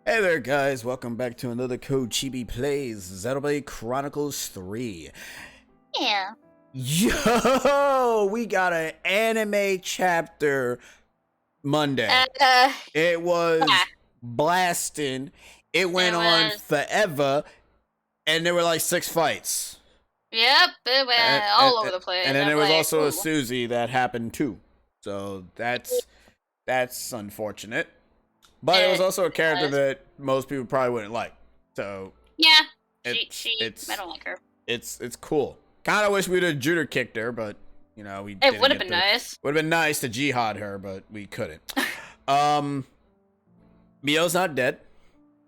Hey there guys, welcome back to another Code Chibi Plays Xenoblade Chronicles 3. Yeah. Yo, we got an anime chapter Monday. It Yeah. was blasting. It went It on was. forever, and there were like 6 fights. Yep. It And, went all over the place. and then I'm there was like, also a ooh. Susie that happened too. So that's unfortunate. But it was also a character Was. that most people probably wouldn't like. So Yeah. it's I don't like her. it's cool. Kind of wish we'd have Judah kicked her, but you know we. It would have been nice. Would have been nice to jihad her, but we couldn't. Mio's not dead.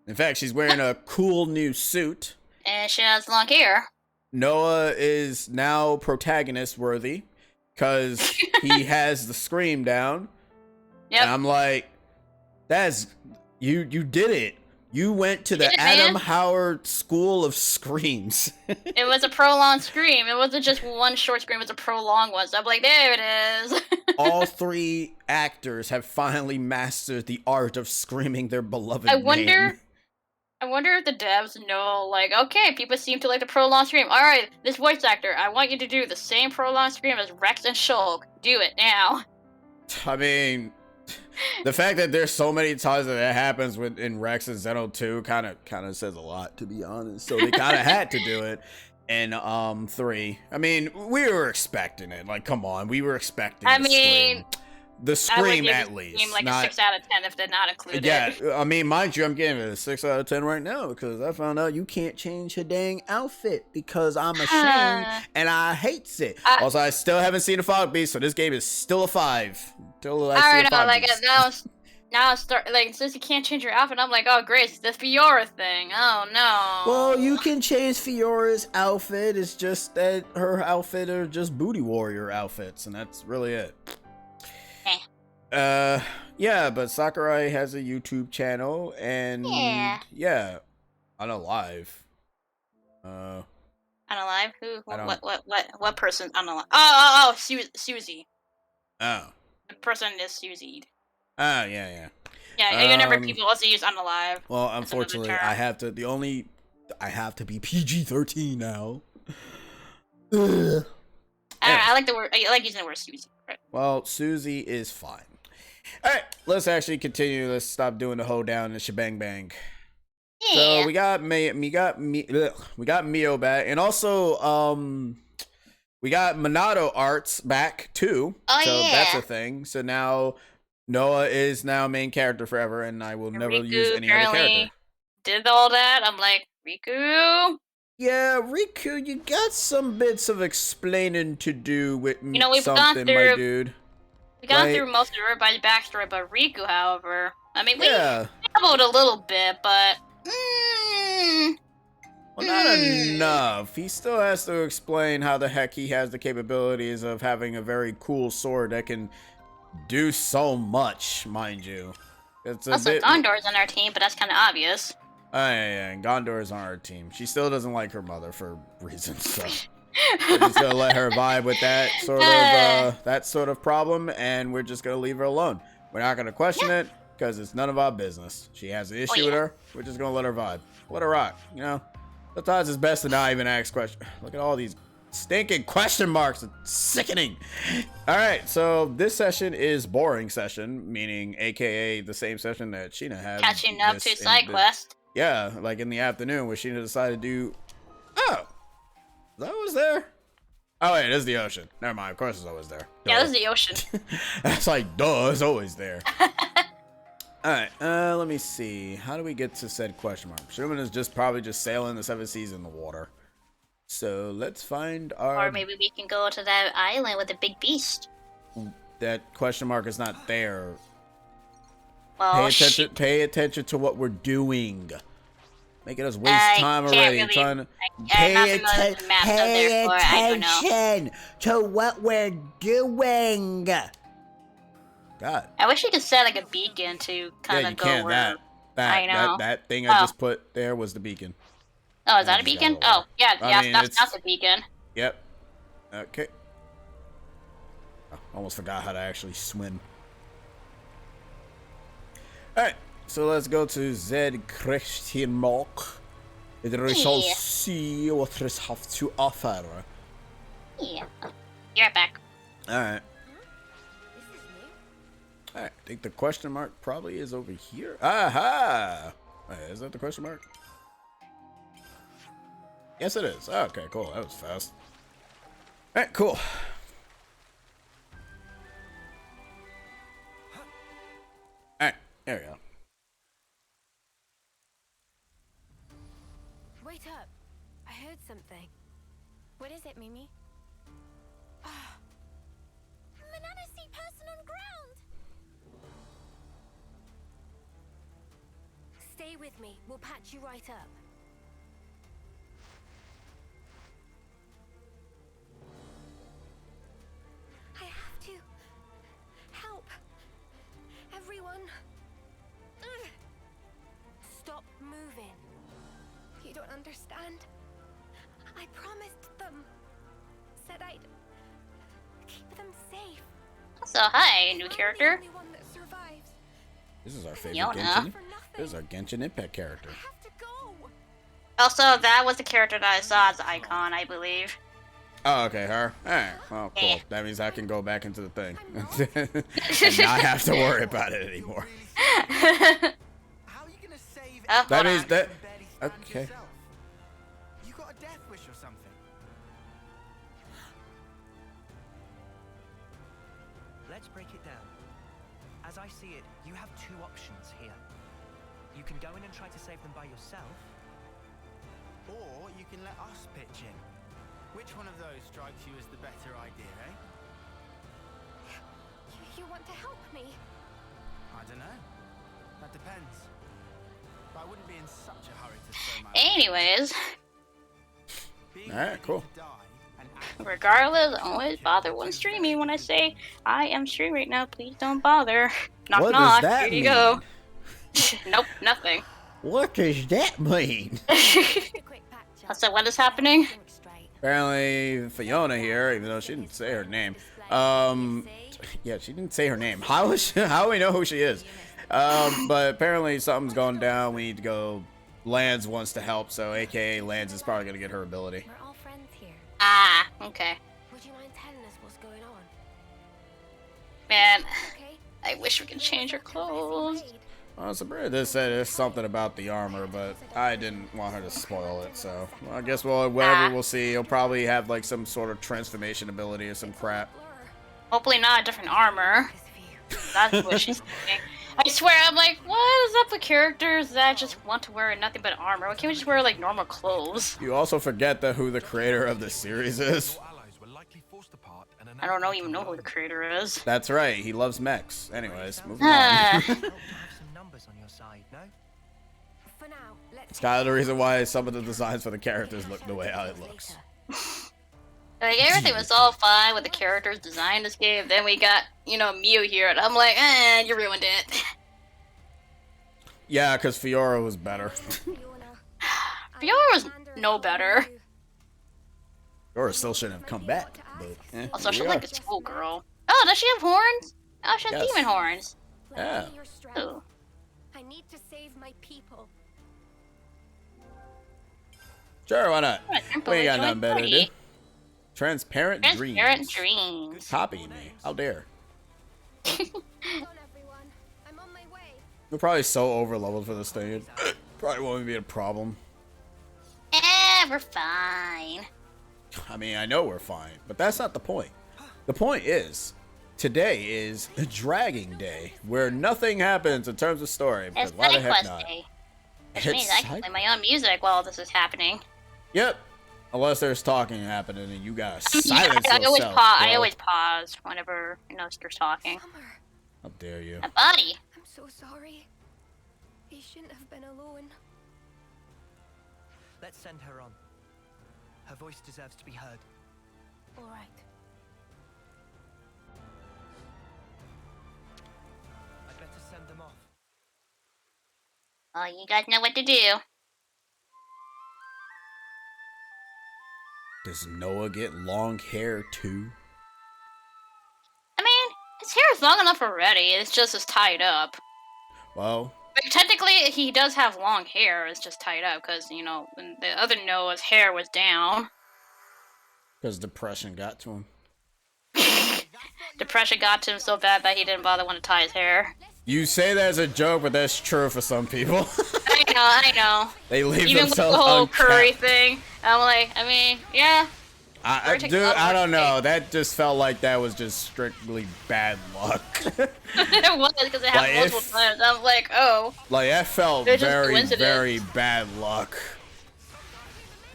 In fact, she's wearing a cool new suit. And she has long hair. Noah is now protagonist worthy because he has the scream down. Yep. And I'm like, that's you did it. You went to the Man. Howard School of Screams. It was a prolonged scream. It wasn't just one short scream. It was a prolonged one. So I'm like, there it is. All 3 actors have finally mastered the art of screaming their beloved name. I wonder if the devs know, like, okay, people seem to like the prolonged scream. All right, this voice actor, I want you to do the same prolonged scream as Rex and Shulk. Do it now. I mean, the fact that there's so many times that happens in Rex and Xeno 2 kind of says a lot, to be honest. So they kind of had to do it in 3. I mean, we were expecting it. Like, come on, we were expecting. The scream at least. Like a 6 out of 10 if they're not included. Yeah, I mean, mind you, I'm giving it a 6 out of 10 right now because I found out you can't change her dang outfit because I'm ashamed and I hates it. Also, I still haven't seen a Fog Beast, so this game is still a 5. Till I see a Fog Beast. Now since you can't change your outfit, I'm like, oh great, it's the Fiora thing. Oh no. Well, you can change Fiora's outfit. It's just that her outfit are just booty warrior outfits, and that's really it. Yeah, but Sakurai has a YouTube channel, and yeah, Unalive. Unalive? Who? What person? Unalive? Oh, Susie. Oh. The person is Susie. Oh, yeah. Yeah, you remember people also use Unalive. Well, unfortunately, I have to be PG-13 now. I like the word. I like using the word Susie. Right. Well, Susie is fine. All right, let's actually continue. Let's stop doing the hold down and the shebang bang. Yeah. So we got Mio back, and also we got Minato arts back too. Oh, so yeah. That's a thing. So now Noah is now main character forever, and I will never use any other character. Did all that? I'm like, Riku. Yeah, Riku, you got some bits of explaining to do with we've something, my dude. We've gone through most of everybody's backstory, but Riku, however, I mean, we dabbled a little bit, but well, not enough. He still has to explain how the heck he has the capabilities of having a very cool sword that can do so much, mind you. It's a also, bit... Gondor's on our team, but that's kind of obvious. Oh, yeah, and Gondor's on our team. She still doesn't like her mother for reasons, so... We're just gonna let her vibe with that sort of problem, and we're just gonna leave her alone. We're not gonna question it because it's none of our business. She has an issue with her. We're just gonna let her vibe. Let her rock. You know, sometimes it's best to not even ask questions. Look at all these stinking question marks. It's sickening. All right, so this session is boring session, meaning AKA the same session that Sheena had. Catching up to side quest. Yeah, like in the afternoon where Sheena decided to do. Oh. That was there? Oh wait, it's the ocean. Never mind, of course it's always there. Duh. Yeah, this is the ocean. That's like, duh, it's always there. Alright, let me see. How do we get to said question mark? Assuming it's just probably just sailing the 7 seas in the water. So let's find our... Or maybe we can go to that island with the big beast. That question mark is not there. Well, pay attention to what we're doing. Making us waste time already. Trying to pay attention to what we're doing. God. I wish you could set like a beacon to kind of go where. That thing I just put there was the beacon. Oh, is that a beacon? Oh, yeah, that's a beacon. Yep. Okay. I almost forgot how to actually swim. All right. So let's go to Z Christian Mark. We shall Yeah. see what this have to offer. Yeah. Be right back. Alright. Alright, I think the question mark probably is over here. Aha! Wait, is that the question mark? Yes, it is. Okay, cool. That was fast. Alright, cool. Alright, there we go. Wait up. I heard something. What is it, Mimi? Ah. Banana see person on ground! Stay with me. We'll patch you right up. I have to help everyone. Ugh. Stop moving. You don't understand. I promised them. Said I'd keep them safe. So, hi, new I'm character. the only one that survives. This is our favorite Fiona. Genshin. For nothing. This is our Genshin Impact character. I have to go. Also, that was the character that I saw as the icon, I believe. Oh, okay, her. Alright, well, cool. Yeah. That means I can go back into the thing. And not have to worry about it anymore. How are you gonna save Oh, That hold is on. that. and barely stand Okay. yourself? You got a death wish or something? Let's break it down. As I see it, you have two options here. You can go in and try to save them by yourself. Or you can let us pitch in. Which one of those strikes you as the better idea, eh? You want to help me? I don't know. That depends. But I wouldn't be in such a hurry to throw my Anyways, Being Alright, ready cool. to die and act regardless, always bother when streaming. When I say I am streaming right now, please don't bother. Knock What knock. does that Here you mean? go. Nope, nothing. What does that mean? Just a quick patch up. So what is happening? Think straight. Apparently, Fiona here, even though she didn't say her name. Yeah, she didn't say her name. How do we know who she is? But apparently something's going down. We need to go. Lance wants to help, so AKA Lance is probably gonna get her ability. We're all friends here. Ah, okay. Would you mind telling us what's going on? Man, Okay? I wish we could change her clothes. Well, Sabrina did say there's something about the armor, but I didn't want her to spoil it, so well, I guess whatever we'll see. He'll probably have like some sort of transformation ability or some crap. Blur. Hopefully not a different armor. That's what she's thinking. I swear, I'm like, what is up with characters that just want to wear nothing but armor? Why can't we just wear like normal clothes? You also forget that who the creator of the series is. I don't even know who the creator is. That's right, he loves mechs. Anyways, moving Ah. on. Help to have some numbers on your side, no? For now, let's It's kind of the reason why some of the designs for the characters look the way it looks. Like, everything was all fine with the characters designed this game. Then we got, Mew here, and I'm like, you ruined it. Yeah, because Fiora was better. Fiora was no better. Fiora still shouldn't have come back, but Also, here she's we like are. a schoolgirl. Oh, does she have horns? Oh, she has Yes. demon horns. Yeah. Your strength. Ooh. I need to save my people. Sure, why not? What a simple We ain't got joint nothing better to do. party. Transparent Transparent dreams. dreams. Copy me. How dare. Hold on, everyone. I'm on my way. We're probably so over leveled for this thing. It probably won't even be a problem. We're fine. I mean, I know we're fine, but that's not the point. The point is, today is a dragging day where nothing happens in terms of story. Because It's why the side heck quest not? day. Which It's means I can side- play my own music while this is happening. Yep. Unless there's talking happening and you gotta silence I always yourself. I bro. always pause whenever you're talking. Summer, How dare you? A buddy. I'm so sorry. He shouldn't have been alone. Let's send her on. Her voice deserves to be heard. All right. I'd better send them off. Oh, you guys know what to do. Does Noah get long hair too? I mean, his hair is long enough already. It's just tied up. Well, But technically, he does have long hair. It's just tied up because, you know, when the other Noah's hair was down. Because depression got to him. Depression got to him so bad that he didn't bother want to tie his hair. You say that as a joke, but that's true for some people. I know. They leave Even with the themselves whole unkept. Curry thing, I'm like, I mean, yeah. Dude, I don't know. That just felt like that was just strictly bad luck. It was because it happened Like, multiple times. I'm like, oh. Like, that felt They're just very, coincidence. very bad luck.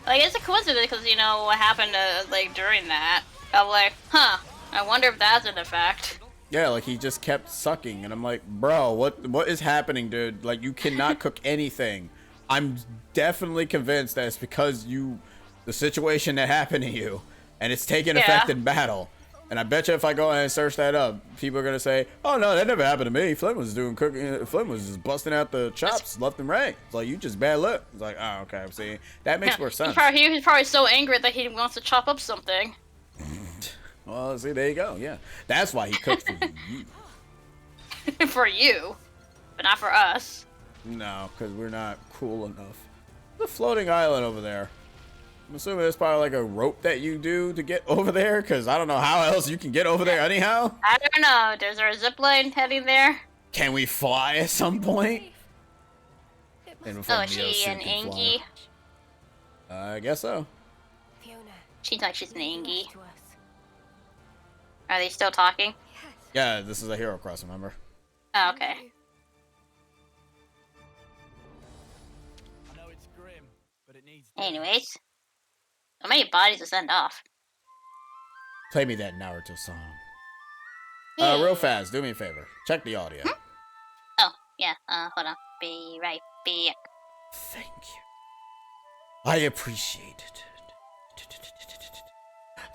Like, it's a coincidence because, you know, what happened like, during that. I'm like, huh, I wonder if that's an effect. Yeah, like, he just kept sucking, and I'm like, bro, what is happening, dude? Like, you cannot cook anything. I'm definitely convinced that it's because the situation that happened to you, and it's taking effect in battle. And I bet you if I go ahead and search that up, people are gonna say, "Oh no, that never happened to me. Flynn was doing cooking. Flynn was just busting out the chops left and right. It's like, you just bad luck." It's like, oh, okay, I'm seeing. That makes more sense. He's probably so angry that he wants to chop up something. Well, see, there you go. Yeah, that's why he cooked for you. For you, but not for us. No, because we're not cool enough. The floating island over there. I'm assuming there's probably like a rope that you do to get over there, because I don't know how else you can get over there anyhow. I don't know. Is there a zip line heading there? Can we fly at some point? It must Oh, is she an Angie? I guess so. Fiona. She's like she's an Angie. To us. Are they still talking? Yes. Yeah, this is a Hero Cross, remember? Oh, okay. I know it's grim, but it needs. Anyways. So many bodies to send off. Play me that Naruto song. Yeah. Real fast, do me a favor. Check the audio. Oh, yeah, hold on. Be right back. Thank you. I appreciate it.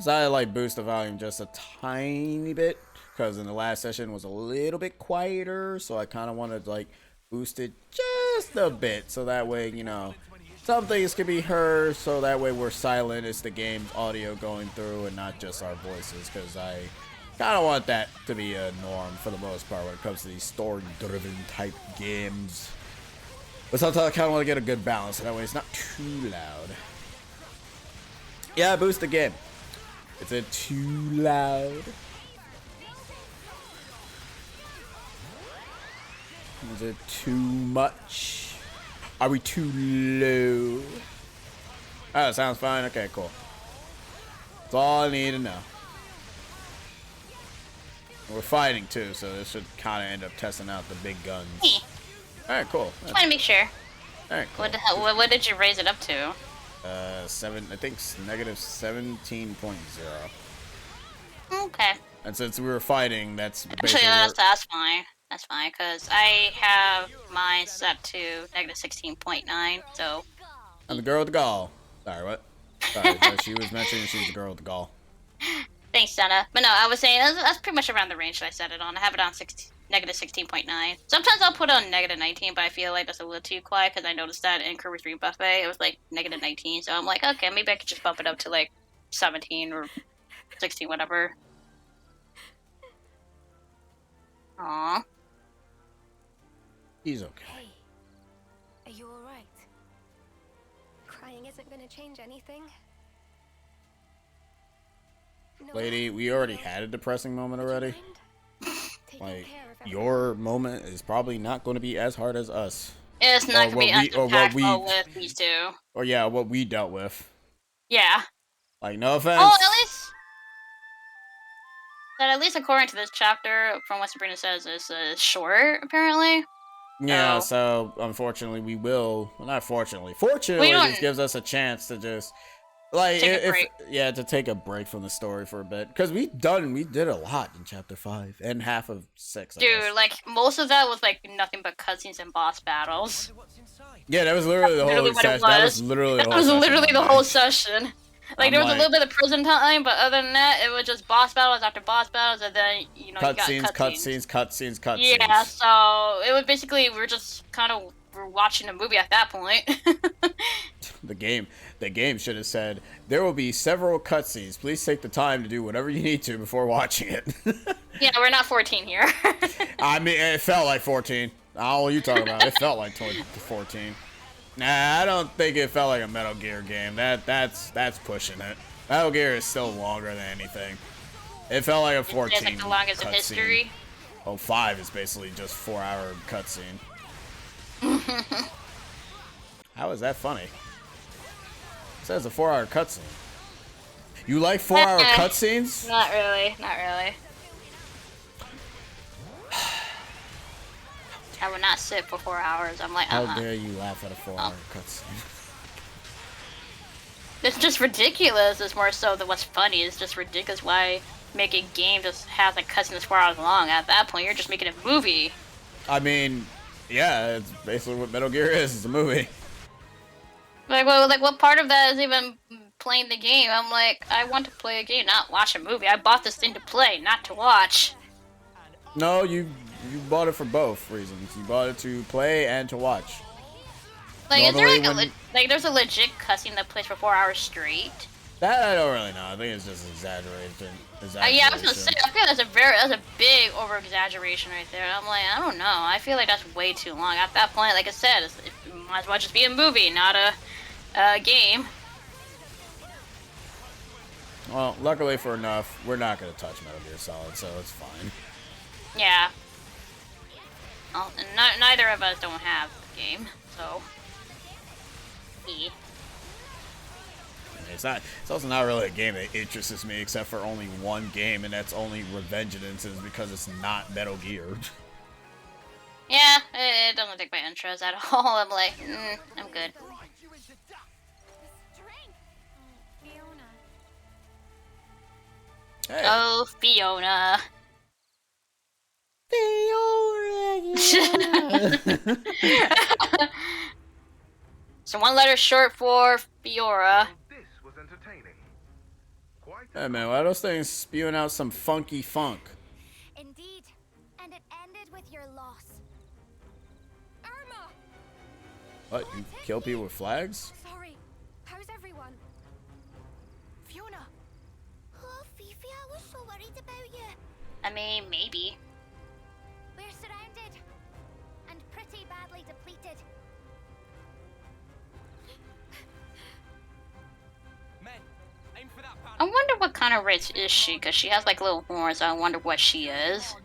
So I like boost the volume just a tiny bit, because in the last session was a little bit quieter, so I kind of wanted to like boost it just a bit, so that way, you know, some things can be heard, so that way we're silent, it's the game's audio going through and not just our voices, because I kind of want that to be a norm for the most part when it comes to these story-driven type games. But sometimes I kind of want to get a good balance, so that way it's not too loud. Yeah, boost the game. Is it too loud? Is it too much? Are we too low? Oh, sounds fine. Okay, cool. That's all I need to know. We're fighting too, so this should kind of end up testing out the big guns. Hey, Alright, cool. just want to make sure. Alright, cool. What the hell? What did you raise it up to? I think negative 17.0. Okay. And since we were fighting, that's Actually, basically that's fine. That's fine, because I have mine set to negative 16.9, so... I'm the girl with the gall. Sorry, what? Sorry, but she was mentioning she's the girl with the gall. Thanks, Senna. But no, I was saying, that's pretty much around the range that I set it on. I have it on negative 16.9. Sometimes I'll put on negative 19, but I feel like that's a little too quiet, because I noticed that in Kirby's Dream Buffet, it was like negative 19, so I'm like, okay, maybe I could just bump it up to like 17 or 16, whatever. Aww. He's okay. Hey, are you all right? Crying isn't going to change anything. No, Lady, we already had a depressing moment would you already. mind taking Like, care of everything? your moment is probably not going to be as hard as us. It's not Or gonna be what as we- or what we- impactful with these two. Or yeah, what we dealt with. Yeah. Like, no offense. Oh, at least... That at least according to this chapter, from what Sabrina says, is short, apparently. Yeah, Oh. so unfortunately we will. Well, not fortunately. Fortunately, don't- this gives us a chance to just like Take a if break. yeah, to take a break from the story for a bit, because we did a lot in chapter 5 and half of 6. I guess. Dude, like, most of that was, like, nothing but cutscenes and boss battles. Wonder what's inside. Yeah, that was literally the whole literally what it session. That was was. literally the That whole was session. literally the whole session. Like, I'm there was like- a little bit of prison time, but other than that, it was just boss battles after boss battles, and then, you know, Cutscenes, you got cutscenes. Yeah, so it was basically, we're just kind of watching a movie at that point. The game should have said there will be several cutscenes. Please take the time to do whatever you need to before watching it. Yeah, we're not 14 here. I mean, it felt like 14. Oh, what are you talking about? It felt like 14. Nah, I don't think it felt like a Metal Gear game. That's pushing it. Metal Gear is still longer than anything. It felt like a 14. It's like the longest in history. Oh, 5 is basically just 4-hour cutscene. How is that funny? It says a 4-hour cutscene. You like 4-hour cutscenes? Not really. Not really. I would not sit for 4 hours. I'm like, How dare you laugh at a 4-hour cutscene? It's just ridiculous. It's more so than what's funny. It's just ridiculous why make a game just has a cutscene that's 4 hours long. At that point, you're just making a movie. I mean, yeah, it's basically what Metal Gear is. It's a movie. Like, well, like what part of that is even playing the game? I'm like, I want to play a game, not watch a movie. I bought this thing to play, not to watch. No, you bought it for both reasons. You bought it to play and to watch. Like, Normally is there like there's a legit cutscene that plays for 4 hours straight? That I don't really know. I think it's just exaggeration. Yeah, I was gonna say, I feel that's a big over exaggeration right there. I'm like, I don't know. I feel like that's way too long. At that point, like I said, it might as well just be a movie, not a game. Well, luckily for enough, we're not gonna touch Metal Gear Solid, so it's fine. Yeah. Well, and neither of us don't have the game, so. It's also not really a game that interests me, except for only one game, and that's only Revengeance, is because it's not Metal Gear. Yeah, it doesn't take my interest at all. I'm like, I'm good. Hey. Oh, Fiona. So one letter short for Fiora. This was entertaining. Quite Hey man, why are those things spewing out some funky funk? Indeed, and it ended with your loss. Irma! What, you kill people with flags? Sorry. How's everyone? Fiona. Oh, Fifi, I was so worried about you. I mean, maybe. We're surrounded. And pretty badly depleted. Men, aim for that I wonder what kind of race is she, because she has like little horns. I wonder what she is.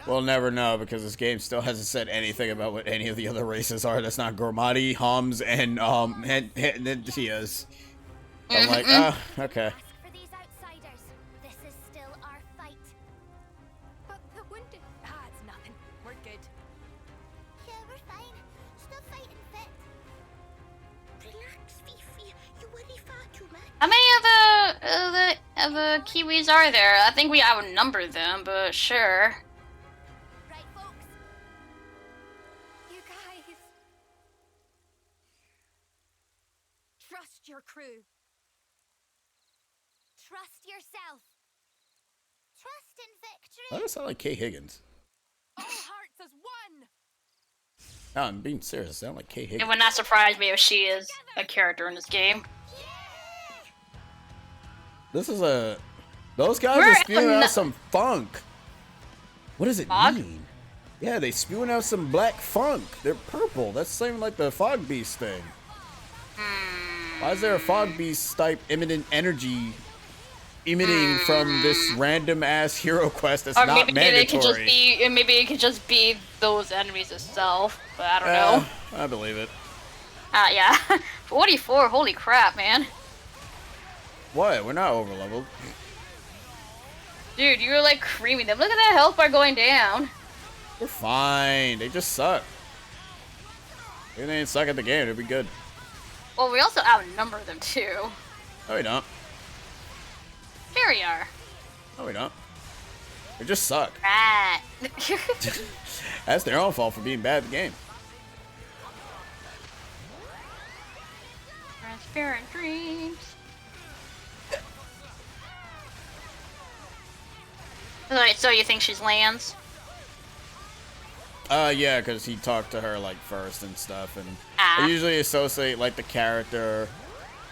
We'll never know, because this game still hasn't said anything about what any of the other races are. That's not Gormati, Hums, and Tias. I'm like, okay. Ask for these outsiders. This is still our fight. But the wounded. It's nothing. We're good. Yeah, we're fine. Still fighting fit. Relax, Fifi. You worry far too much. How many of the Kiwis are there? I think we outnumber them, but sure. Right, folks. You guys. Trust your crew. Trust yourself. Trust in victory. Why does it sound like Kay Higgins? All hearts as one. No, I'm being serious. It sounds like Kay It Higgins. would not surprise me if she is a character in this game. This is a... Those guys We're are spewing on out the- some funk. What does it Fog? mean? Yeah, they spewing out some black funk. They're purple. That's the same like the Fog Beast thing. Why is there a Fog Beast type emitting energy emitting from this random ass hero quest that's Or not maybe it could just mandatory? be, maybe it could just be those enemies itself. But I don't know. I believe it. Yeah. 44. Holy crap, man. What? We're not over leveled. Dude, you were like creaming them. Look at that health bar going down. We're fine. They just suck. If they didn't suck at the game, it'd be good. Well, we also outnumber them too. No, we don't. Here we are. No, we don't. They just suck. Right. That's their own fault for being bad at the game. Transparent dreams. Alright, so you think she's Lance? Yeah, because he talked to her, like, first and stuff, and Ah. I usually associate, like, the character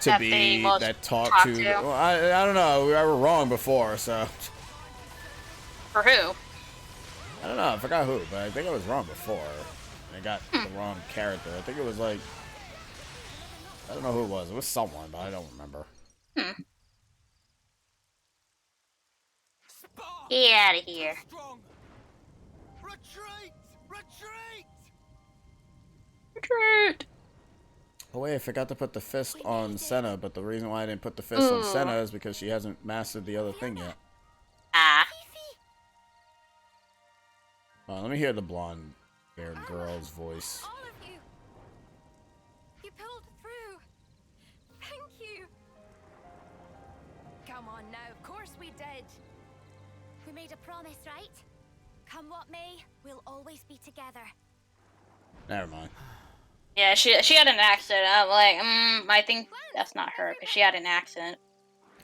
to That be they most that talk talk to... to. Well, I don't know, we were wrong before, so... For who? I don't know, I forgot who, but I think I was wrong before. and it got the wrong character. I think it was like, I don't know who it was. It was someone, but I don't remember. Get out of here. Strong. Retreat! Retreat! Retreat. Oh wait, I forgot to put the fist on Senna, but the reason why I didn't put the fist on Senna is because she hasn't mastered the other thing yet. Ah. Let me hear the blonde-haired girl's voice. All of you. You pulled through. Thank you. Come on now, of course we did. We made a promise, right? Come what may, we'll always be together. Never mind. Yeah, she had an accent. I'm like, I think that's not her because she had an accent.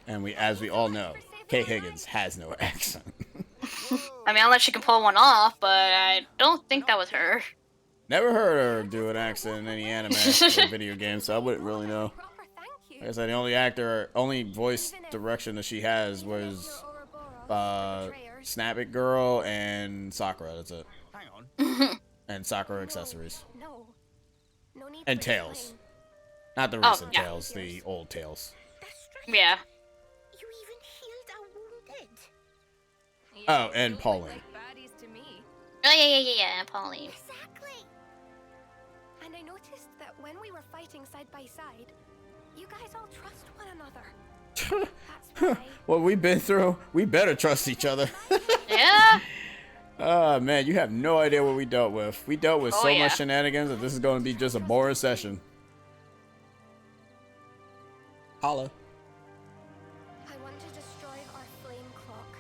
And as we all know, Kay Higgins has no accent. I mean, unless she can pull one off, but I don't think that was her. Never heard her do an accent in any anime or video game, so I wouldn't really know. Proper thank you. Like I said, the only voice direction that she has was Snap It Girl and Sakura. That's it. Hang on. And Sakura accessories. No. No need And to Tails. explain. Not the Oh, recent yeah. Tails, the old Tails. That's right. Yeah. You even healed a wounded. Oh, and Don't look Pauline. like baddies to me. Oh, yeah, Pauline. Exactly. And I noticed that when we were fighting side by side, you guys all trust one another. That's why. What we've been through, we better trust each other. Yeah. Oh man, you have no idea what we dealt with. We dealt with Oh, so yeah. much shenanigans that this is going to be just a boring session. Holla. I want to destroy our flame clock.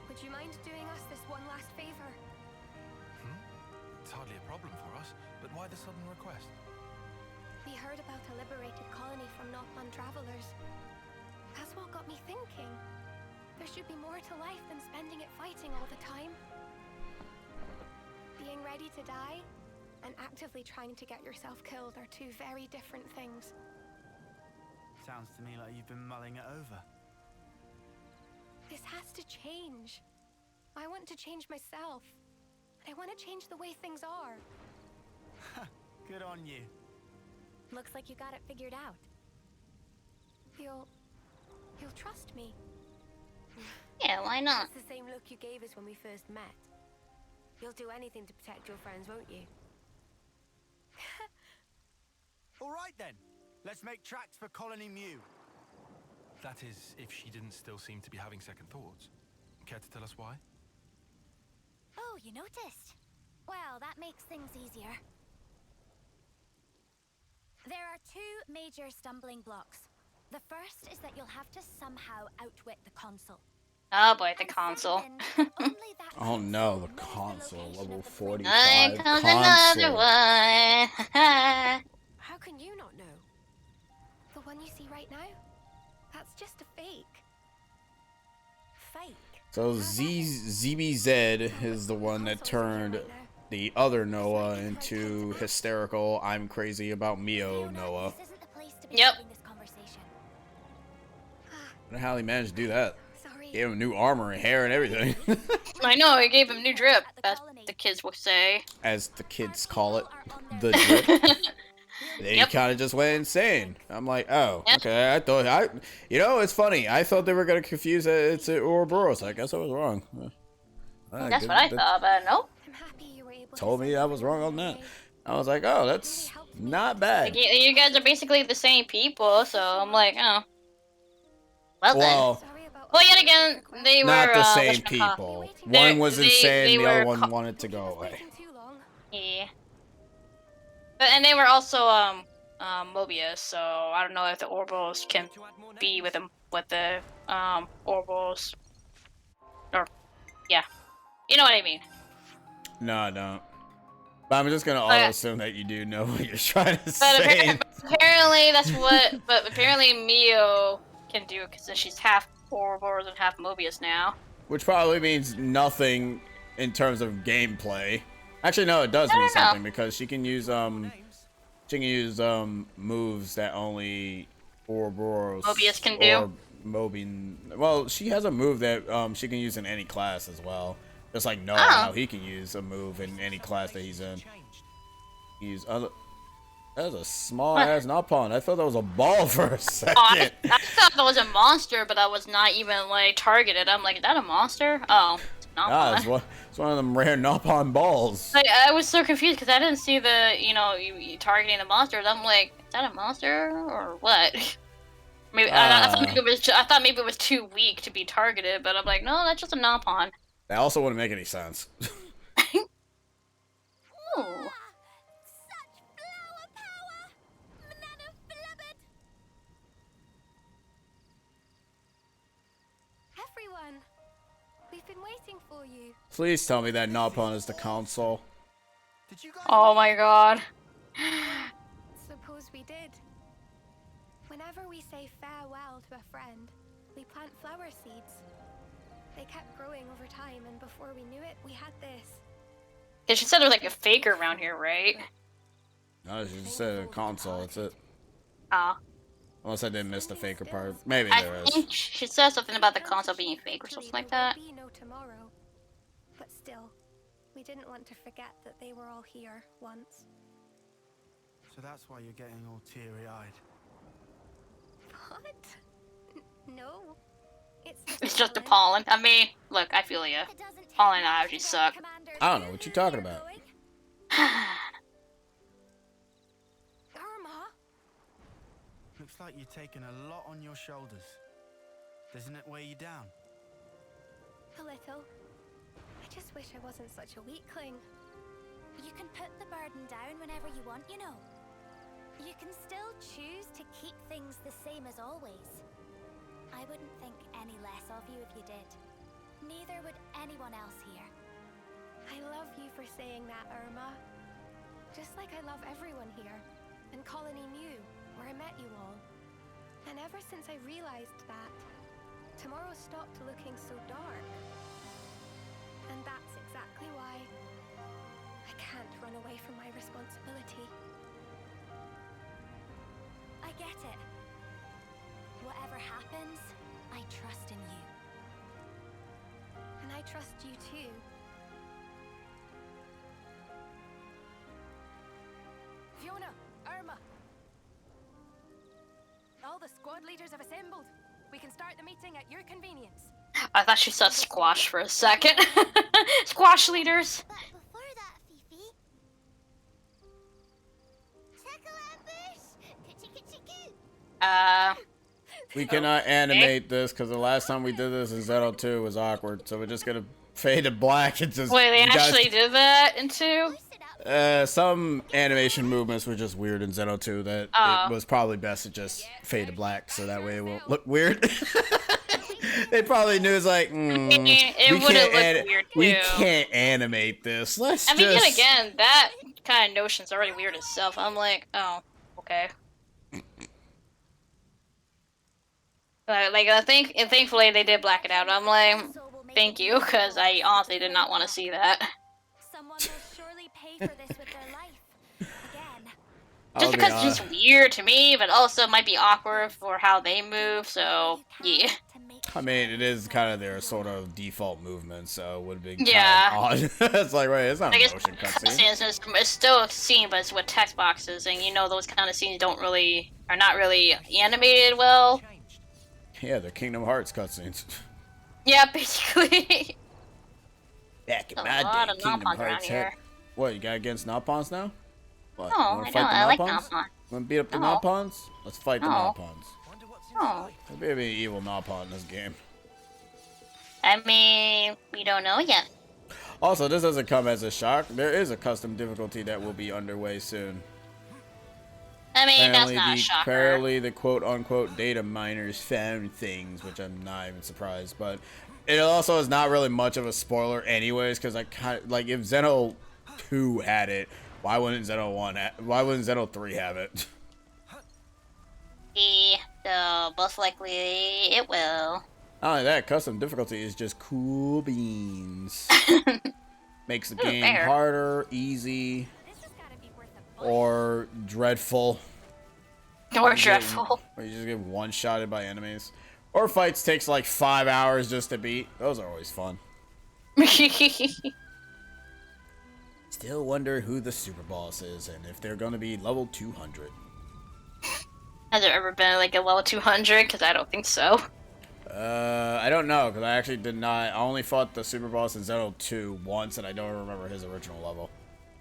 Would you mind doing us this one last favor? It's hardly a problem for us, but why the sudden request? We heard about a liberated colony from Nopon travelers. That's what got me thinking. There should be more to life than spending it fighting all the time. Being ready to die and actively trying to get yourself killed are two very different things. Sounds to me like you've been mulling it over. This has to change. I want to change myself. I want to change the way things are. Good on you. Looks like you got it figured out. You'll trust me. Yeah, why not? It's the same look you gave us when we first met. You'll do anything to protect your friends, won't you? All right then. Let's make tracks for Colony Mew. That is, if she didn't still seem to be having second thoughts. Care to tell us why? Oh, you noticed? Well, that makes things easier. There are two major stumbling blocks. The first is that you'll have to somehow outwit the console. Oh boy, the And console. second, only that Oh no, the knows console, location level of the 45 I comes another console. one. How can you not know? The one you see right now? That's just a fake. Fake. So ZBZ is the one that turned the other Noah into hysterical, I'm crazy about Mio Fiona, Noah. this isn't the place to be Yep. having this conversation. I don't know how he managed to do that. Sorry. Gave him new armor and hair and everything. I know, it gave him new drip, as the kids would say. As the kids call it, the drip. Then he Yep. kind of just went insane. I'm like, oh, Yep. okay. It's funny. I thought they were gonna confuse it to Ouroboros. I guess I was wrong. That's what I thought, but nope. I'm happy you were able to Told me send I them was your wrong on way. that. I was like, oh, that's not bad. Like, you guys are basically the same people, so I'm like, oh. Well then. Well, Sorry about Well, all yet the again, requests. they were, not the same whatchamacallit. people. They're- One was they insane, the were other one co- wanted to Don't go keep us away. waiting too long. Yeah. But, and they were also, Mobius, so I don't know if the Orbos can To add more be names. with the, Orbos. Or, yeah. You know what I mean. No, I don't. But I'm just gonna Okay. auto assume that you do know what you're trying to But say. apparently that's what, but apparently Mio can do, because she's half Ouroboros and half Mobius now. Which probably means nothing in terms of gameplay. Actually, no, it does I mean don't know. something because she can use moves that only Ouroboros Mobius can do? or Mobian. Well, she has a move that she can use in any class as well. Just like Noah, Oh. how he can use a move in any class that he's in. Changed. He's that was a small ass Napon. I thought that was a ball for a second. Oh, I thought that was a monster, but that was not even like targeted. I'm like, is that a monster? Oh, it's not. Ah, it's one of them rare Napon balls. Like, I was so confused because I didn't see the, you targeting the monsters. I'm like, is that a monster or what? Maybe I thought maybe it was too weak to be targeted, but I'm like, no, that's just a Napon. That also wouldn't make any sense. Ooh. Such flower power! Banana flibbit! Everyone, we've been waiting for you. Please tell me that Napon is the console. Did you guys? Oh my god. Suppose we did. Whenever we say farewell to a friend, we plant flower seeds. They kept growing over time, and before we knew it, we had this. Yeah, she said there was like a faker around here, right? No, she just said a console. That's it. Oh. Unless I didn't miss the faker part. Maybe I there think is. she said something about the console being fake or something like that. There will be no tomorrow. But still, we didn't want to forget that they were all here once. So that's why you're getting all teary-eyed. What? No. It's just the pollen. I mean, look, I feel ya. Pollen allergies suck. I don't know what you're talking about. Irma? Looks like you're taking a lot on your shoulders. Doesn't it weigh you down? A little. I just wish I wasn't such a weakling. You can put the burden down whenever you want, you know. You can still choose to keep things the same as always. I wouldn't think any less of you if you did. Neither would anyone else here. I love you for saying that, Irma. Just like I love everyone here. And Colony New, where I met you all. And ever since I realized that, tomorrow stopped looking so dark. And that's exactly why I can't run away from my responsibility. I get it. Whatever happens, I trust in you. And I trust you too. Fiona, Irma. All the squad leaders have assembled. We can start the meeting at your convenience. I thought she said squash for a second. Squash leaders. But before that, Fifi... Tickle ambush! Kuchi-kuchi-coo! We cannot animate this because the last time we did this in Xeno 2 was awkward, so we're just gonna fade to black and just. Wait, they you guys- actually did that in 2? Some animation movements were just weird in Xeno 2 that it was probably best to just fade to black so that way it won't look weird. They probably knew it's like, it we would have can't looked weird too. we can't animate this. Let's I mean, just. yet again, that kind of notion's already weird itself. I'm like, oh, okay. Thankfully they did black it out. I'm like, thank you, because I honestly did not want to see that. Someone will surely pay for this with their life. Again. Just because it's just weird to me, but also might be awkward for how they move, so, yeah. I mean, it is kind of their sort of default movement, so it would be Yeah. kind of odd. It's like, wait, it's not I a guess motion cutscene. it's still a scene, but it's with text boxes, and you know those kind of scenes are not really animated well. Yeah, they're Kingdom Hearts cutscenes. Yeah, basically. Back in A my lot day, of Kingdom Naupons around Hearts here. had... What, you got against Naupons now? What, No, you I wanna don't. fight the I like Naupons? Naupon. Wanna beat up the No. Naupons? Let's fight the No. Naupons. Wonder what's Oh. inside. There'll be an evil Naupon in this game. I mean, we don't know yet. Also, this doesn't come as a shock. There is a custom difficulty that will be underway soon. I mean, that's not a shocker. Apparently the quote-unquote data miners found things, which I'm not even surprised. But it also is not really much of a spoiler anyways, because I kind of, like, if Xeno 2 had it, why wouldn't Xeno 1 why wouldn't Xeno 3 have it? So, most likely, it will. Not only that, custom difficulty is just cool beans. Makes the game fair. harder, easy, This has gotta be worth a bunch. or dreadful. Or dreadful. Or you just get one-shotted by enemies. Or fights takes like 5 hours just to beat. Those are always fun. Still wonder who the super boss is and if they're gonna be level 200. Has there ever been like a level 200? Because I don't think so. I don't know, because I actually did not. I only fought the super boss in Xenoblade 2 once, and I don't remember his original level.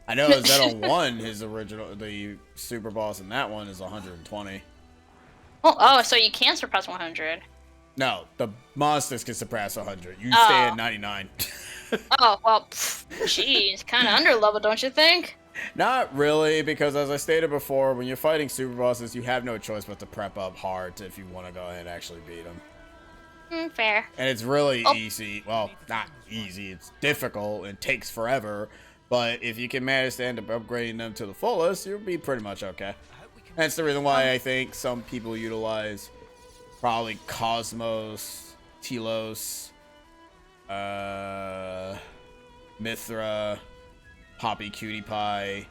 I know in Xenoblade 1, the super boss in that one is 120. Oh, so you can surpass 100. No, the monsters can surpass 100. You Oh. stay at 99. Oh, well, jeez, kind of under level, don't you think? Not really, because as I stated before, when you're fighting super bosses, you have no choice but to prep up hard if you want to go ahead and actually beat them. Fair. And it's really easy. Well, not easy. It's difficult and takes forever. But if you can manage to end up upgrading them to the fullest, you'll be pretty much okay. That's the reason why I think some people utilize probably Cosmos, Telos, Mithra, Poppy Cutie Pie,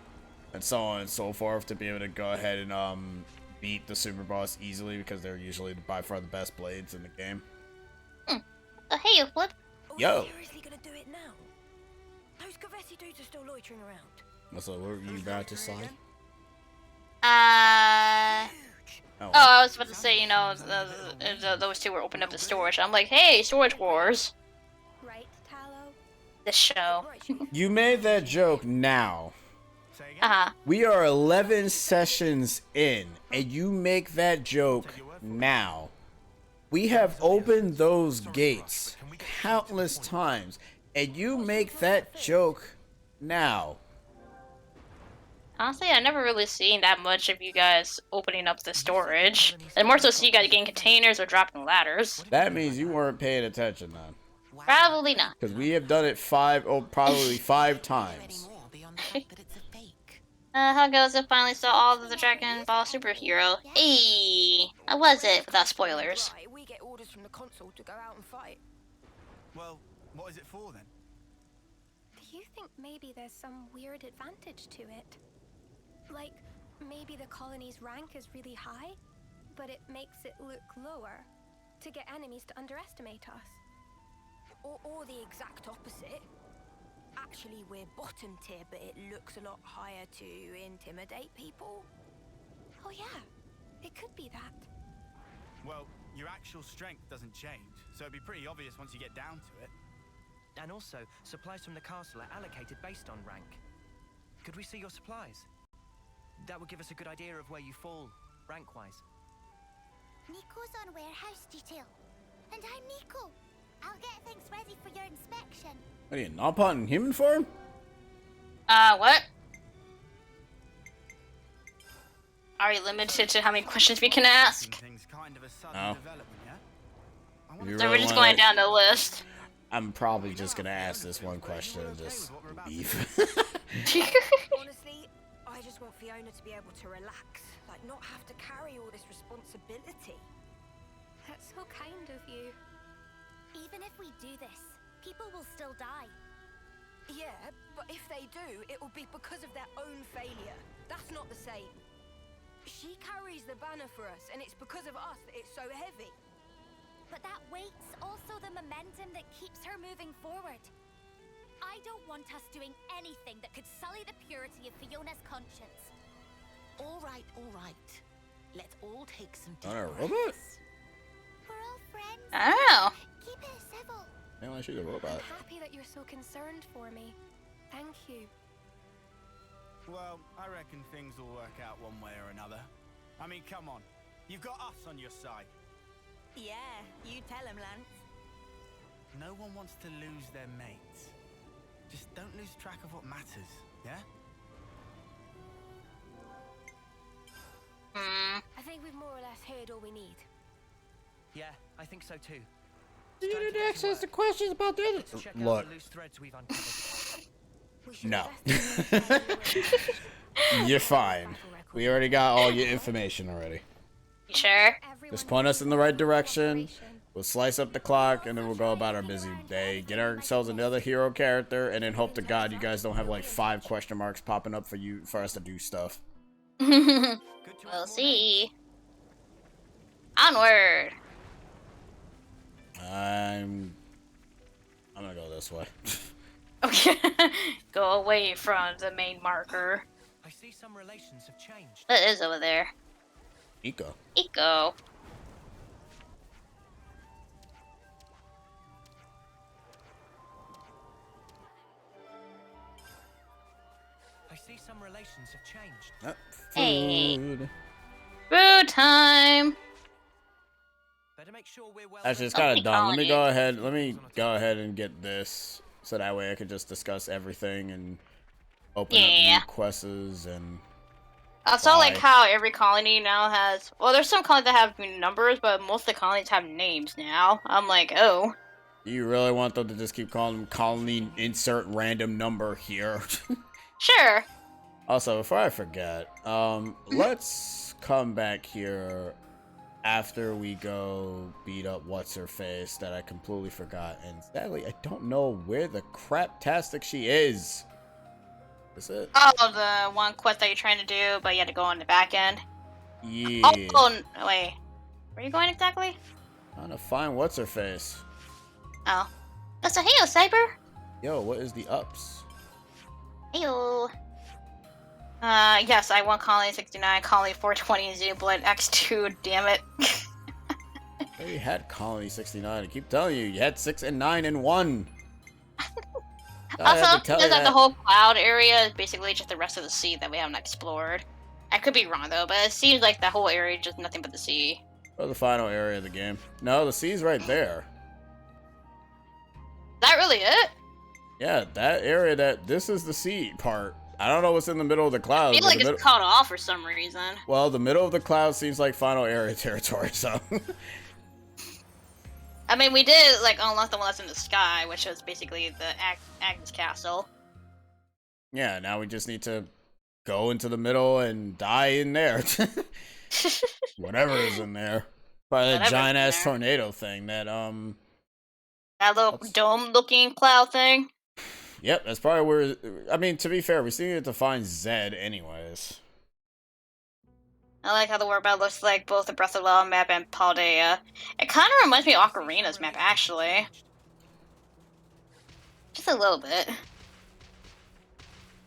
and so on and so forth to be able to go ahead and beat the super boss easily, because they're usually by far the best blades in the game. Hey, what? Yo. Are you seriously gonna do it now? Those Kavesi dudes are still loitering around. So what were you about to say? Oh, I was about to say, you know, those two were opening up the storage. I'm like, hey, Storage Wars. Right, Tallow? The show. You made that joke now. Say again? Uh-huh. We are 11 sessions in, and you make that joke now. We have opened those gates countless times, and you make that joke now. Honestly, I never really seen that much of you guys opening up the storage. I more so see you guys getting containers or dropping ladders. That means you weren't paying attention then. Probably not. Because we have done it probably five times. How goes it? Finally saw all of the Dragon Ball superhero. Hey, how was it? Without spoilers. Right, we get orders from the console to go out and fight. Well, what is it for then? Do you think maybe there's some weird advantage to it? Like, maybe the colony's rank is really high, but it makes it look lower to get enemies to underestimate us. Or the exact opposite. Actually, we're bottom tier, but it looks a lot higher to intimidate people. Oh yeah, it could be that. Well, your actual strength doesn't change, so it'd be pretty obvious once you get down to it. And also, supplies from the castle are allocated based on rank. Could we see your supplies? That would give us a good idea of where you fall, rank-wise. Nico's on warehouse detail. And I'm Nico. I'll get things ready for your inspection. What are you, Nopot in human form? What? Are we limited to how many questions we can ask? Things kind of a sudden No. development, yeah? I You wonder really So we're just wanna- going down the list. I'm probably just gonna ask this one question and just leave. Honestly, I just want Fiona to be able to relax, like not have to carry all this responsibility. That's so kind of you. Even if we do this, people will still die. Yeah, but if they do, it will be because of their own failure. That's not the same. She carries the banner for us, and it's because of us that it's so heavy. But that weight's also the momentum that keeps her moving forward. I don't want us doing anything that could sully the purity of Fiona's conscience. All right, all right. Let's all take some deep On a breaths. robot? We're all friends. I don't know. Keep it civil. Man, I shoot a robot. I'm happy that you're so concerned for me. Thank you. Well, I reckon things will work out one way or another. I mean, come on. You've got us on your side. Yeah, you tell him, Lance. No one wants to lose their mates. Just don't lose track of what matters, yeah? I think we've more or less heard all we need. Yeah, I think so too. You Time to didn't get to access work. the questions about the Let's check out Look, the loose threads we've uncovered. We should No. investigate you're fine. We already got all your information already. You sure? Just point us in the right direction. We'll slice up the clock, and then we'll go about our busy day. Get ourselves another hero character, and then hope to God you guys don't have like 5 question marks popping up for us to do stuff. We'll see. Onward. I'm gonna go this way. Okay. Go away from the main marker. I see some relations have changed. What is over there? Eco. Eco. I see some relations have changed. Hey. Food. Food time. Better make sure we're well. Actually, it's Don't kind be of dumb. Let me calling go it. ahead. Let me go ahead and get this, so that way I can just discuss everything and open up Yeah. new quests and. I saw like Why? how every colony now has. Well, there's some colonies that have numbers, but most of the colonies have names now. I'm like, oh. Do you really want them to just keep calling them colony insert random number here? Sure. Also, before I forget, let's come back here after we go beat up what's her face that I completely forgot, and sadly I don't know where the crap-tastic she is. Is it? Oh, the one quest that you're trying to do, but you had to go on the back end. Yeah. Oh, wait. Where are you going exactly? Trying to find what's her face. Oh. That's a heyo, Saber. Yo, what is the ups? Heyo. Yes, I won Colony 69, Colony 420, and Xenoblade X2, damn it. I already had Colony 69. I keep telling you, you had 6 and 9 and 1. Also, because the whole cloud area is basically just the rest of the sea that we haven't explored. I could be wrong though, but it seems like the whole area is just nothing but the sea. Or the final area of the game. No, the sea's right there. Is that really it? Yeah, that area, this is the sea part. I don't know what's in the middle of the I clouds. feel like it's cut off for some reason. Well, the middle of the clouds seems like final area territory, so. I mean, we did, like, unlock the one that's in the sky, which is basically the Agnes Castle. Yeah, now we just need to go into the middle and die in there. Whatever is in there. Probably that giant-ass tornado thing that, That little dome-looking cloud thing? Yep, that's probably where... I mean, to be fair, we still need to find Zed anyways. I like how the world map looks like both the Breath of the Wild map and Paldea. It kind of reminds me of Ocarina's map, actually. Just a little bit.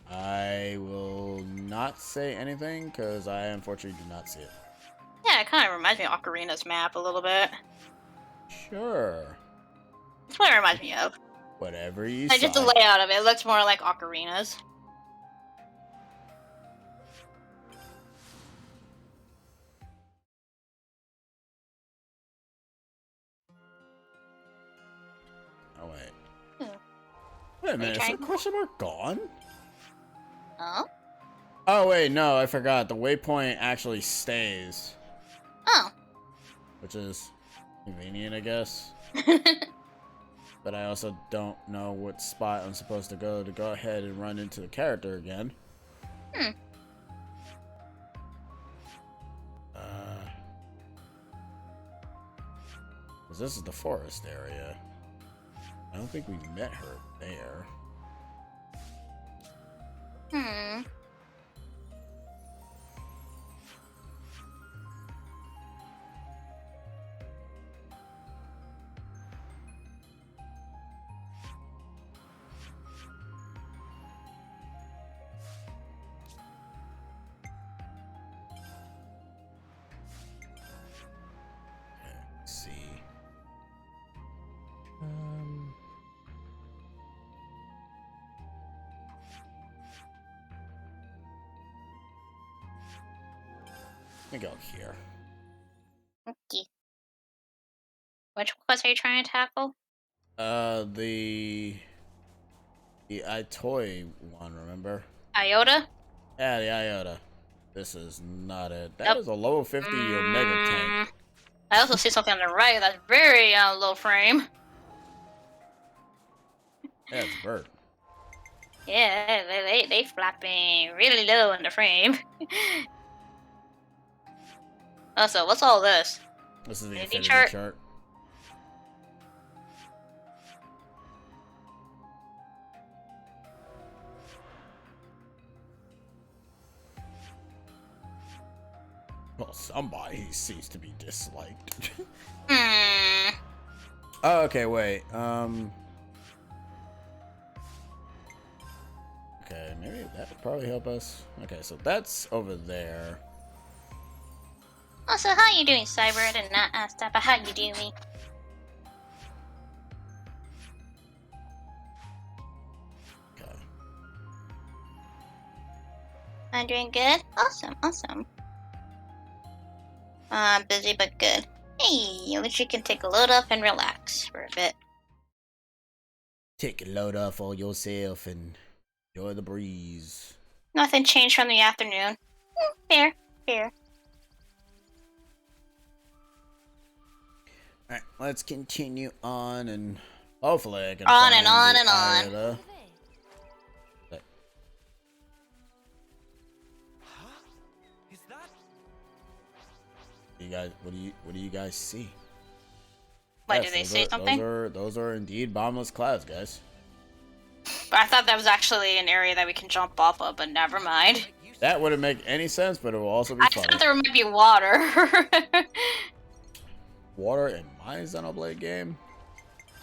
I will not say anything, because I unfortunately do not see it. Yeah, it kind of reminds me of Ocarina's map a little bit. Sure. That's what it reminds me of. Whatever you Like, just the layout of it looks more like Ocarina's. Oh, wait. Wait a minute, is the question mark gone? Oh? Oh, wait, no, I forgot. The waypoint actually stays. Oh. Which is convenient, I guess. But I also don't know what spot I'm supposed to go ahead and run into the character again. Hmm. Cause this is the forest area. I don't think we met her there. Hmm. Let's see. Let me go here. Okay. Which quest are you trying to tackle? The Toy one, remember? Iota? Yeah, the Iota. This is not it. That is a level 50 Omega tank. I also see something on the right that's very low frame. Yeah, it's a bird. Yeah, they flapping really low in the frame. Also, what's all this? This is the Infinity infinity chart? chart. Well, somebody seems to be disliked. Hmm. Oh, okay, wait. that would probably help us. Okay, so that's over there. Also, how you doing, Cyber? I did not ask that, but how you doing? Okay. I'm doing good. Awesome, awesome. Busy but good. Hey, at least you can take a load up and relax for a bit. Take a load off on yourself and enjoy the breeze. Nothing changed from the afternoon. Fair, fair. Alright, let's continue on and hopefully I can On find and on the and on. Ida. Is that? You guys, what do you guys see? Why, Yes, did they those say are- something? Those are indeed bombless clouds, guys. I thought that was actually an area that we can jump off of, but never mind. That wouldn't make any sense, but it will also be I funny. thought there might be water. Water in my Xenoblade game?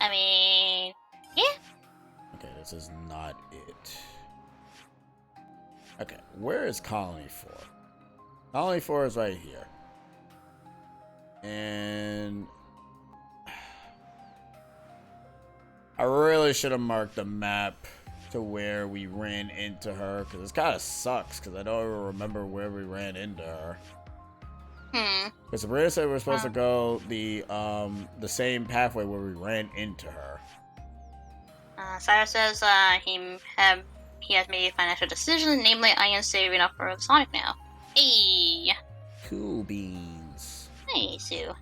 I mean, yeah. Okay, this is not it. Okay, where is Colony 4? Colony 4 is right here. And I really should have marked the map to where we ran into her, because this kind of sucks, because I don't even remember where we ran into her. Because Sabrina said we were supposed to go the same pathway where we ran into her. Cyrus says he has made a financial decision, namely I am saving up for Sonic now. Hey! Cool beans. Hey, Sue.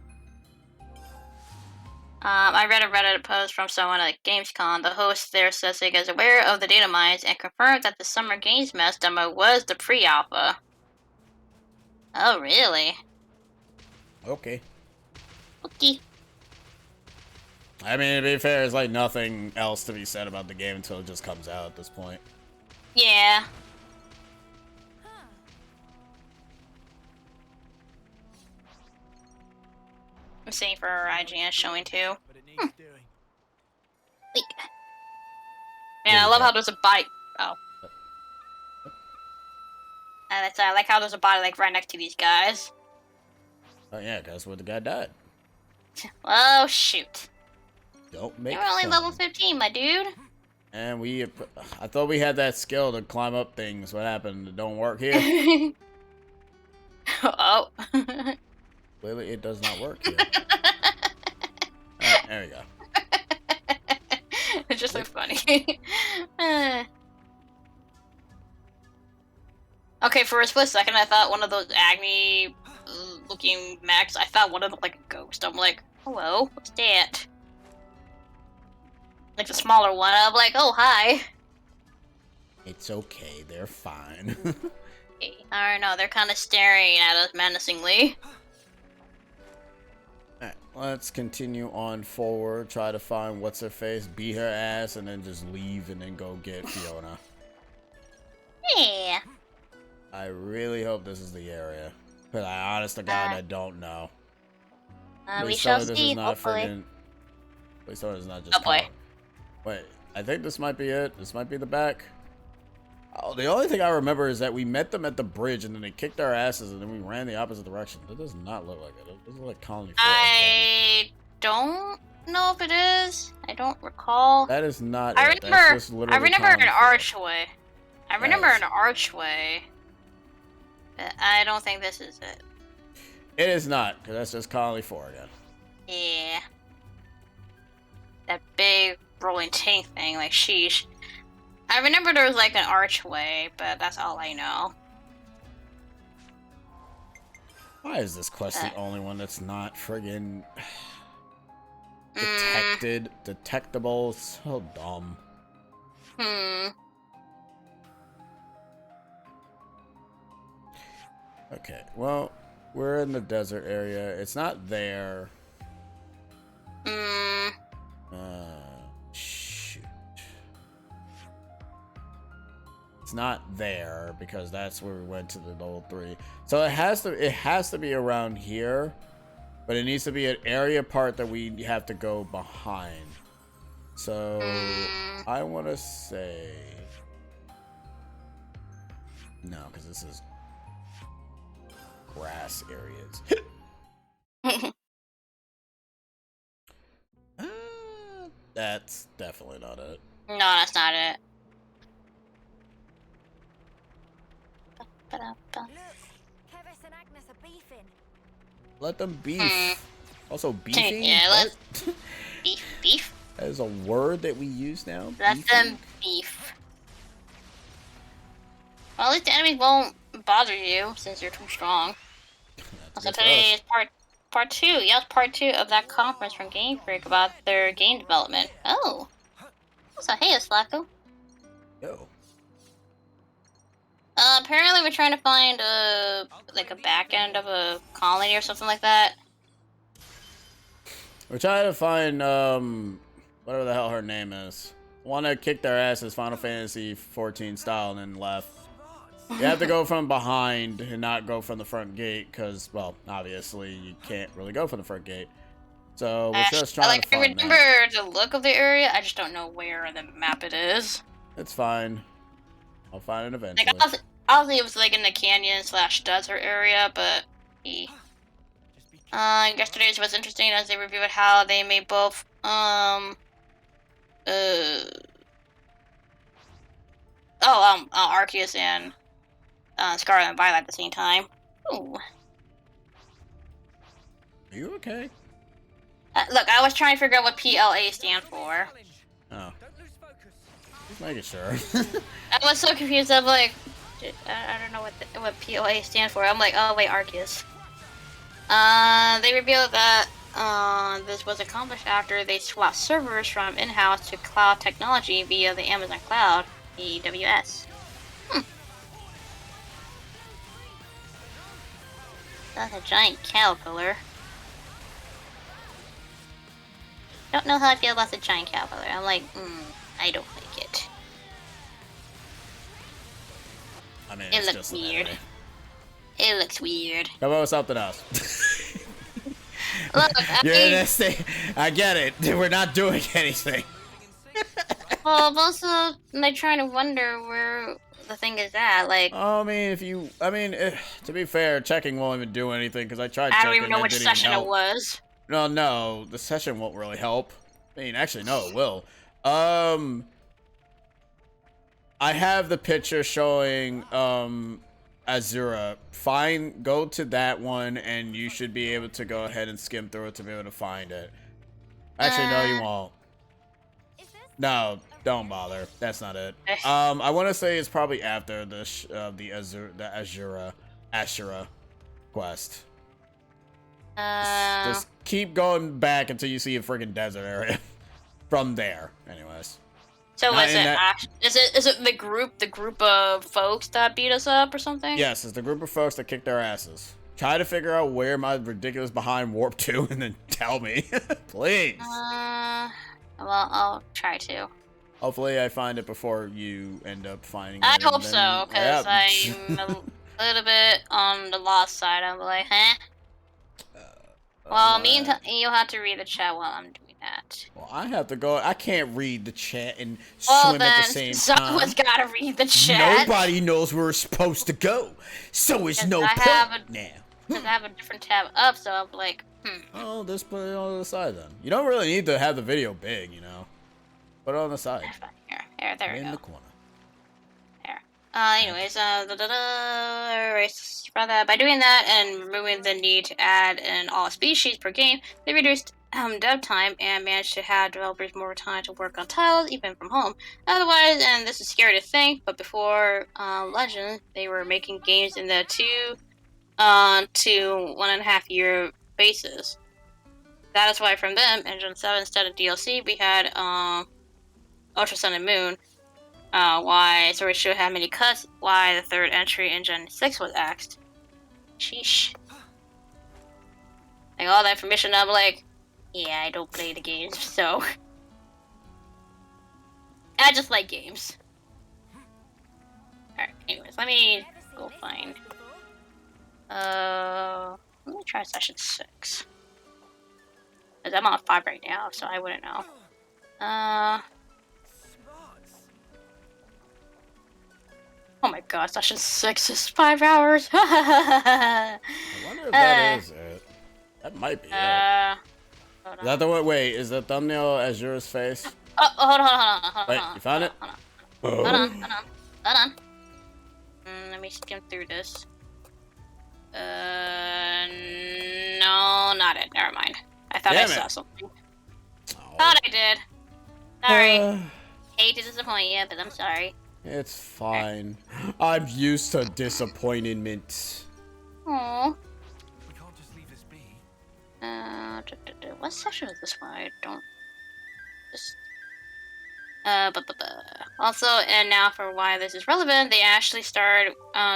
I read a Reddit post from someone at Gamescom. The host there says he is aware of the data mines and confirmed that the Summer Games Mess demo was the pre-alpha. Oh, really? Okay. Okay. I mean, to be fair, there's like nothing else to be said about the game until it just comes out at this point. Yeah. I'm seeing for our IGN showing too. But it needs doing. Leak. Man, I love how there's a body. Oh. And I like how there's a body like right next to these guys. Oh yeah, that's where the guy died. Oh shoot. Don't make You're only fun. level 15, my dude. And I thought we had that skill to climb up things. What happened? It don't work here? Oh. Clearly it does not work here. Alright, there we go. It's just so funny. Okay, for a split second, I thought one of those Agni looking mechs, I thought one of them like a ghost. I'm like, hello, what's that? Like the smaller one, I'm like, oh, hi. It's okay, they're fine. I don't know, they're kind of staring at us menacingly. Alright, let's continue on forward. Try to find what's her face, beat her ass, and then just leave and then go get Fiona. Yeah. I really hope this is the area. Because I honest to God, I don't know. We Please shall tell me this see, is not hopefully. friggin'. Please tell me this is not just. Oh boy. Colin. Wait, I think this might be it. This might be the back. Oh, the only thing I remember is that we met them at the bridge and then they kicked our asses and then we ran the opposite direction. That does not look like it. It looks like Colony 4. I don't know if it is. I don't recall. That is not I it. remember. That's just I literally remember Colony an 4. archway. I remember Yes. an archway. But I don't think this is it. It is not, because that's just Colony 4 again. Yeah. That big rolling tank thing, like sheesh. I remember there was like an archway, but that's all I know. Why is this quest the only one that's not friggin' detected, detectable? So dumb. Okay, well, we're in the desert area. It's not there. Shoot. It's not there because that's where we went to the level 3. So it has to be around here, but it needs to be an area part that we have to go behind. So I want to say No, because this is grass areas. That's definitely not it. No, that's not it. Look, Kevis and Agnes are beefing. Let them beef. Also, beefing? Yeah, What? Beef? That is a word that we use now? Let them beef. Well, at least the enemies won't bother you since you're too strong. So today is part 2. Yeah, it's part 2 of that conference from Game Freak about their game development. Oh. So hey, Slacko. Yo. Apparently we're trying to find like a back end of a colony or something like that. We're trying to find, whatever the hell her name is. One that kicked their asses Final Fantasy 14 style and then left. You have to go from behind and not go from the front gate because, well, obviously you can't really go from the front gate. So we're just trying to find I remember the look of the area, I just don't know where on the map it is. It's fine. I'll find it eventually. Like, obviously it was like in the canyon / desert area, but yesterday's was interesting as they reviewed how they made both Arceus and Scarlet and Violet at the same time. Ooh. Are you okay? Look, I was trying to figure out what PLA stands for. Oh. Just making sure. I was so confused. I'm like, I don't know what PLA stands for. I'm like, oh wait, Arceus. They revealed that this was accomplished after they swapped servers from in-house to cloud technology via the Amazon Cloud, AWS. That's a giant caterpillar. Don't know how I feel about the giant caterpillar. I'm like, I don't like it. I mean, It looks weird. It looks weird. Come on with something else. Look, I get it. We're not doing anything. Well, I'm also like trying to wonder where the thing is at. Like, I mean, to be fair, checking won't even do anything because I tried checking. I don't even know which session it was. No, the session won't really help. I mean, actually, no, it will. I have the picture showing Azura. Fine, go to that one, and you should be able to go ahead and skim through it to be able to find it. Actually, no, you won't. No, don't bother. That's not it. I want to say it's probably after the Ashura quest. Just keep going back until you see a freaking desert area. From there, anyways. So is it the group of folks that beat us up or something? Yes, it's the group of folks that kicked our asses. Try to figure out where my ridiculous behind warp to and then tell me. Please. Well, I'll try to. Hopefully I find it before you end up finding it. I hope so, because I'm a little bit on the lost side. I'm like, huh? Well, you'll have to read the chat while I'm doing that. Well, I have to go. I can't read the chat and swim at the same time. Someone's gotta read the chat. Nobody knows where we're supposed to go, so it's no point now. Because I have a different tab up, so I'm like, Oh, just put it on the side then. You don't really need to have the video big, you know. Put it on the side. Here, there we go. In the corner. There. Anyways, by doing that and removing the need to add in all species per game, they reduced dev time and managed to have developers more time to work on titles, even from home. Otherwise, and this is scary to think, but before Legends, they were making games in the 2 to 1.5 year basis. That is why from them, in Gen 7 instead of DLC, we had Ultra Sun and Moon. Why Story should have many cuts, why the third entry in Gen 6 was axed. Sheesh. Like all that information, I'm like, yeah, I don't play the games, so. I just like games. Alright, anyways, let me go find. Let me try session 6. Because I'm on 5 right now, so I wouldn't know. Oh my god, session 6 is 5 hours. I wonder if that is it. That might be it. Hold Is that the one? Wait, is the thumbnail Azura's face? Oh, hold on. Wait, you found it? Hold on. Let me skim through this. No, not it. Never mind. I thought I saw something. Oh. Thought I did. Sorry. Hate to disappoint you, but I'm sorry. It's fine. I'm used to disappointment. Aww. We can't just leave this be. What section is this one? I don't. Just. Also, and now for why this is relevant, they actually start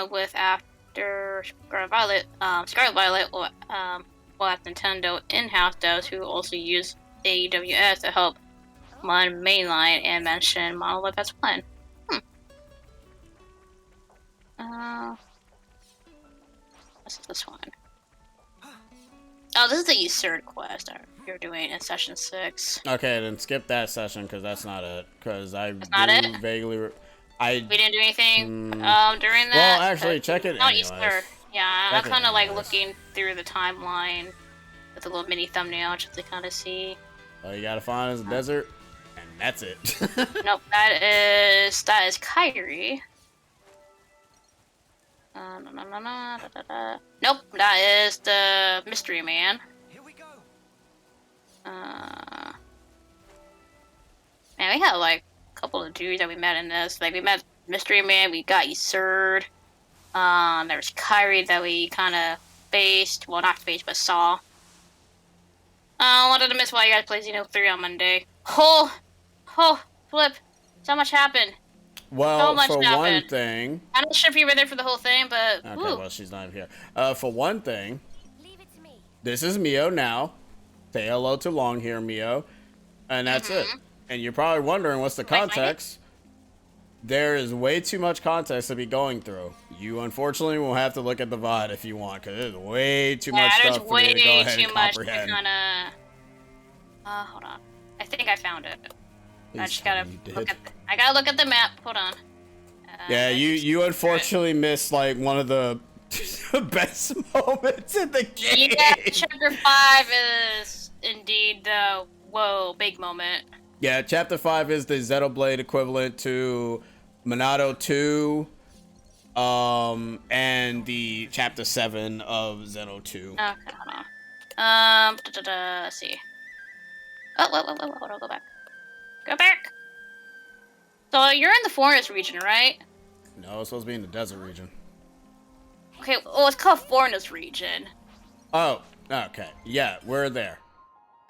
with after Scarlet Violet, or what Nintendo in-house does, who also use AWS to help mod mainline and mention Monolith as one. What's this one? Oh, this is the Usurd quest you're doing in session 6. Okay, then skip that session because that's not it. Because I vaguely. We didn't do anything during that. Well, actually, check it anyways. Yeah, I'm kind of like looking through the timeline with a little mini thumbnail just to kind of see. All you gotta find is a desert, and that's it. Nope, that is Kyrie. Nope, that is the Mystery Man. Here we go. Man, we got like a couple of dudes that we met in this. Like we met Mystery Man, we got Usurd. There's Kyrie that we kind of faced. Well, not faced, but saw. Wanted to miss why you guys played Xenoblade 3 on Monday. Flip. So much happened. Well, for one thing, I'm not sure if you were there for the whole thing, but okay, well, she's not even here. For one thing, this is Mio now. Say hello to Long here, Mio, and that's it. And you're probably wondering what's the context. There is way too much context to be going through. You unfortunately will have to look at the VOD if you want, because there's way too much stuff for me to go ahead and comprehend. Hold on. I think I found it. I just gotta look at the map. Hold on. Yeah, you unfortunately missed like one of the best moments in the game. Yeah, chapter 5 is indeed the big moment. Yeah, chapter 5 is the Xenoblade equivalent to Monado 2, and the chapter 7 of Xeno 2. Okay, hold on. Let's see. Oh, hold on, go back. Go back! So you're in the forest region, right? No, it's supposed to be in the desert region. Okay, well, it's called Forest region. Oh, okay. Yeah, we're there.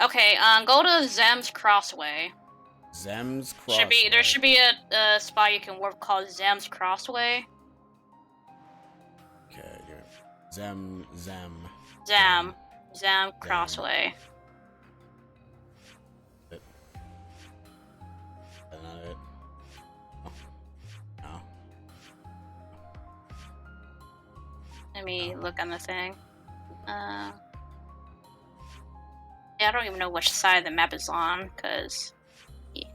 Okay, go to Zem's Crossway. Zem's Crossway? There should be a spot you can work called Zem's Crossway. Okay, here. Zem Crossway. That's not it. Oh. No. Let me look on the thing. Yeah, I don't even know which side the map is on, because it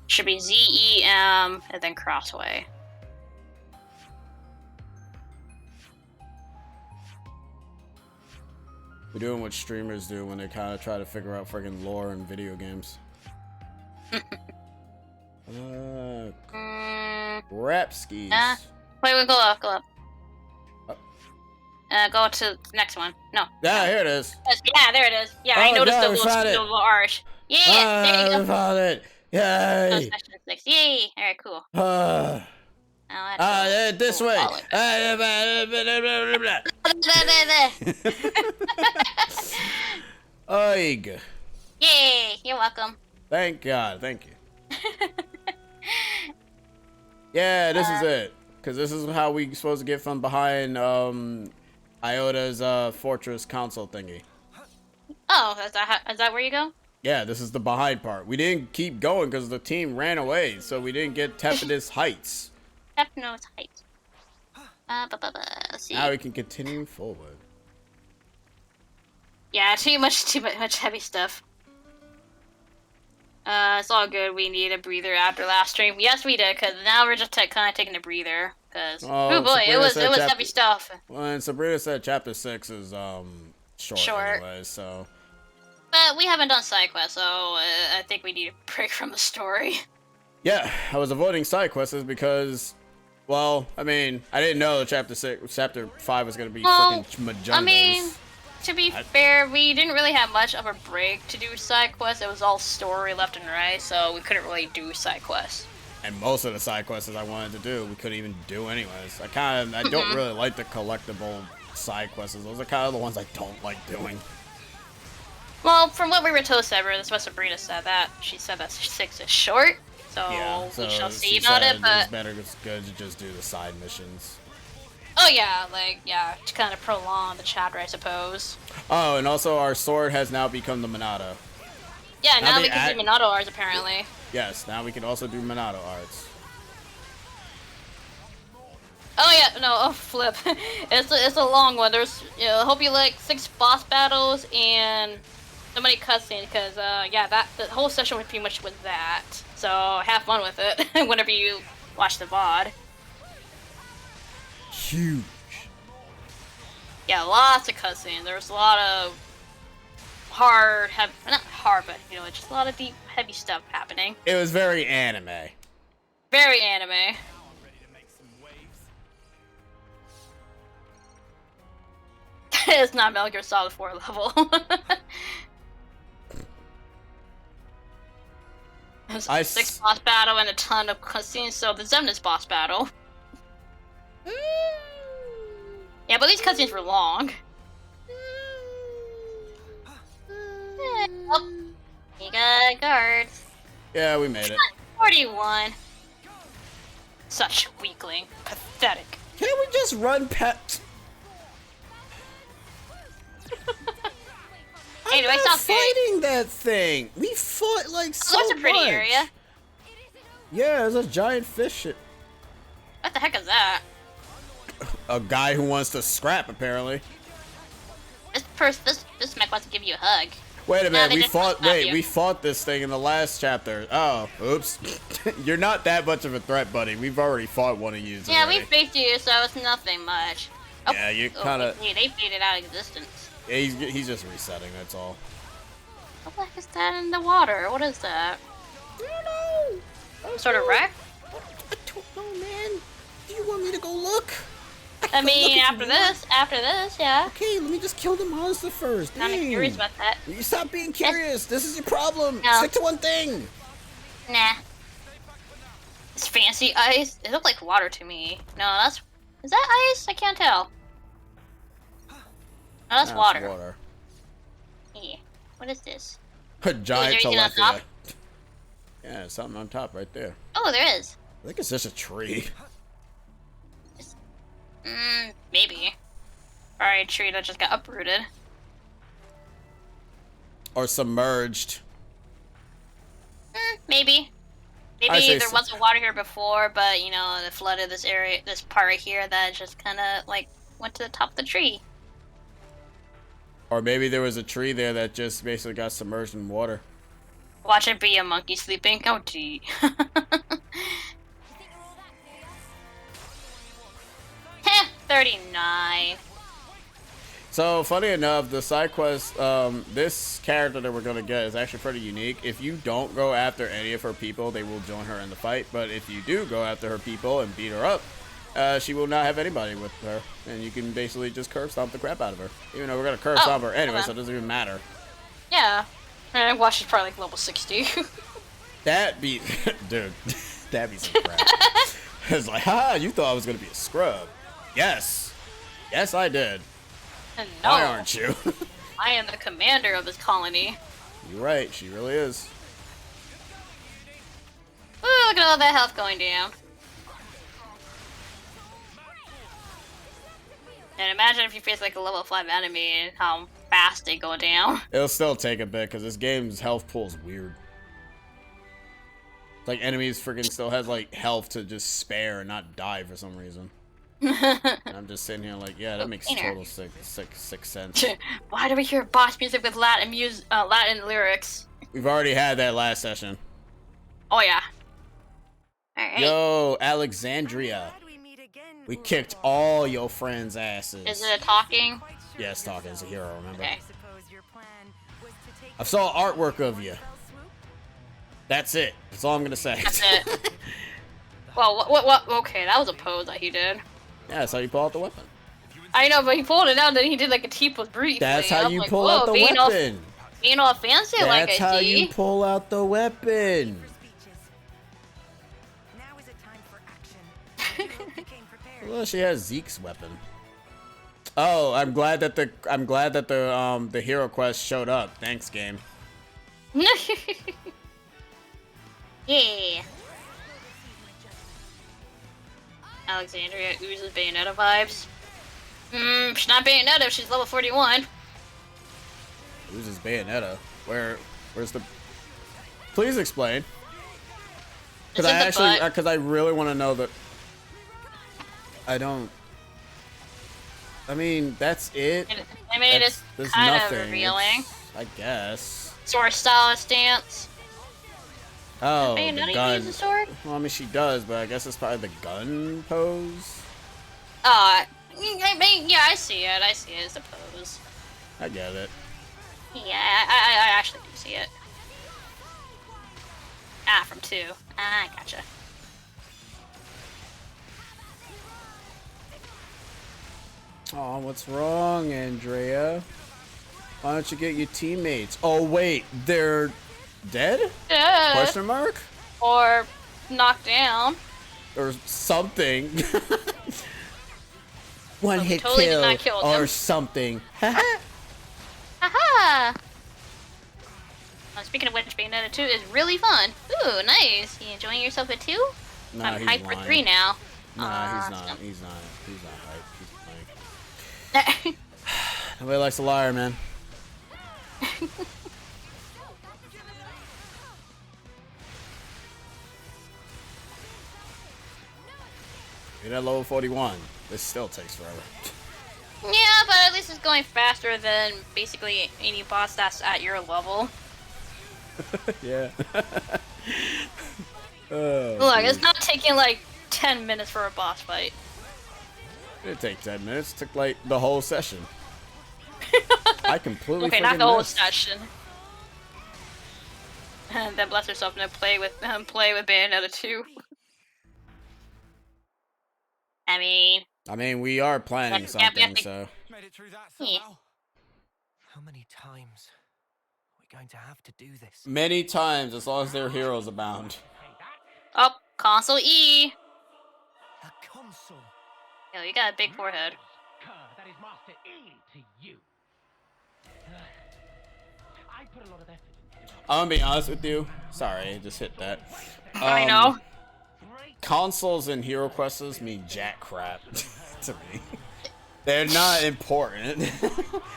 should be ZEM and then Crossway. We're doing what streamers do when they kind of try to figure out friggin' lore in video games. Rapskis. Wait, go up. Go to the next one. No. Yeah, here it is. Yeah, there it is. Yeah, I noticed the little arch. Yeah, there you go. I found it. Yay. Session 6. Yay. Alright, cool. This way. Oig. Yay, you're welcome. Thank God, thank you. Yeah, this is it. Because this is how we supposed to get from behind Iota's fortress console thingy. Oh, is that where you go? Yeah, this is the behind part. We didn't keep going because the team ran away, so we didn't get Tepidus Heights. Tepidus Heights. Let's see. Now we can continue forward. Yeah, too much heavy stuff. It's all good. We need a breather after last stream. Yes, we did, because now we're just kind of taking a breather. Because, oh boy, Sabrina it was said heavy stuff. Well, and Sabrina said chapter 6 is short. Anyway, so. But we haven't done side quests, so I think we need a break from the story. Yeah, I was avoiding side quests because, well, I mean, I didn't know chapter 5 was gonna be freaking majundas. I mean, to be fair, we didn't really have much of a break to do side quests. It was all story left and right, so we couldn't really do side quests. And most of the side quests I wanted to do, we couldn't even do anyways. I don't really like the collectible side quests. Those are kind of the ones I don't like doing. Well, from what we were told, Sever, that's what Sabrina said. She said that 6 is short, so we shall see about it. But it's better, it's good to just do the side missions. Oh yeah, to kind of prolong the chapter, I suppose. Oh, and also our sword has now become the Monado. Yeah, now we can do Monado arts apparently. Yes, now we can also do Monado arts. Oh yeah, no, flip. It's a long one. There's, I hope you like 6 boss battles and so many cutscenes, because the whole session was pretty much with that. So have fun with it whenever you watch the VOD. Huge. Yeah, lots of cutscenes. There's a lot of not hard, but just a lot of deep, heavy stuff happening. It was very anime. Very anime. It's not Metal Gear Solid 4 level. There's 6 boss battle and a ton of cutscenes, so the Xemnas boss battle. Yeah, but these cutscenes were long. Oh, you got guards. Yeah, we made it. 41. Such weakling. Pathetic. Can't we just run pet? Anyway, I'm not fighting that thing. We fought like so much. That's a pretty area. Yeah, there's a giant fish. What the heck is that? A guy who wants to scrap, apparently. This mech wants to give you a hug. Wait a minute, we fought this thing in the last chapter. Oh, oops. You're not that much of a threat, buddy. We've already fought one of you. Yeah, we faced you, so it's nothing much. Oh, yeah, you kind of. They faded out of existence. Yeah, he's just resetting. That's all. What the heck is that in the water? What is that? I don't know. Some sort of wreck? I don't know, man. Do you want me to go look? I mean, after this, yeah. Okay, let me just kill the monster first. I'm curious about that. You stop being curious. This is your problem. No. Stick to one thing. Nah. It's fancy ice. It looked like water to me. No, is that ice? I can't tell. No, that's water. Yeah. What is this? A giant tilapia. top? Yeah, something on top right there. Oh, there is. I think it's just a tree. Maybe. Alright, tree that just got uprooted. Or submerged. Maybe. Maybe there wasn't water here before, but it flooded this area, this part right here that just kind of went to the top of the tree. Or maybe there was a tree there that just basically got submerged in water. Watch it be a monkey sleeping. Oh, gee. 39. So, funny enough, the side quest, this character that we're going to get is actually pretty unique. If you don't go after any of her people, they will join her in the fight. But if you do go after her people and beat her up, she will not have anybody with her. And you can basically just curb stomp the crap out of her. Even though we're going to curb stomp her anyway, so it doesn't even matter. Yeah. And Watch is probably level 60. Dude, that'd be some crap. It's like, ha, you thought I was going to be a scrub. Yes. Yes, I did. No. Why aren't you? I am the commander of this colony. You're right, she really is. Ooh, look at all that health going down. And imagine if you face a level 5 enemy and how fast they go down. It'll still take a bit, because this game's health pool is weird. It's like enemies freaking still have health to just spare and not die for some reason. And I'm just sitting here yeah, that makes total six sense. Why do we hear boss music with Latin lyrics? We've already had that last session. Oh yeah. Alright. Yo, Alexandria. We kicked all your friends' asses. Is it a talking? Yes, talking is a hero, remember? Okay. I saw artwork of you. That's it. That's all I'm gonna say. That's it. Well, what? Okay, that was a pose that he did. Yeah, that's how you pull out the weapon. I know, but he pulled it out and then he did like a T-pose briefly. That's how you like, pull out the weapon. Being all fancy like I That's how you pull out the weapon. Well, she has Zeke's weapon. Oh, I'm glad that the hero quest showed up. Thanks, game. Yeah. Alexandria oozes Bayonetta vibes. She's not Bayonetta if she's level 41. Oozes Bayonetta. Where's the... Please explain. Because I really want to know that... I mean, that's it. It's kind of revealing. I guess. Sword style stance. Oh, the Bayonetta gun. use a sword? Well, I mean, she does, but I guess it's probably the gun pose. I mean, yeah, I see it. I see it as a pose. I get it. Yeah, I actually do see it. Ah, from 2. I gotcha. Oh, what's wrong, Andrea? Why don't you get your teammates? Oh, wait, they're dead? Question mark? Or knocked down. Or something. One hit totally kill, did not kill or them. something. Haha! Speaking of which, Bayonetta 2 is really fun. Ooh, nice. You enjoying yourself at 2? Nah, I'm he's hyped for lying. 3 now. Nah, he's not. He's not hyped. He's playing. Nobody likes a liar, man. You're at level 41. This still takes forever. Yeah, but at least it's going faster than basically any boss that's at your level. Yeah. Oh, Look, dude. it's not taking like 10 minutes for a boss fight. It take 10 minutes. It took like the whole session. I completely Okay, not freaking the whole missed. session. And then bless herself and then play with Bayonetta 2. I mean, we are planning something, so. Made it through that Yeah. somehow. How many times are we going to have to do this? Many times, as long as there are heroes abound. Oh, console E. A console. Yo, you got a big forehead. That is Master E to you. I put a lot of effort into it. I'm gonna be honest with you. Sorry, I just hit that. I know. Consoles and hero quests mean jack crap to me. They're not important.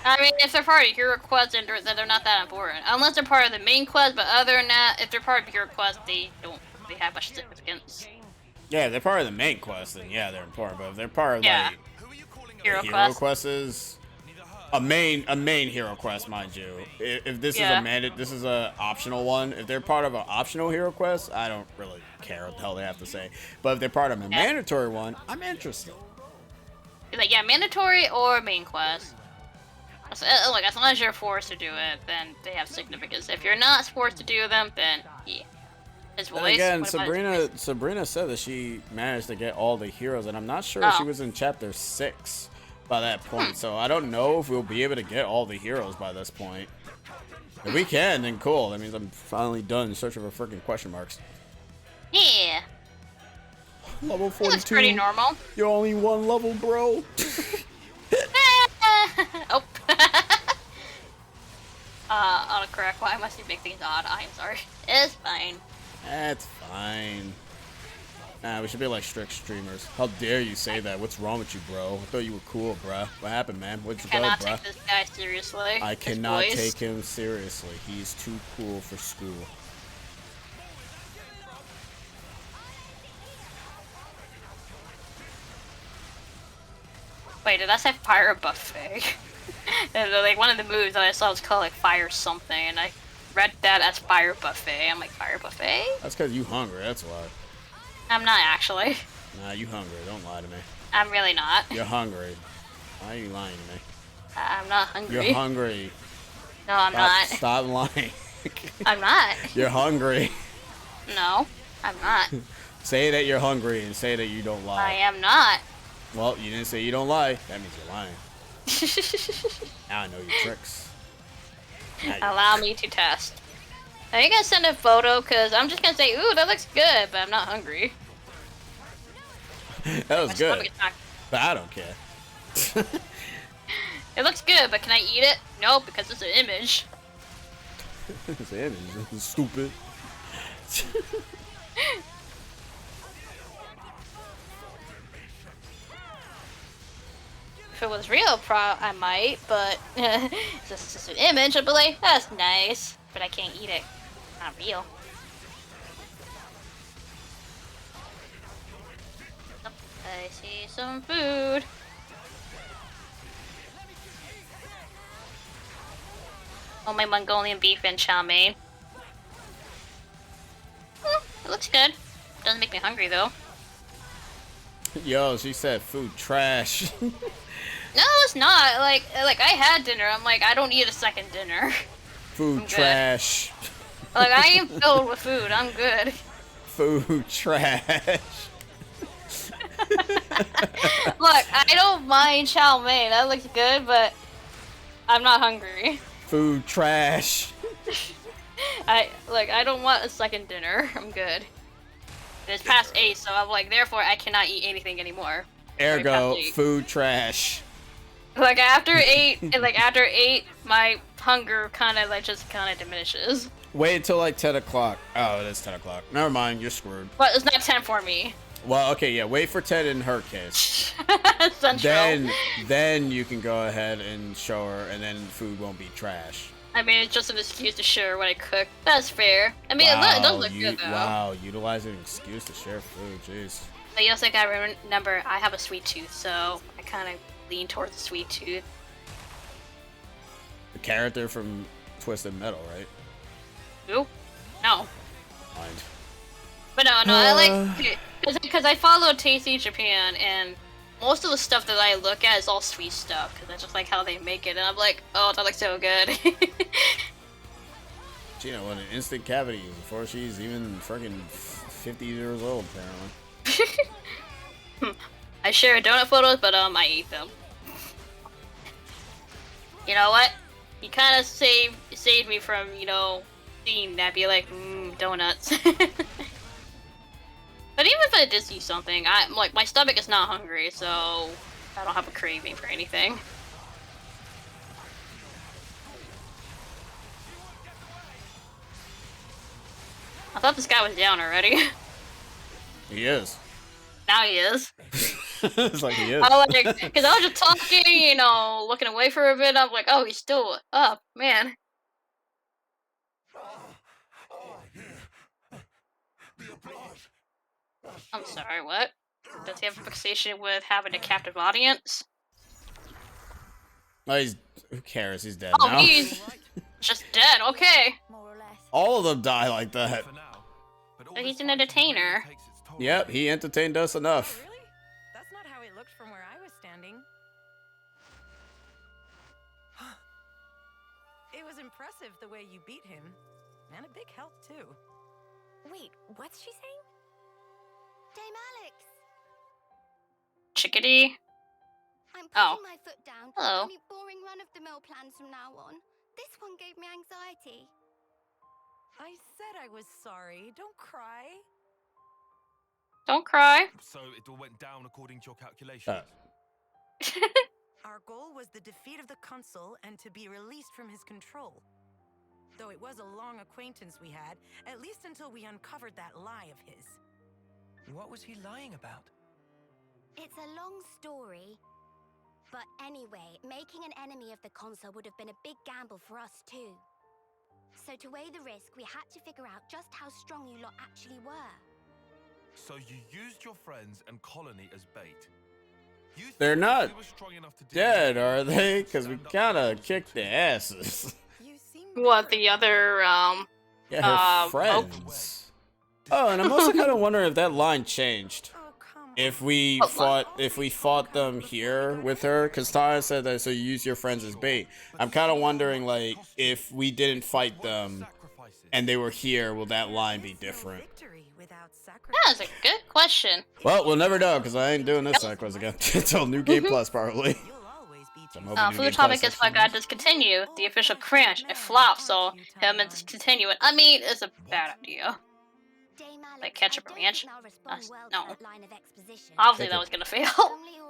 I mean, if they're part of your quest, then they're not that important. Unless they're part of the main quest, but other than that, if they're part of your quest, they don't really have much significance. Yeah, they're part of the main quest, then yeah, they're important. But if they're part of like Hero hero quest. quests, a main hero quest, mind you. If this this is a optional one. If they're part of an optional hero quest, I don't really care what the hell they have to say. But if they're part of a mandatory one, I'm interested. Like, yeah, mandatory or main quest. Like, as long as you're forced to do it, then they have significance. If you're not forced to do them, then yeah. His voice. And again, what about his voice? Sabrina said that she managed to get all the heroes, and I'm not sure if she was in chapter 6 by that point. So I don't know if we'll be able to get all the heroes by this point. If we can, then cool. That means I'm finally done searching for freaking question marks. Yeah. Level 42. Looks pretty normal. You're only one level, bro. Oh. Autocorrect. Why must you make things odd? I am sorry. It's fine. That's fine. Nah, we should be like strict streamers. How dare you say that? What's wrong with you, bro? I thought you were cool, bruh. What happened, man? What'd you go, Cannot bruh? take this guy seriously. I His cannot voice. take him seriously. He's too cool for school. Wait, did I say fire buffet? And like one of the moves that I saw was called like fire something, and I read that as fire buffet. I'm like, fire buffet? That's because you hungry. That's why. I'm not actually. Nah, you hungry. Don't lie to me. I'm really not. You're hungry. Why are you lying to me? I'm not hungry. You're hungry. No, I'm not. Stop lying. I'm not. You're hungry. No, I'm not. Say that you're hungry and say that you don't lie. I am not. Well, you didn't say you don't lie. That means you're lying. Now I know your tricks. Allow me to test. Are you gonna send a photo? Cause I'm just gonna say, ooh, that looks good, but I'm not hungry. That was good. But I don't care. It looks good, but can I eat it? No, because it's an image. It's an image. It's stupid. If it was real, I might, but it's just an image. I'd be like, that's nice, but I can't eat it. Not real. I see some food. Oh, my Mongolian beef and chow mein. It looks good. Doesn't make me hungry though. Yo, she said food trash. No, it's not. Like I had dinner. I'm like, I don't need a second dinner. Food trash. Like, I am filled with food. I'm good. Food trash. Look, I don't mind chow mein. That looks good, but I'm not hungry. Food trash. I don't want a second dinner. I'm good. It's past 8, so I'm like, therefore I cannot eat anything anymore. Ergo, food trash. Like after 8, and like after 8, my hunger kind of diminishes. Wait until like 10 o'clock. Oh, it is 10 o'clock. Never mind, you're screwed. But it's not 10 for me. Well, okay, yeah, wait for 10 in her case. Then you can go ahead and show her, and then food won't be trash. I mean, it's just an excuse to share what I cook. That's fair. I mean, it does look good though. Wow, utilizing an excuse to share food, jeez. But you also gotta remember, I have a sweet tooth, so I kind of lean towards the sweet tooth. The character from Twisted Metal, right? Who? No. Mind. But no, I like, because I follow Tasty Japan, and most of the stuff that I look at is all sweet stuff, because I just like how they make it, and I'm like, oh, that looks so good. Gina went an instant cavity before she's even freaking 50 years old, apparently. I share donut photos, but I eat them. You know what? You kind of saved me from, seeing that, be like, donuts. But even if I did see something, I'm like, my stomach is not hungry, so I don't have a craving for anything. I thought this guy was down already. He is. Now he is. It's like he is. Because I was just talking, looking away for a bit. I'm like, oh, he's still up, man. I'm sorry, what? Does he have a fixation with having a captive audience? Oh, who cares? He's dead now. Oh, he's just dead, okay. All of them die like that. But he's an entertainer. Yep, he entertained us enough. Oh, really? That's not how it looked from where I was standing. It was impressive the way you beat him. And a big help, too. Wait, what's she saying? Dame Alex! Chickadee? I'm putting my foot down. Hello. Any boring run-of-the-mill plans from now on. This one gave me anxiety. I said I was sorry. Don't cry. Don't cry. So it all went down according to your calculations? Our goal was the defeat of the consul and to be released from his control. Though it was a long acquaintance we had, at least until we uncovered that lie of his. What was he lying about? It's a long story. But anyway, making an enemy of the consul would have been a big gamble for us too. So to weigh the risk, we had to figure out just how strong you lot actually were. So you used your friends and colony as bait. They're not dead, are they? Because we kind of kicked their asses. You seem What the other Yeah, her Hope? friends. Oh, and I'm also kind of wondering if that line changed. If we fought them here with her, because Taya said that, so you use your friends as bait. I'm kind of wondering, like, if we didn't fight them and they were here, will that line be different? That's a good question. Well, we'll never know, because I ain't doing this side quest again until New Game Plus, probably. So I'm hoping New Game Food Plus is why God discontinue the official crunch. It flops, so him and discontinue it. I mean, it's a bad idea. Like ketchup and ranch? No. Obviously that was gonna fail.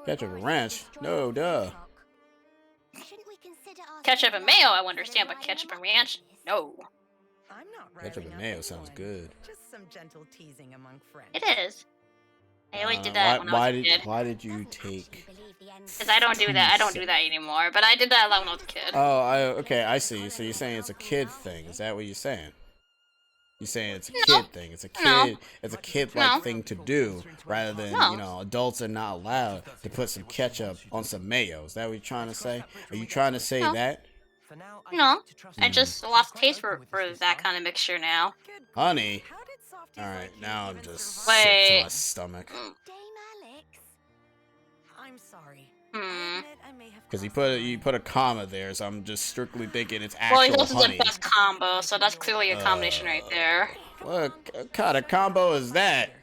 Ketchup and ranch? No, duh. Ketchup and mayo, I understand, but ketchup and ranch? No. Ketchup and mayo sounds good. Just some gentle teasing among friends. It is. I always did that when I was a kid. Why did you take... Because I don't do that. I don't do that anymore. But I did that a lot when I was a kid. Oh, okay, I see. So you're saying it's a kid thing. Is that what you're saying? You're saying it's a kid thing. It's a kid. It's a kid-like thing to do, rather than adults are not allowed to put some ketchup on some mayo. Is that what you're trying to say? Are you trying to say that? No, I just lost taste for that kind of mixture now. Honey. All right, now I'm just sick to my stomach. I'm sorry. Because you put a comma there, so I'm just strictly thinking it's Well, actual this is honey. the best combo, so that's clearly a combination right there. What kind of combo is that?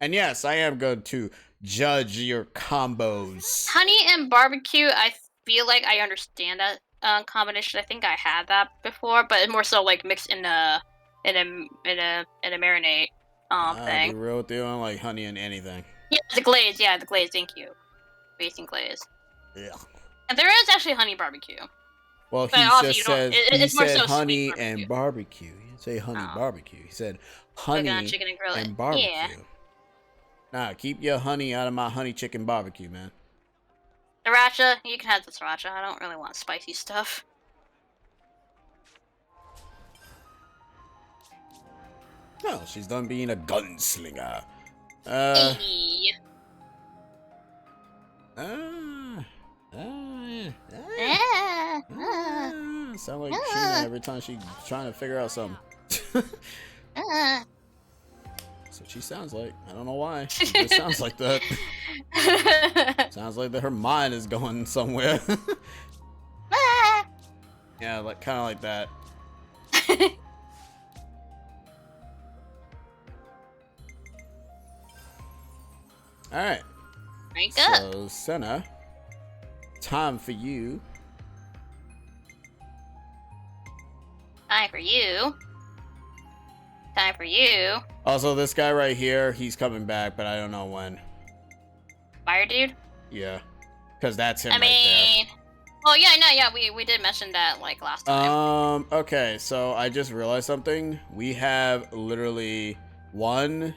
And yes, I am going to judge your combos. Honey and barbecue, I feel like I understand that combination. I think I had that before, but it's more so like mixed in a marinade thing. Be real with you, I don't like honey in anything. Yeah, the glaze. Yeah, the glaze. Thank you. Basting glaze. Yeah. And there is actually honey barbecue. Well, but he just said he said so honey and barbecue. He didn't say honey barbecue. He said honey and barbecue. Yeah. Nah, keep your honey out of my honey chicken barbecue, man. Sriracha, you can have the sriracha. I don't really want spicy stuff. No, she's done being a gunslinger. Hey. Sound like Sheena every time she's trying to figure out something. That's what she sounds like. I don't know why. It just sounds like that. Sounds like that her mind is going somewhere. Yeah, like kind of like that. All right. Very good. So, Senna, time for you. Time for you. Time for you. Also, this guy right here, he's coming back, but I don't know when. Fire dude? Yeah. Because that's him I mean, well, yeah, no, yeah, we did mention that, like, last time. Okay, so I just realized something. We have literally one...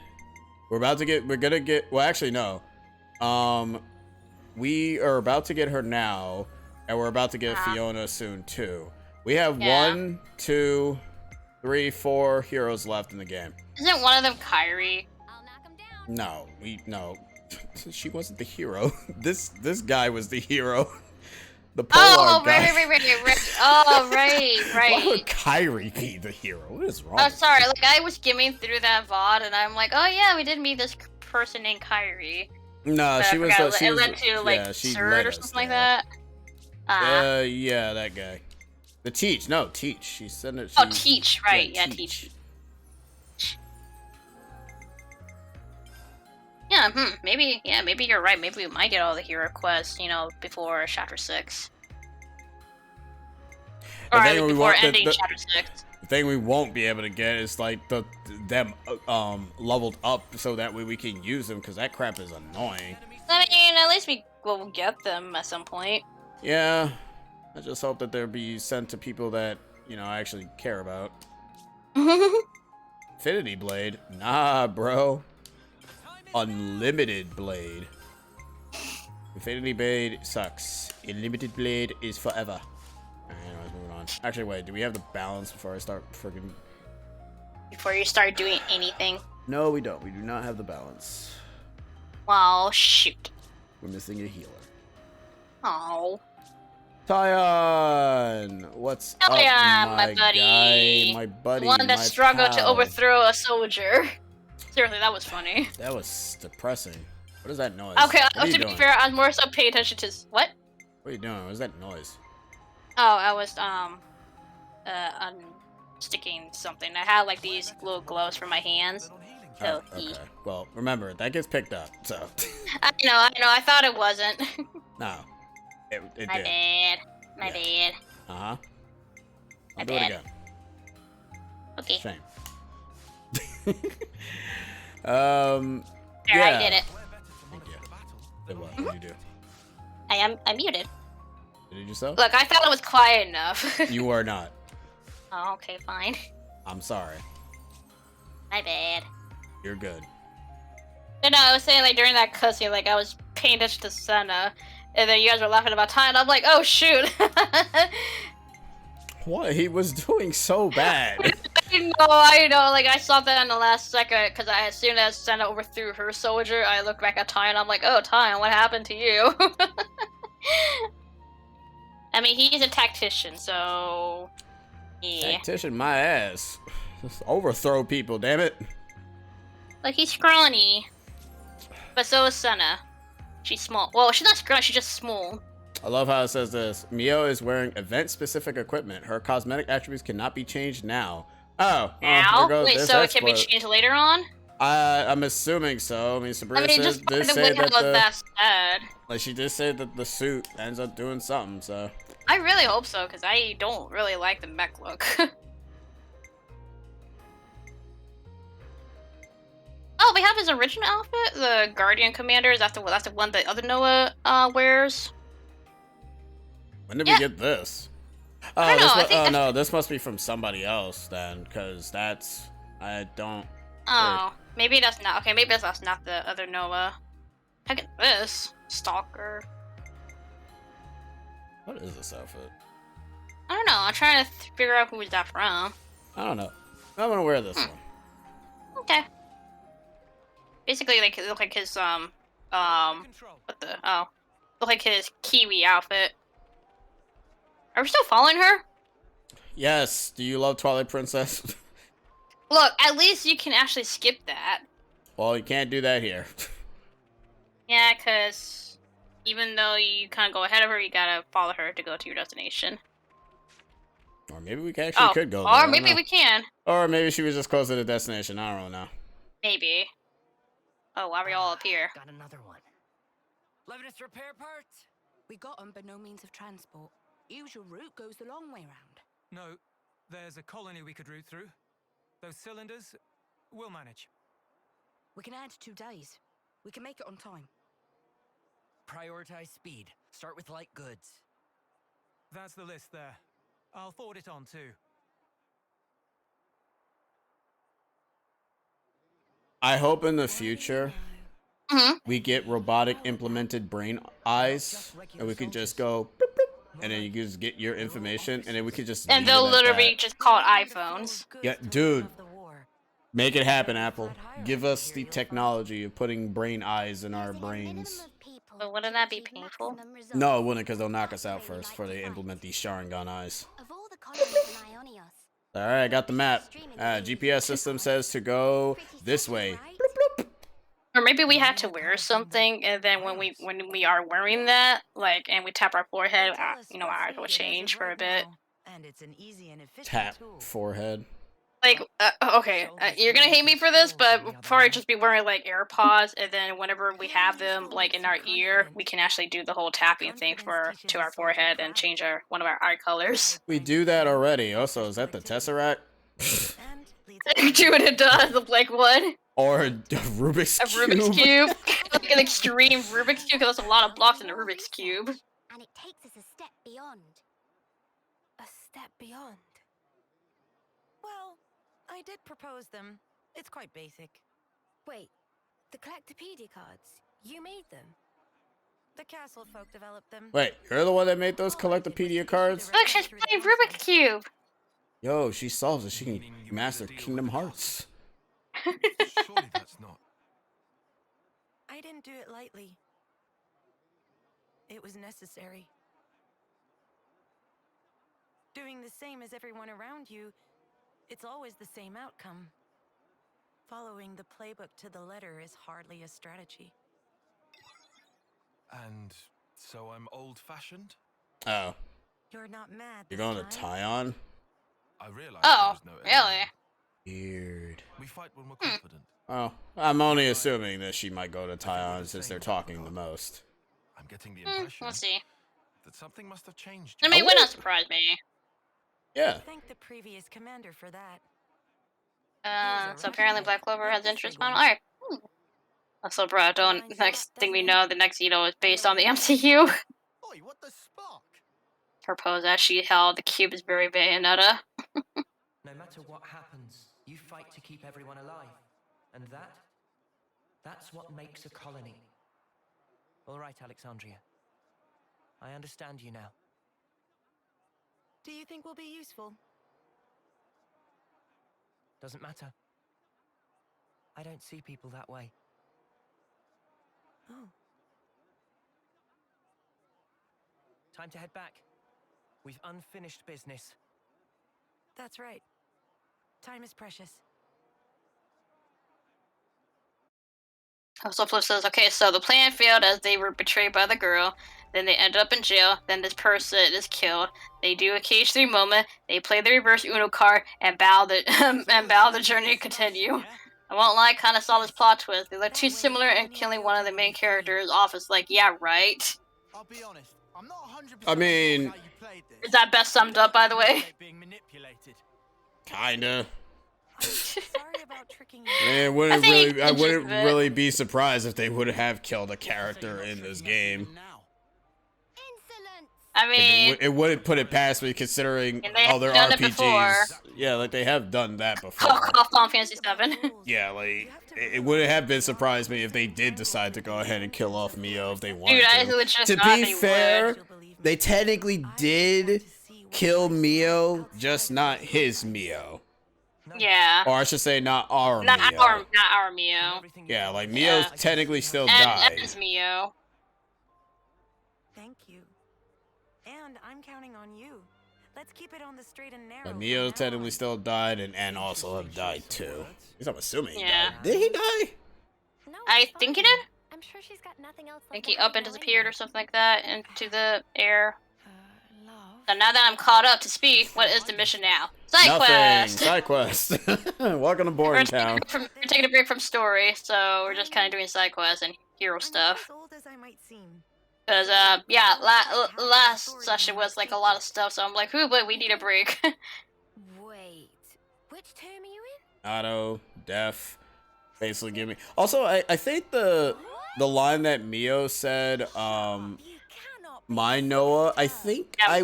we're gonna get, well, actually, no. We are about to get her now, and we're about to get Fiona soon, too. We have 1, 2, 3, 4 heroes left in the game. Isn't one of them Kyrie? No, no. She wasn't the hero. This guy was the hero. The Polar guy. Right. Oh, right. Why would Kyrie be the hero? What is wrong? Oh, sorry. Like, I was skimming through that VOD, and I'm like, oh yeah, we did meet this person named Kyrie. No, but she was. It led to like Surd or something like that. Yeah, that guy. The Teach. No, Teach. She said it. Oh, Teach. Right. Yeah, Teach. Yeah, maybe you're right. Maybe we might get all the hero quests, before Chapter 6. Or before ending Chapter 6. The thing we won't be able to get is, like, them leveled up so that way we can use them, because that crap is annoying. I mean, at least we will get them at some point. Yeah. I just hope that they'll be sent to people that, I actually care about. Infinity Blade? Nah, bro. Unlimited Blade. Infinity Blade sucks. Unlimited Blade is forever. Alright, anyways, moving on. Actually, wait, do we have the balance before I start friggin'... Before you start doing anything? No, we don't. We do not have the balance. Well, shoot. We're missing a healer. Oh. Tyon! again. What's Oh up, yeah, my my buddy. guy, my buddy, One that my struggled to pal. overthrow a soldier. Seriously, that was funny. That was depressing. What is that noise? Okay, What are you to doing? be fair, I was more so paying attention to what? What are you doing? What is that noise? Oh, I was unsticking something. I had like these little gloves for my hands. So Okay. Well, remember that gets picked up. So. I know. I thought it wasn't. No. It My did. bad. My bad. Uh huh. My I'll do it bad. again. Okay. Shame. There, yeah. I did it. Thank you. Did what? What did you do? I'm muted. Did you so? Look, I thought it was quiet enough. You are not. Oh, okay, fine. I'm sorry. My bad. You're good. But no, I was saying like during that cutscene, like I was paying attention to Senna, and then you guys were laughing about Ty, and I'm like, oh shoot. What? He was doing so bad. I know. Like I saw that in the last second, because as soon as Senna overthrew her soldier, I looked back at Ty, and I'm like, oh Ty, what happened to you? I mean, he's a tactician, so yeah. Tactician, my ass. Just overthrow people, damn it. Like he's scrawny, but so is Senna. She's small. Well, she's not scrawny. She's just small. I love how it says this. Mio is wearing event-specific equipment. Her cosmetic attributes cannot be changed now. Oh, Now? there goes Wait, this so it can be exploit. changed later on? I'm assuming so. I mean, Sabrina just did the say way that how that said. like she did say that the suit ends up doing something. So I really hope so, because I don't really like the mech look. Oh, we have his original outfit, the Guardian Commander. That's the one the other Noah wears. when did we get this? Oh, I don't know, no, this must be from somebody else then, because I don't. Oh, maybe that's not. Okay, maybe that's not the other Noah. Look at this Stalker. What is this outfit? I don't know. I'm trying to figure out who's that from. I don't know. I'm gonna wear this one. Okay. Basically, like it look like his what the look like his Kiwi outfit. Are we still following her? Yes. Do you love Twilight Princess? Look, at least you can actually skip that. Well, you can't do that here. Yeah, because even though you kind of go ahead of her, you gotta follow her to go to your destination. Or maybe we actually could go there. Or maybe we can. Or maybe she was just close to the destination. I don't really know. Maybe. Oh, why are we all up here? Got another one. Levinus repair parts? We got them, but no means of transport. Usual route goes the long way round. No, there's a colony we could route through. Those cylinders, we'll manage. We can add 2 days. We can make it on time. Prioritize speed. Start with light goods. That's the list there. I'll forward it on too. I hope in the future we get robotic implemented brain eyes, and we can just go, boop, boop, and then you can just get your information, and then we could just. And leave it they'll at literally that. just call it iPhones. Yeah, dude. Make it happen, Apple. Give us the technology of putting brain eyes in our brains. But wouldn't that be painful? No, it wouldn't, because they'll knock us out first before they implement these Sharingan eyes. Alright, I got the map. GPS system says to go this way. Or maybe we had to wear something, and then when we are wearing that, like, and we tap our forehead, our eyes will change for a bit. And it's an easy and efficient Tap tool. forehead. Like, okay, you're gonna hate me for this, but we'll probably just be wearing, like, AirPods, and then whenever we have them, like, in our ear, we can actually do the whole tapping thing to our forehead and change one of our eye colors. We do that already. Also, is that the Tesseract? Dude, it does, the black one. Or a Rubik's A Cube? Rubik's Cube. Like an extreme Rubik's Cube, because there's a lot of blocks in the Rubik's Cube. And it takes us a step beyond. A step beyond. Well, I did propose them. It's quite basic. Wait, the Collectopedia cards. You made them. The castle folk developed them. Wait, you're the one that made those Collectopedia cards? Look, she's playing Rubik's Cube. Yo, she solves it. She can master Kingdom Hearts. Surely that's not. I didn't do it lightly. It was necessary. doing the same as everyone around you, it's always the same outcome. Following the playbook to the letter is hardly a strategy. And so I'm old-fashioned? Oh, You're not mad you're this going to time? Tyon? I realized Oh, there was no really? end. Weird. We fight when we're confident. Oh, I'm only assuming that she might go to think we're Tyon the since same they're in that talking the regard. most. I'm getting the impression We'll see. that something must have changed. I You. mean, I would not wonder- surprise me. Yeah. Thank the previous commander for that. So apparently Black Clover has interest on art. Also, bro, don't. Next thing we know, the next Xeno is based on the MCU. Oi, what the spark? Her pose as she held the cube is very Bayonetta. No matter what happens, you fight to keep everyone alive. And that's what makes a colony. All right, Alexandria. I understand you now. Do you think we'll be useful? Doesn't matter. I don't see people that way. Oh. Time to head back. We've unfinished business. That's right. Time is precious. So Flip says, okay, so the plan failed as they were betrayed by the girl. Then they ended up in jail. Then this person is killed. They do a cage 3 moment. They play the reverse Uno card and bow the journey continue. I won't lie, kind of saw this plot twist. They look too similar, and killing one of the main characters off is like, yeah, right. I'll be honest, I'm not 100% I mean- sure how you played this. Is that best summed up, by the way? Being manipulated. Kinda. Sorry about tricking you. I I wouldn't think I wouldn't it's a bit- really be surprised if they would have killed a character in this game. Insolence! I mean, It wouldn't put it past me considering And they other have done it RPGs. before. Yeah, like they have done that before. Call Final Fantasy 7. Yeah, like it wouldn't have been surprised me if they did decide to go ahead and kill off Mio if they wanted Dude, I to. legit To thought be they fair, would. they technically did kill Mio, just not his Mio. Yeah. Or I should say not our Not Mio. our Mio. Yeah, like Mio's Yeah. technically still And died. M's Mio. Thank you. And I'm counting on you. Let's keep it on the straight and narrow. But from Mio now technically on. still died, and N also have died too. At least I'm assuming he Yeah. died. Did he die? No, I it's think he fine. did. I'm sure she's got nothing else I think left he to hide up and now disappeared anyway. or something like that into the air. Love. So now that I'm caught up to speed, what is the mission now? Side Nothing. quest! Side quest. Welcome to We're Boring Town. taking a break from story, so we're just kind of doing side quests and hero I'm stuff. not as old as I might seem. Cause yeah, last session was like a lot of stuff, so I'm like, ooh, but we need a break. Wait, which term are you in? Auto, def, basically give me. Also, I think the line that Mio said, You cannot be my so Noah. I dumb. think Yeah.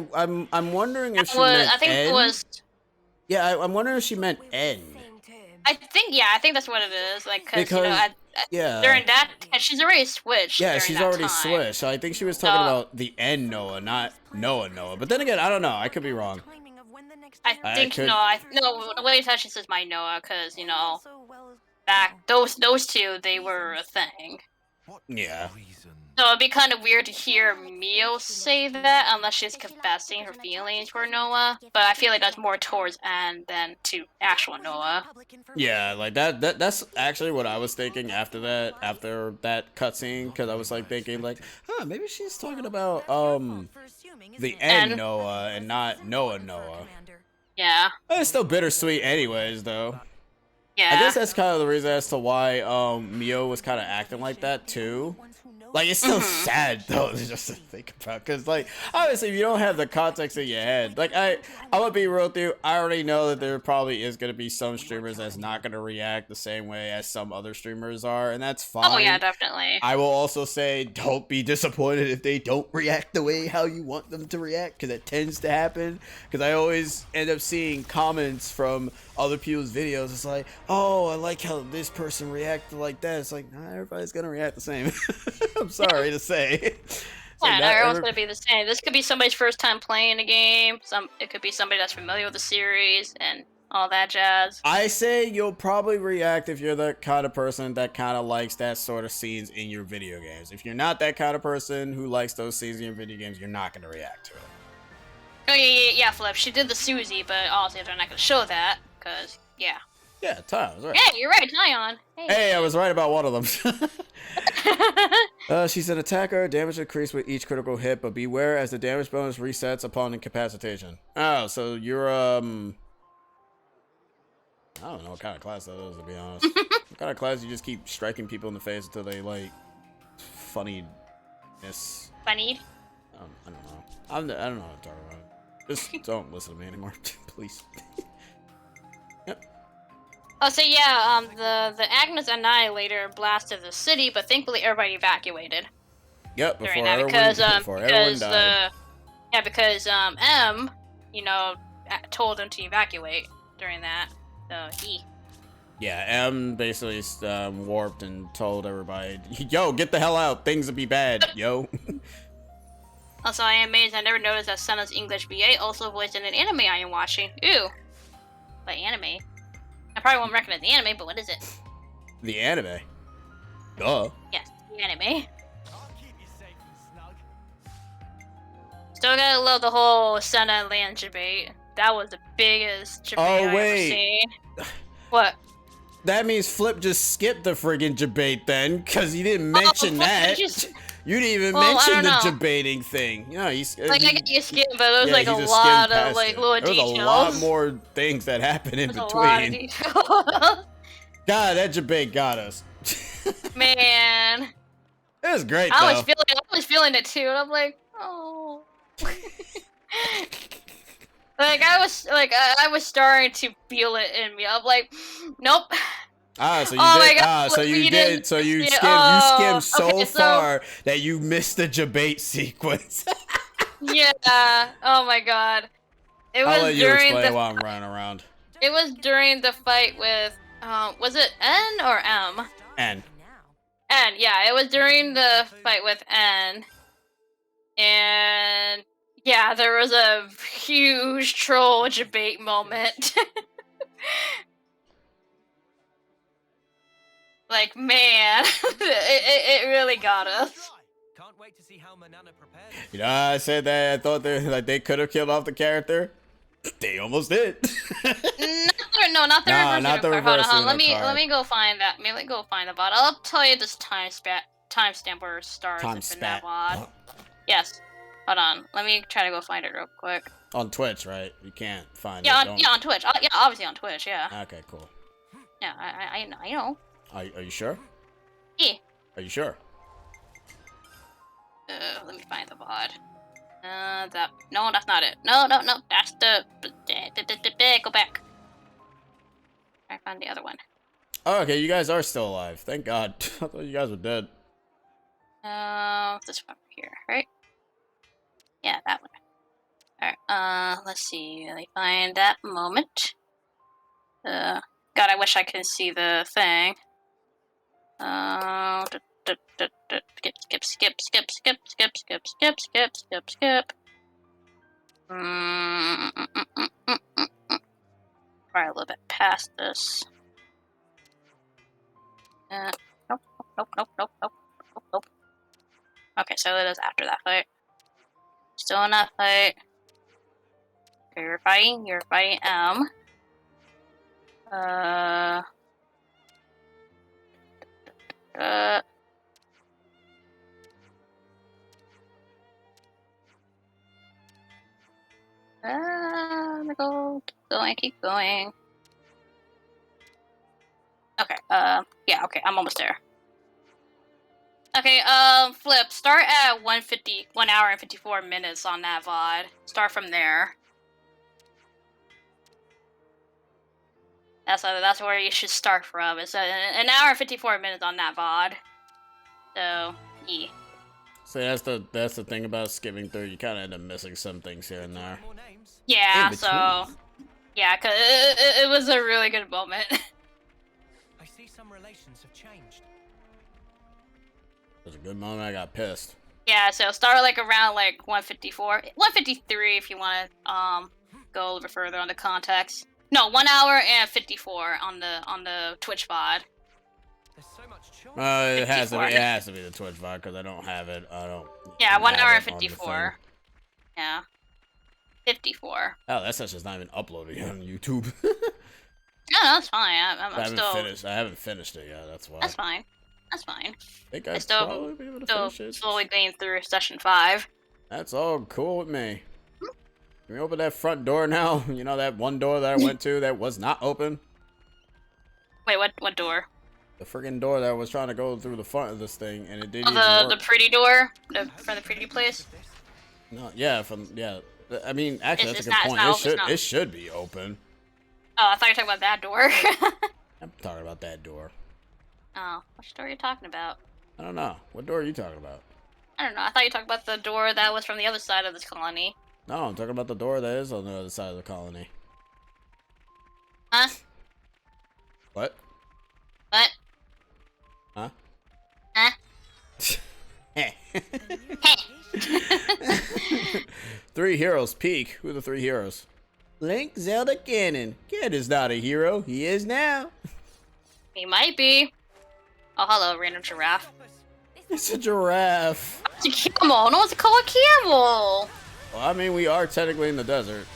I'm wondering if she Was, meant I think N. it was. Yeah, I'm wondering if she meant We're the N. same term. I think that's what it is. Like, cause you know, Because yeah, during that, she's already switched. yeah, during she's that already time. switched. So I think she was talking about the N Noah, not Noah. But then again, I don't know. I could be wrong. Timing of when the next I generation think could- no. The way it's actually says my Noah, cause you know, Also, well, back those two, they were a thing. What Yeah. reason? So it'd be kind of weird to hear Mio say that unless she's confessing her feelings for Noah. But I feel like that's more towards Anne than to actual Noah. Yeah, like that's actually what I was thinking after that cutscene, because I was like thinking like, huh, maybe she's talking about the N N. Noah and not Noah. Yeah. But it's still bittersweet anyways, though. Yeah. I guess that's kind of the reason as to why Mio was kind of acting like that too. Like, it's still sad though, just to think about, because like obviously if you don't have the context in your head, like I'm gonna be real with you, I already know that there probably is gonna be some streamers that's not gonna react the same way as some other streamers are, and that's fine. Oh yeah, definitely. I will also say, don't be disappointed if they don't react the way how you want them to react, because it tends to happen. Because I always end up seeing comments from other people's videos. It's like, oh, I like how this person reacted like that. It's like, not everybody's gonna react the same. I'm sorry to say. It's like, Yeah, not not everyone's every- gonna be the same. This could be somebody's first time playing a game. It could be somebody that's familiar with the series and all that jazz. I say you'll probably react if you're the kind of person that kind of likes that sort of scenes in your video games. If you're not that kind of person who likes those scenes in your video games, you're not gonna react to it. Oh yeah. yeah, Flip, she did the Susie, but obviously they're not gonna show that, cause yeah. Yeah, Ty was right. Yeah, you're right, Tyon. Hey, I was right about one of them. She's an attacker. Damage increased with each critical hit, but beware as the damage bonus resets upon incapacitation. Oh, so you're I don't know what kind of class that is, to be honest. What kind of class you just keep striking people in the face until they like funniness? Funnied? I don't know. I don't know what I'm talking about. Just don't listen to me anymore, please. Yep. Oh, so yeah, the Agnes Annihilator blasted the city, but thankfully everybody evacuated. Yep, During that because everyone died. Because M, you know, told them to evacuate during that. So Yeah, M basically warped and told everybody, "Yo, get the hell out. Things will be bad, yo." Also, I am amazed I never noticed that Senna's English BA also voiced in an anime I am watching. Ooh, but anime. I probably won't recognize the anime, but what is it? The anime. Duh. Yes, the anime. Still gotta love the whole Senna and Land debate. That was the biggest debate I've ever seen. What? That means Flip just skipped the friggin' debate then, because he didn't mention that. You didn't even mention the debating thing. Yeah, I get you skimmed, but there was like a lot of like little details. There was a lot more things that happened in between. A lot of details. God, that debate got us. Man. It was great, I was feeling it too, and I'm like, oh. I was starting to feel it in me. I'm like, nope. Ah, so you did. God, so you did. So you skimmed so far that you missed the debate sequence. Yeah. Oh my God. It was I'll let you during explain while I'm running around. It was during the fight with. Was it N or M? N. N. Yeah, it was during the fight with N. And yeah, there was a huge troll debate moment. Like, man, it really got us. Can't wait to see how Manana prepares. You know, I said that I thought they could have killed off the character. They almost did. Not the reverse. Hold on. Let me go find that. Let me go find the VOD. I'll tell you this timestamp where it starts in that VOD. Yes. Hold on. Let me try to go find it real quick. On Twitch, right? You can't find it. Yeah, on Twitch. Yeah, obviously on Twitch. Yeah. Okay, cool. Yeah, I know. Are you sure? Yeah. Are you sure? Let me find the VOD. No, that's not it. No, that's the go back. I found the other one. Oh, okay, you guys are still alive. Thank God. I thought you guys were dead. This one here, right? Yeah, that one. Alright, let's see. Let me find that moment. God, I wish I could see the thing. Skip. Probably a little bit past this. Nope. Okay, so it is after that fight. Still in that fight. Okay, you're fighting M. Keep going. Okay, yeah, okay, I'm almost there. Okay, Flip, start at 1 hour and 54 minutes on that VOD. Start from there. That's where you should start from. It's an hour and 54 minutes on that VOD. So, yeah. So that's the thing about skipping through. You kind of end up missing some things here and there. Yeah, so... Yeah, because it was a really good moment. I see some relations have changed. It was a good moment. I got pissed. Yeah, so start like around like 154, 153 if you want to go a little bit further on the context. No, 1 hour and 54 on the Twitch VOD. There's so much choice. It has to be the Twitch VOD because I don't have it. Yeah, 1 hour and 54. Yeah. 54. Oh, that session's not even uploaded on YouTube. No, that's fine. I'm I haven't still. finished. I haven't finished it yet. That's why. That's fine. That's fine. I think I I'd still, probably be able to still finish it. slowly getting through session 5. That's all cool with me. Can we open that front door now? You know that one door that I went to that was not open? Wait, what door? The friggin' door that I was trying to go through the front of this thing, and it didn't Oh, even the work. pretty door? From the pretty place? No, yeah, I mean, actually, It's that's a good not- it's point. not- It should be open. Oh, I thought you were talking about that door. I'm talking about that door. Oh, which door are you talking about? I don't know. What door are you talking about? I don't know. I thought you were talking about the door that was from the other side of this colony. No, I'm talking about the door that is on the other side of the colony. Huh? What? What? Huh? Huh? Three heroes peak. Who are the three heroes? Link, Zelda, Ganon. Ganon is not a hero. He is now. He might be. Oh, hello, random giraffe. It's a giraffe. It's a camel. No one's called a camel. Well, I mean, we are technically in the desert.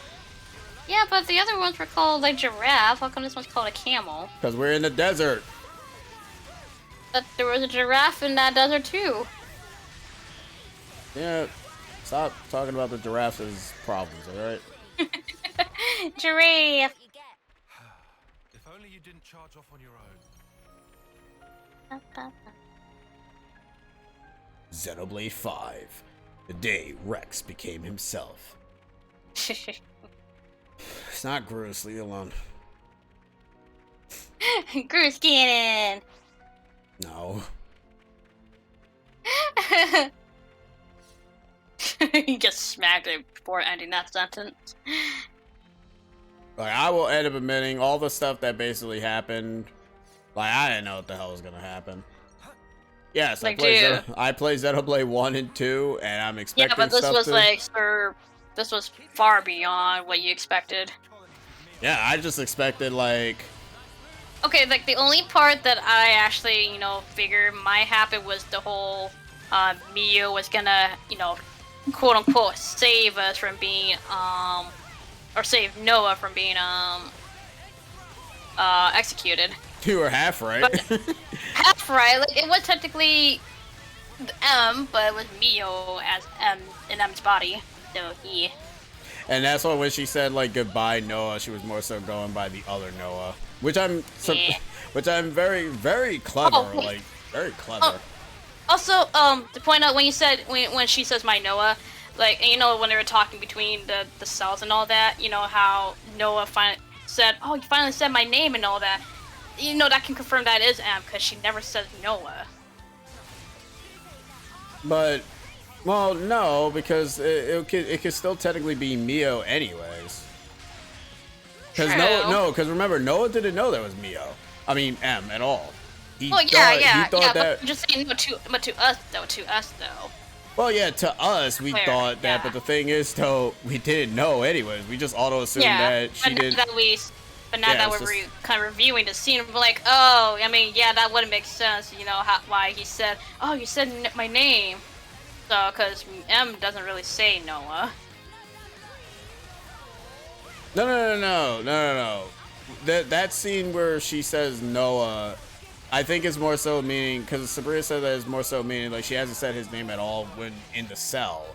Yeah, but the other ones were called like giraffe. How come this one's called a camel? Because we're in the desert. But there was a giraffe in that desert too. Yeah, stop talking about the giraffes as problems, alright? Giraffe. If only you didn't charge off on your own. Xenoblade 5. The day Rex became himself. It's not Groose, leave it alone. Groose Cannon. No. He gets smacked before ending that sentence. Like, I will end up admitting all the stuff that basically happened. Like, I didn't know what the hell was gonna happen. Yes, Like, I played Xenoblade 1 and 2, and I'm expecting Yeah, but this stuff was to... like, this was far beyond what you expected. Yeah, I just expected, like... Okay, like, the only part that I actually, you know, figured might happen was the whole, Mio was gonna, you know, quote-unquote, save us from being, or save Noah from being, executed. You were half right. But, half right, like, it was technically M, but it was Mio as M in M's body, so he... And that's why when she said, like, goodbye Noah, she was more so going by the other Noah. Which I'm very, very clever, Oh, like, very clever. Also, to point out when you said when she says my Noah, like, and you know when they were talking between the cells and all that, you know how Noah said, "Oh, you finally said my name" and all that. You know that can confirm that is M because she never says Noah. But, well, no, because it could still technically be Mio anyways. Because because remember, Noah didn't know that was Mio. I mean, M at all. He Well, thought yeah, that. but I'm just saying, but to us though. Well, yeah, to us we Fair, thought that, yeah. but the thing is, though, we didn't know anyways. We just auto assumed that she did. But now that we're kind of reviewing the scene, we're like, oh, I mean, yeah, that wouldn't make sense. You know why he said, oh, you said my name. So, because M doesn't really say Noah. No. That scene where she says Noah, I think is more so meaning, because Sabrina said that is more so meaning like she hasn't said his name at all when in the cell.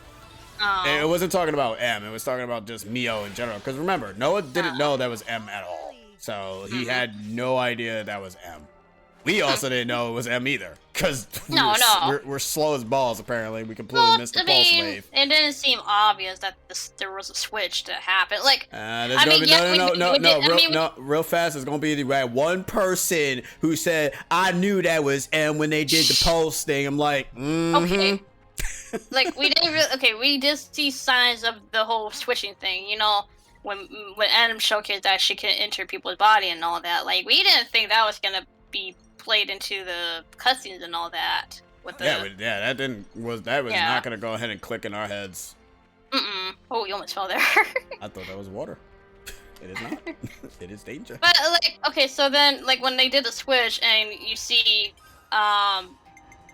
And it wasn't talking about M, it was talking about just Mio in general. Because remember, Noah didn't know that was M at all. So he had no idea that was M. We also didn't know it was M either. Because we're slow as balls, apparently. We completely missed the pulse wave. It didn't seem obvious that there was a switch to happen. Like, real fast. There's gonna be that one person who said, "I knew that was M" when they did the pulse thing. I'm like, okay, like we did see signs of the whole switching thing. You know, when Adam showcased that she can enter people's body and all that. Like, we didn't think that was gonna be played into the cutscenes and all that. That was not gonna go ahead and click in our heads. Oh, you almost fell there. I thought that was water. It is not. It is danger. But like, okay, so then like when they did the switch and you see M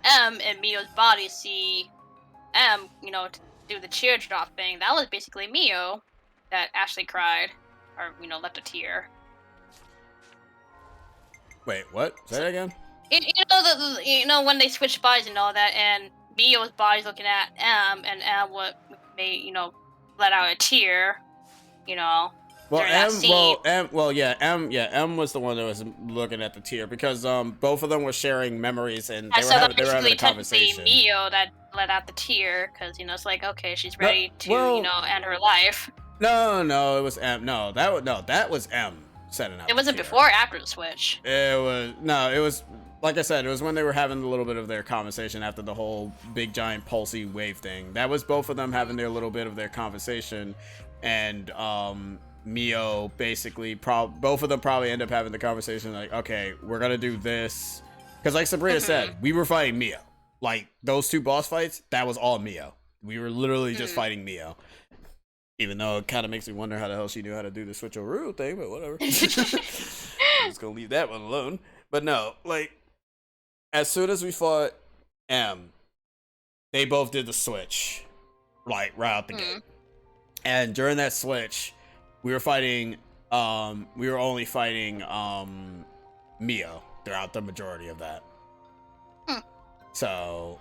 and Mio's body see M, you know, do the teardrop thing, that was basically Mio. that Ashley cried, or left a tear. Wait, what? Say that again? When they switched bodies and all that, and Mio's body's looking at M, and M made let out a tear, Well, during that scene. M was the one that was looking at the tear because both of them were sharing memories and they were So having a technically conversation. Mio that let out the tear because it's like, okay, she's ready to end her life. No, it was M. No, that was M setting out. It wasn't before or after the switch. It was like I said, it was when they were having a little bit of their conversation after the whole big giant pulsy wave thing. That was both of them having their little bit of their conversation, and Mio basically both of them probably end up having the conversation like, okay, we're gonna do this because like Sabrina said, we were fighting Mio. Like those 2 boss fights, that was all Mio. We were literally just fighting Mio. Even though it kind of makes me wonder how the hell she knew how to do the switcheroo thing, but whatever. I'm just gonna leave that one alone. But no, like, as soon as we fought M, they both did the switch, like, right out the gate. And during that switch, we were only fighting, Mio throughout the majority of that. So,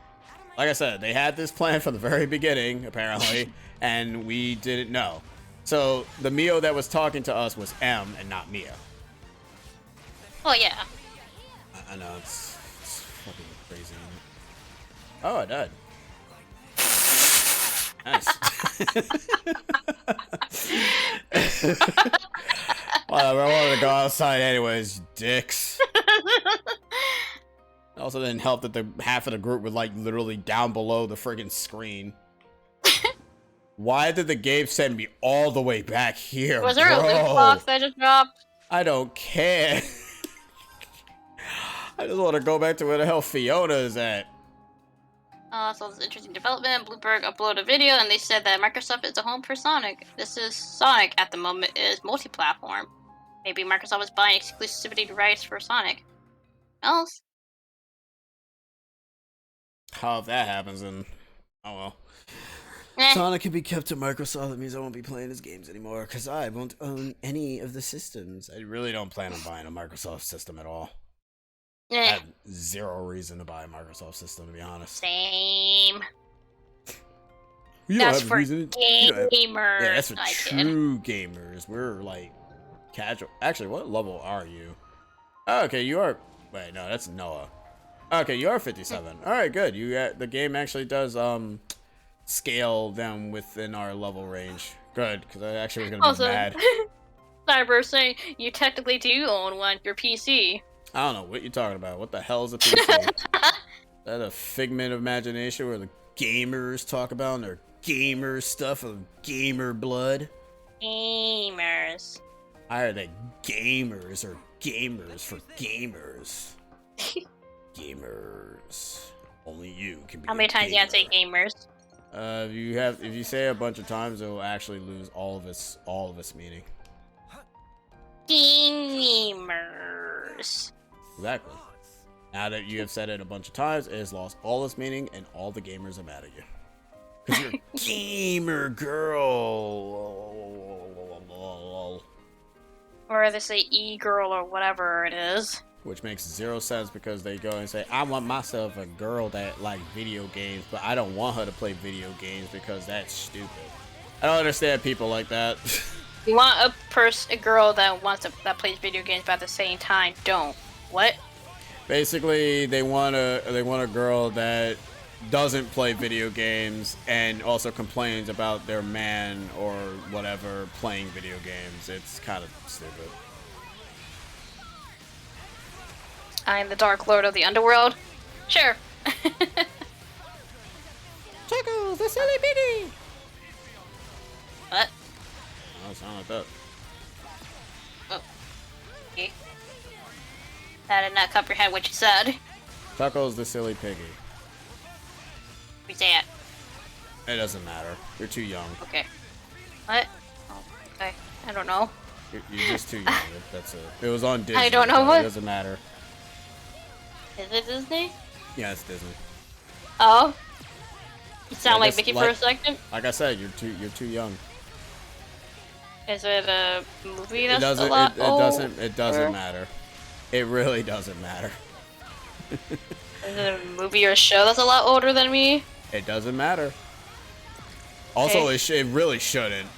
like I said, they had this plan from the very beginning, apparently, and we didn't know. So, the Mio that was talking to us was M and not Mio. Oh, yeah. I know, it's fucking crazy. Oh, I died. Nice. Whatever, I wanted to go outside anyways, dicks. It also didn't help that the half of the group were like literally down below the friggin' screen. Why did the game send me all the way back here? Was there a loot box that just dropped? I don't care. I just want to go back to where the hell Fiona is at. So this interesting development. Bloomberg uploaded a video and they said that Microsoft is a home for Sonic. Sonic at the moment is multi-platform. Maybe Microsoft is buying exclusivity rights for Sonic. Else? How if that happens, then oh well. Sonic can be kept to Microsoft. That means I won't be playing his games anymore because I won't own any of the systems. I really don't plan on buying a Microsoft system at all. I have zero reason to buy a Microsoft system, to be honest. Same. You that's for gamers. Yeah, that's for true gamers. We're like casual. Actually, what level are you? Oh, okay, you are. Wait, no, that's Noah. Okay, you are 57. All right, good. The game actually does scale them within our level range. Good, because I actually was gonna be mad. Cyber saying you technically do own one. Your PC. I don't know what you're talking about. What the hell is a PC? Is that a figment of imagination where the gamers talk about their gamer stuff of gamer blood? Gamers. Why are they gamers or gamers for gamers? Gamers. Only you can be. How many times do you have to say gamers? If you say it a bunch of times, it will actually lose all of its meaning. Gamers. Exactly. Now that you have said it a bunch of times, it has lost all its meaning, and all the gamers are mad at you. Because you're a gamer girl. Or they say e-girl or whatever it is. Which makes zero sense because they go and say, I want myself a girl that likes video games, but I don't want her to play video games because that's stupid. I don't understand people like that. You want a girl that that plays video games, but at the same time don't. What? Basically, they want a girl that doesn't play video games and also complains about their man or whatever playing video games. It's kind of stupid. I am the Dark Lord of the Underworld. Sure. Chuckles, the silly piggy. What? Oh, it sound like that. Oh. Okay. I did not comprehend what you said. Chuckles, the silly piggy. Who's that? It doesn't matter. You're too young. Okay. What? Oh, okay. I don't know. You're just too young. That's it. It was on Disney. I don't know what. It doesn't matter. Is it Disney? Yeah, it's Disney. Oh. You sound like Mickey for a second. Like I said, you're too young. Is it a movie It that's doesn't. a lot It doesn't matter. It really doesn't matter. Is it a movie or a show that's a lot older than me? It doesn't matter. Also, Okay. it really shouldn't.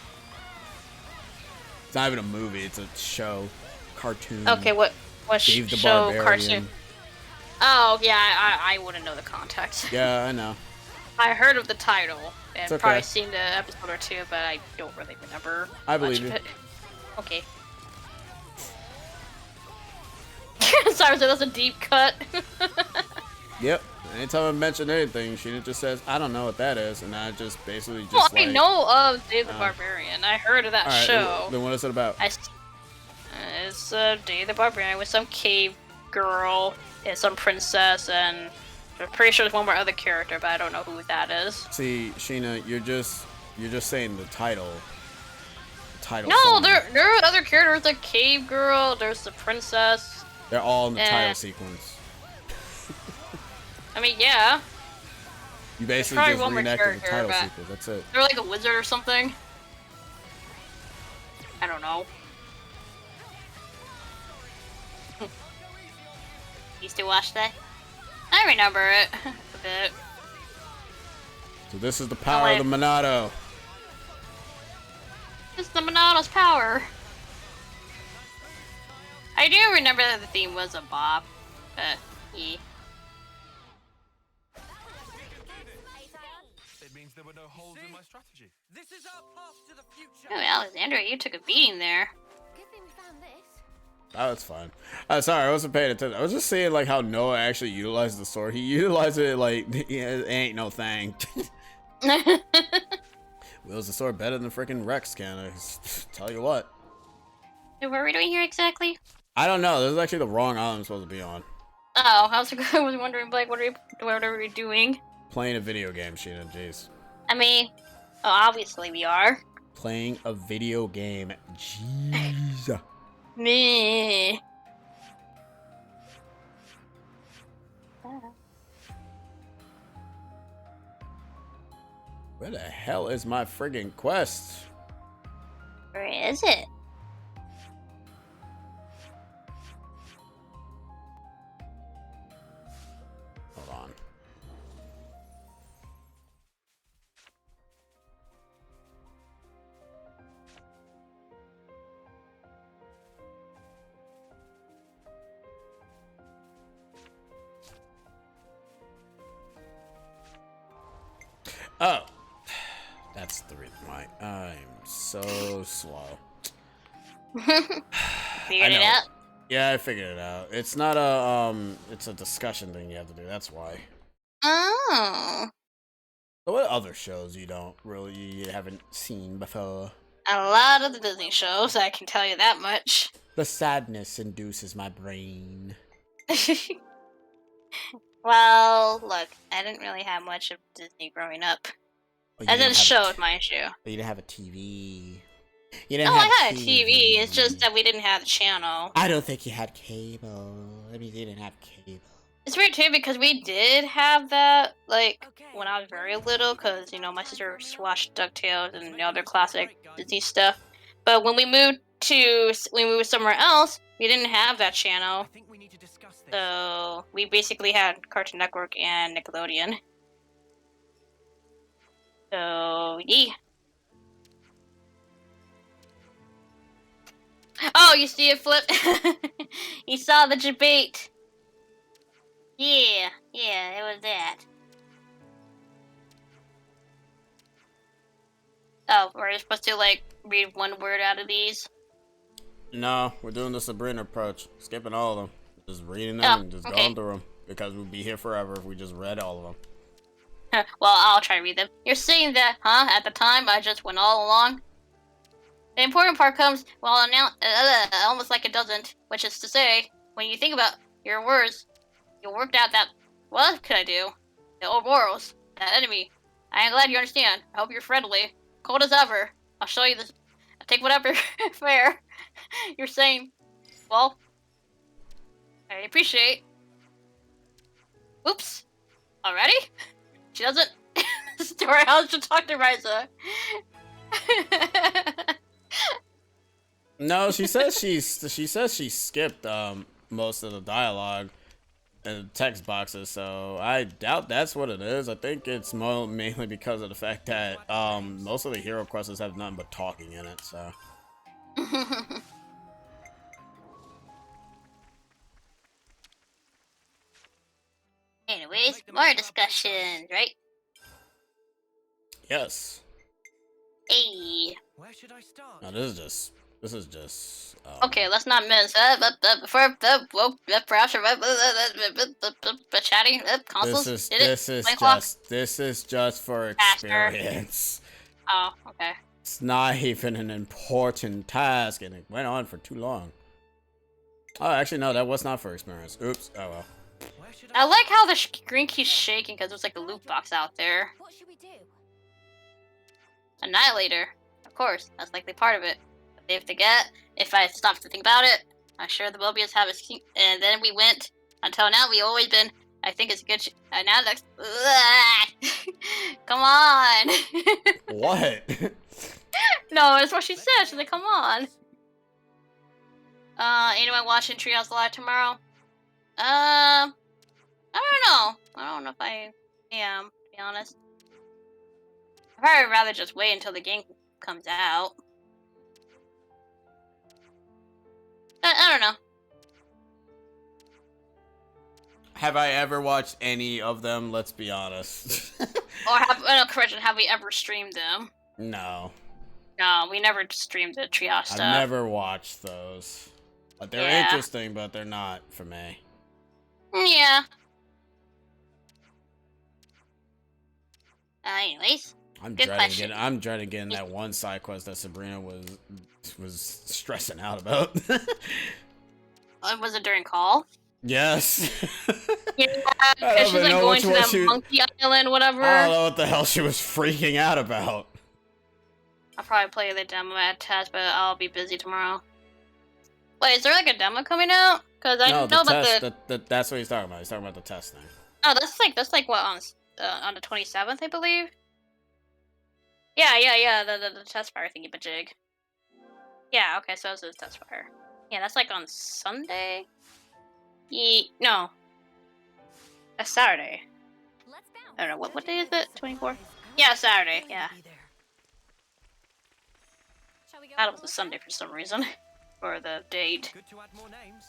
It's not even a movie. It's a show, cartoon. Okay, what Dave the show, Barbarian. cartoon? Oh, yeah, I wouldn't know the context. Yeah, I know. I heard of the title and It's okay. probably seen the episode or two, but I don't really remember I much believe of you. it. Okay. Sorry, so that's a deep cut. Yep. Anytime I mention anything, she just says, "I don't know what that is," and I just basically just Well, like. I know of Dave the Barbarian. I heard of that Alright, show. then what is it about? It's Dave the Barbarian with some cave girl and some princess, and I'm pretty sure there's one more other character, but I don't know who that is. See, Sheena, you're just saying the title. No, song. there are other characters. The cave girl. There's the princess. They're all in the title sequence. I mean, yeah. You basically probably just one more reenacted the character, title but- sequence. That's it. They're like a wizard or something. I don't know. Used to watch that. I remember it a bit. So this is the power of the Monado. It's the Monato's power. I do remember that the theme was a bop, but yeah. It means there were no holes in my strategy. This is our path to the future. Oh, Alexandra, you took a beating there. Good thing we found this. Oh, that's fine. Sorry, I wasn't paying attention. I was just saying like how Noah actually utilized the sword. He utilized it like it ain't no thing. Wields the sword better than freaking Rex can. I tell you what. What are we doing here exactly? I don't know. This is actually the wrong island I'm supposed to be on. Oh, I was wondering, like, what are we doing? Playing a video game, Sheena. Jeez. I mean, obviously we are. Playing a video game. Jeez. Me. Where the hell is my friggin' quest? Where is it? Hold on. Oh. That's the reason why I'm so slow. Figured it out? Yeah, I figured it out. It's not a, it's a discussion thing you have to do, that's why. Oh. So what other shows you haven't seen before? A lot of the Disney shows, I can tell you that much. The sadness induces my brain. Well, look, I didn't really have much of Disney growing up. As in shows, mind you. But you didn't have a TV. You didn't Oh, have I had a TV, it's just that we didn't have the channel. I don't think you had cable. I mean, you didn't have cable. It's weird too because we did have that, like, when I was very little, because, you know, my sister watched DuckTales and the other classic Disney stuff. But when we moved somewhere else, we didn't have that channel. So we basically had Cartoon Network and Nickelodeon. So, yeah. Oh, you see it, Flip? You saw the debate. Yeah, it was that. Oh, we're supposed to, like, read one word out of these? No, we're doing the Sabrina approach. Skipping all of them. Just reading them and just going through them. Because we'd be here forever if we just read all of them. Well, I'll try to read them. You're saying that, huh? At the time, I just went all along? The important part comes, well, now, almost like it doesn't. Which is to say, when you think about your words, you worked out that, what could I do? The old morals, that enemy. I am glad you understand. I hope you're friendly. Cold as ever. I'll show you this. I'll take whatever fair you're saying. Well, I appreciate. Oops. Already? She doesn't. Story how to talk to Ryza. No, she says she skipped most of the dialogue in the text boxes, so I doubt that's what it is. I think it's mainly because of the fact that most of the hero quests have nothing but talking in it. So Anyways, more discussions, right? yes. Hey. Where should I start? No, this is just. Okay, let's not miss. Before perhaps chatting consoles. This is just for experience. Oh, okay. It's not even an important task, and it went on for too long. Oh, actually, no, that was not for experience. Oops. Oh well. I like how the screen keeps shaking because there's like a loot box out there. What should we do? Annihilator. Of course, that's likely part of it. But if they get, if I stop to think about it, I'm sure the Mobius have a scheme. And then we went, until now, we always been, I think it's a good, now that's, come on. What? No, that's what she said. She's like, come on. Anyone watching Treehouse Live tomorrow? I don't know. I don't know if I am, to be honest. I'd probably rather just wait until the game comes out. I don't know. Have I ever watched any of them? Let's be honest. Or correction, have we ever streamed them? No. No, we never streamed the Treehouse stuff. I've never watched those. But they're interesting, but they're not for me. Yeah. Anyways, I'm good dreading question. getting that one side quest that Sabrina was stressing out about. Was it during call? Yes. Yeah, because she's like going to that monkey island, whatever. I don't know what the hell she was freaking out about. I'll probably play the demo at test, but I'll be busy tomorrow. Wait, is there like a demo coming out? Because I know about that's what he's talking about. He's talking about the test thing. Oh, that's like what on the 27th, I believe. Yeah. The test fire thingy, but jig. Yeah. Okay, so it's the test fire. Yeah, that's like on Sunday. No, that's Saturday. I don't know what day is it. 24th. Yeah, Saturday. Yeah. That was a Sunday for some reason. For the date. Good to add more names.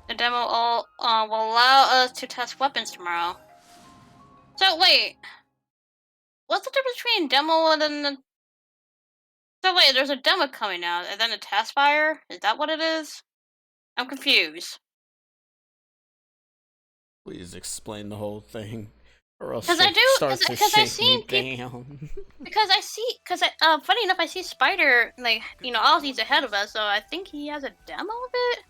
The demo will allow us to test weapons tomorrow. So wait, what's the difference between demo and then the... So wait, there's a demo coming out and then a test fire? Is that what it is? I'm confused. Please explain the whole thing, or else Because I see people. Funny enough, I see Spider Ozzy's ahead of us, so I think he has a demo of it.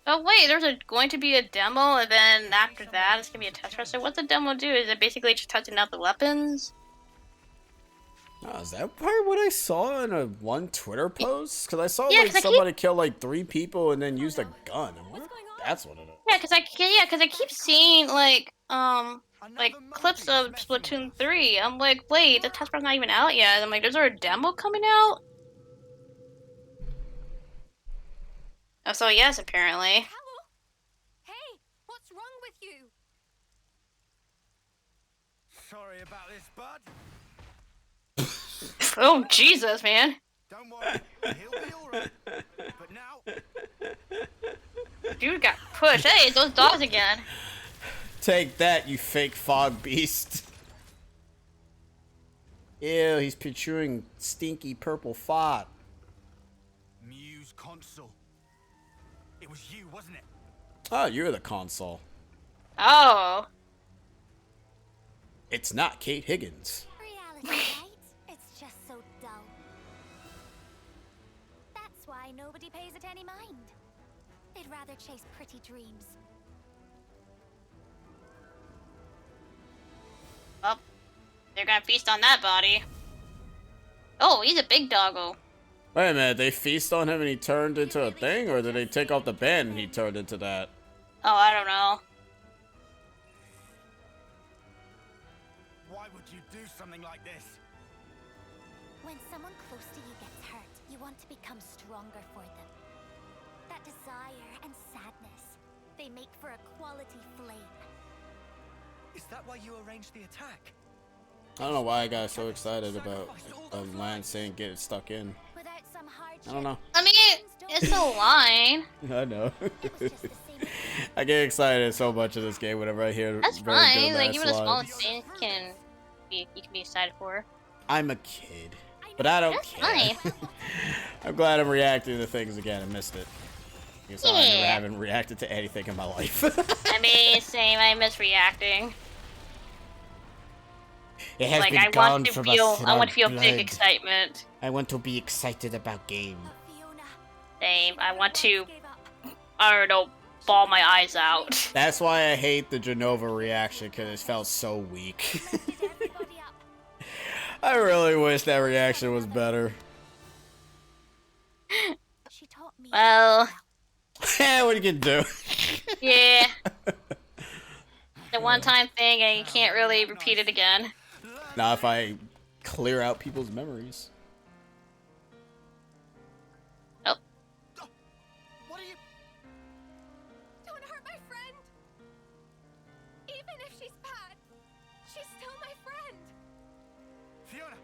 Oh wait, there's going to be a demo, and then after that, it's gonna be a test run. So what's the demo do? Is it basically just testing out the weapons? Oh, is that part of what I saw in one Twitter post? Because I saw somebody kill like 3 people and then used a gun. That's what it is. Yeah, because I keep seeing like clips of Splatoon 3. I'm like, wait, the test run's not even out yet. I'm like, is there a demo coming out? Oh, so yes, apparently. Hey, what's wrong with you? Sorry about this, bud. Oh, Jesus, man. Don't worry, he'll be alright. But now... Dude got pushed. Hey, those dogs again. Take that, you fake fog beast. Ew, he's procuring stinky purple fog. Muse console. It was you, wasn't it? Oh, you're the console. Oh. It's not Kate Higgins. Reality, right? It's just so dull. That's why nobody pays it any mind. They'd rather chase pretty dreams. Well, they're gonna feast on that body. Oh, he's a big doggo. Wait a minute, they feast on him and he turned into a thing, or did they take off the band and he turned into that? Oh, I don't know. Why would you do something like this? When someone close to you gets hurt, you want to become stronger for them. That desire and sadness, they make for a quality flame. Is that why you arranged the attack? I don't know why I got so excited about Lance saying get it stuck in. Without some hardship, I don't know. I mean, it's a line. I know. I get excited so much of this game whenever I hear. That's very good fine. Like Lance even the lines. smallest thing you can be excited for. I'm a kid, but I don't That's care. fine. I'm glad I'm reacting to things again. I missed it. Because I never Yeah. haven't reacted to anything in my life. I mean, same. I miss reacting. It has Like been I gone want to from feel, us in I our want to feel blood. big excitement. I want to be excited about game. Same. I want to, I don't know, bawl my eyes out. That's why I hate the Genova reaction, because it felt so weak. I really wish that reaction was better. Well, What are you gonna do? yeah. The one-time thing, and you can't really repeat it again. Now, if I clear out people's memories. Oh. What are you? Don't hurt my friend. Even if she's bad, she's still my friend. Fiona!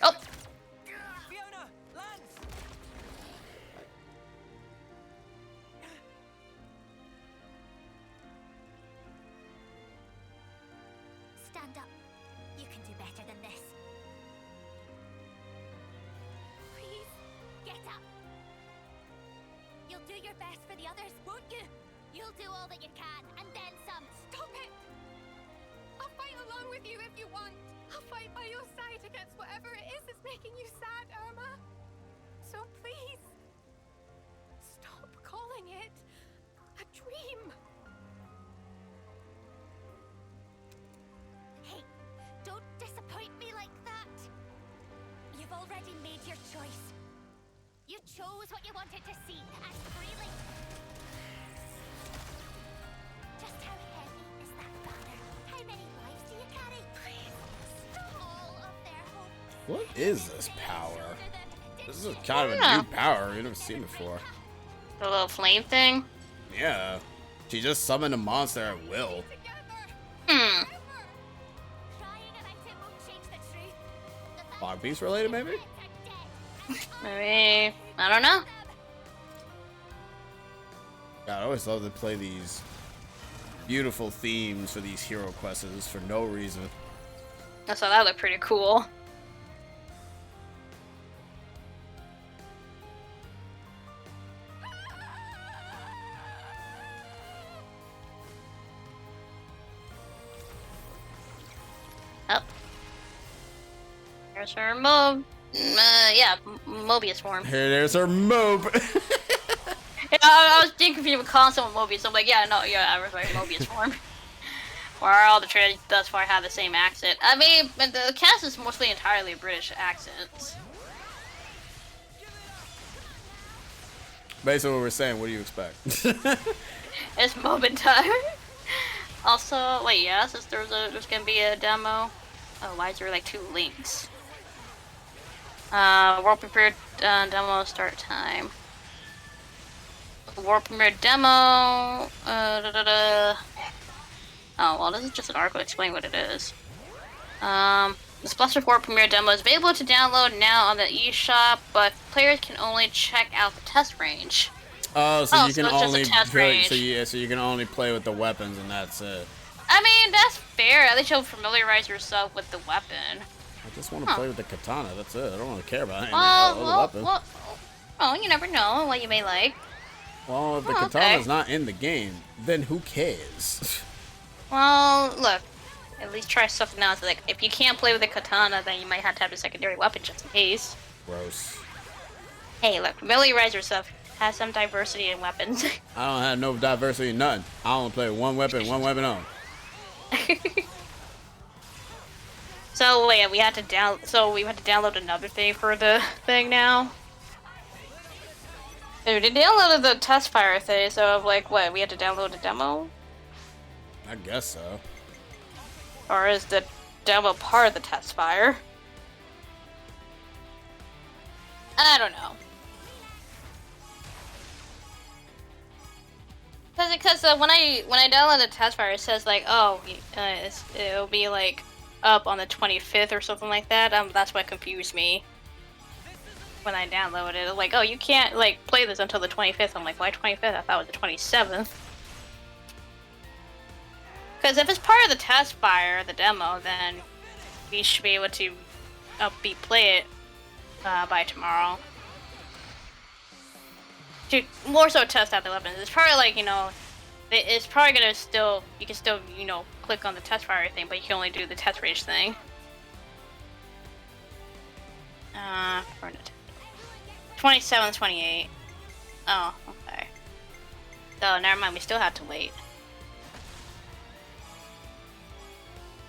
Oh. Fiona! Lance! stand up. You can do better than this. Please, get up. You'll do your best for the others, won't you? You'll do all that you can, and then some. Stop it! I'll fight along with you if you want. I'll fight by your side against whatever it is that's making you sad, Irma. So please, stop calling it a dream. Hey, don't disappoint me like that. You've already made your choice. You chose what you wanted to see, and freely. Just how heavy is that banner? How many lives do you carry? Please, stop. All of their hopes. What is this power? This is kind of a new power we've never seen before. The little flame thing? Yeah. She just summoned a monster at will. Hmm. Fog Beast related, maybe? Maybe. I don't know. God, I always love to play these beautiful themes for these hero quests for no reason. I thought that looked pretty cool. Oh. There's her Mobius form. Here, there's her mob. Yeah, I was being confused with calling someone Mobius. I'm like, I was right, Mobius form. Where all the trailers thus far have the same accent. I mean, but the cast is mostly entirely British accents. Based on what we're saying, what do you expect? It's moment time. Also, wait, yeah, since there's gonna be a demo. Oh, why is there like two links? World Premiere demo start time. World Premiere demo. Oh, well, this is just an article explaining what it is. The Splasher World Premiere demo is available to download now on the eShop, but players can only check out the test range. Oh, so you can it's just a only test play, range. so you can only play with the weapons and that's it. I mean, that's fair. At least you'll familiarize yourself with the weapon. I just want to play with the katana. That's it. I don't really care about anything Well, else. The weapon. Well, you never know what you may like. Well, if the Oh, katana's okay. not in the game, then who cares? Well, look. At least try something else. Like, if you can't play with a katana, then you might have to have a secondary weapon just in case. Gross. Hey, look. Familiarize yourself. Have some diversity in weapons. I don't have no diversity in nothing. I only play with one weapon only. So wait, we had to download another thing for the thing now. Dude, they downloaded the test fire thing, so like, what? We had to download a demo, I guess so. or is the demo part of the test fire? I don't know. Because when I download the test fire, it says like, oh, it'll be like up on the 25th or something like that. That's what confused me when I downloaded it. Like, oh, you can't like play this until the 25th. I'm like, why 25th? I thought it was the 27th. Because if it's part of the test fire, the demo, then we should be able to play it by tomorrow. To more so test out the weapons. It's probably like, it's probably gonna still, you can still, click on the test fire thing, but you can only do the test range thing. 27, 28. Oh, okay. So, never mind, we still have to wait.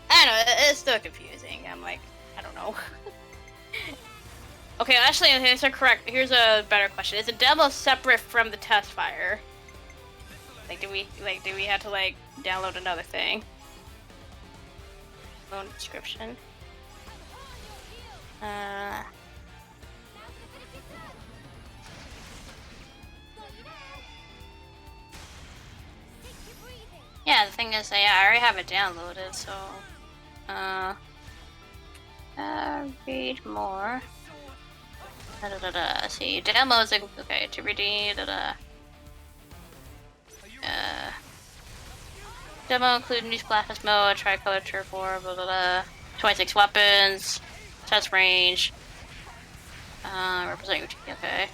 I don't know, it's still confusing. I'm like, I don't know. Okay, actually, here's a better question. Is the demo separate from the test fire? Like, do we have to, like, download another thing? Loan description. Yeah, the thing is, I already have it downloaded, so... read more. See, demos, okay, to redeem, demo include new splashes mode, tricolor turf war, 26 weapons, test range, represent your team, okay.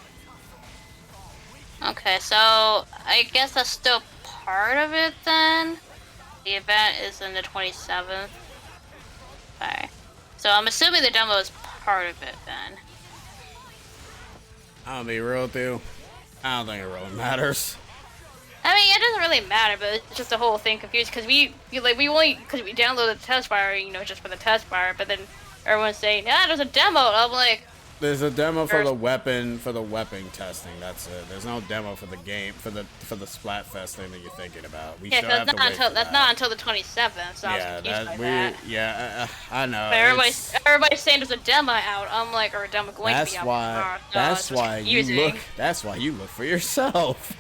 Okay, so, I guess that's still part of it then? The event is in the 27th. Okay. So I'm assuming the demo is part of it then. I'll be real with you. I don't think it really matters. I mean, it doesn't really matter, but it's just the whole thing confused because we downloaded the test fire, just for the test fire, but then everyone's saying, yeah, there's a demo. And I'm like, there's a demo for the weapon testing. That's it. There's no demo for the game for the Splatfest thing that you're thinking about. We still have to wait for that's that. not until the 27th. So I was confused by that. Yeah, I know. But everybody's saying there's a demo out. I'm like, or a demo going to be out. That's why you look for yourself.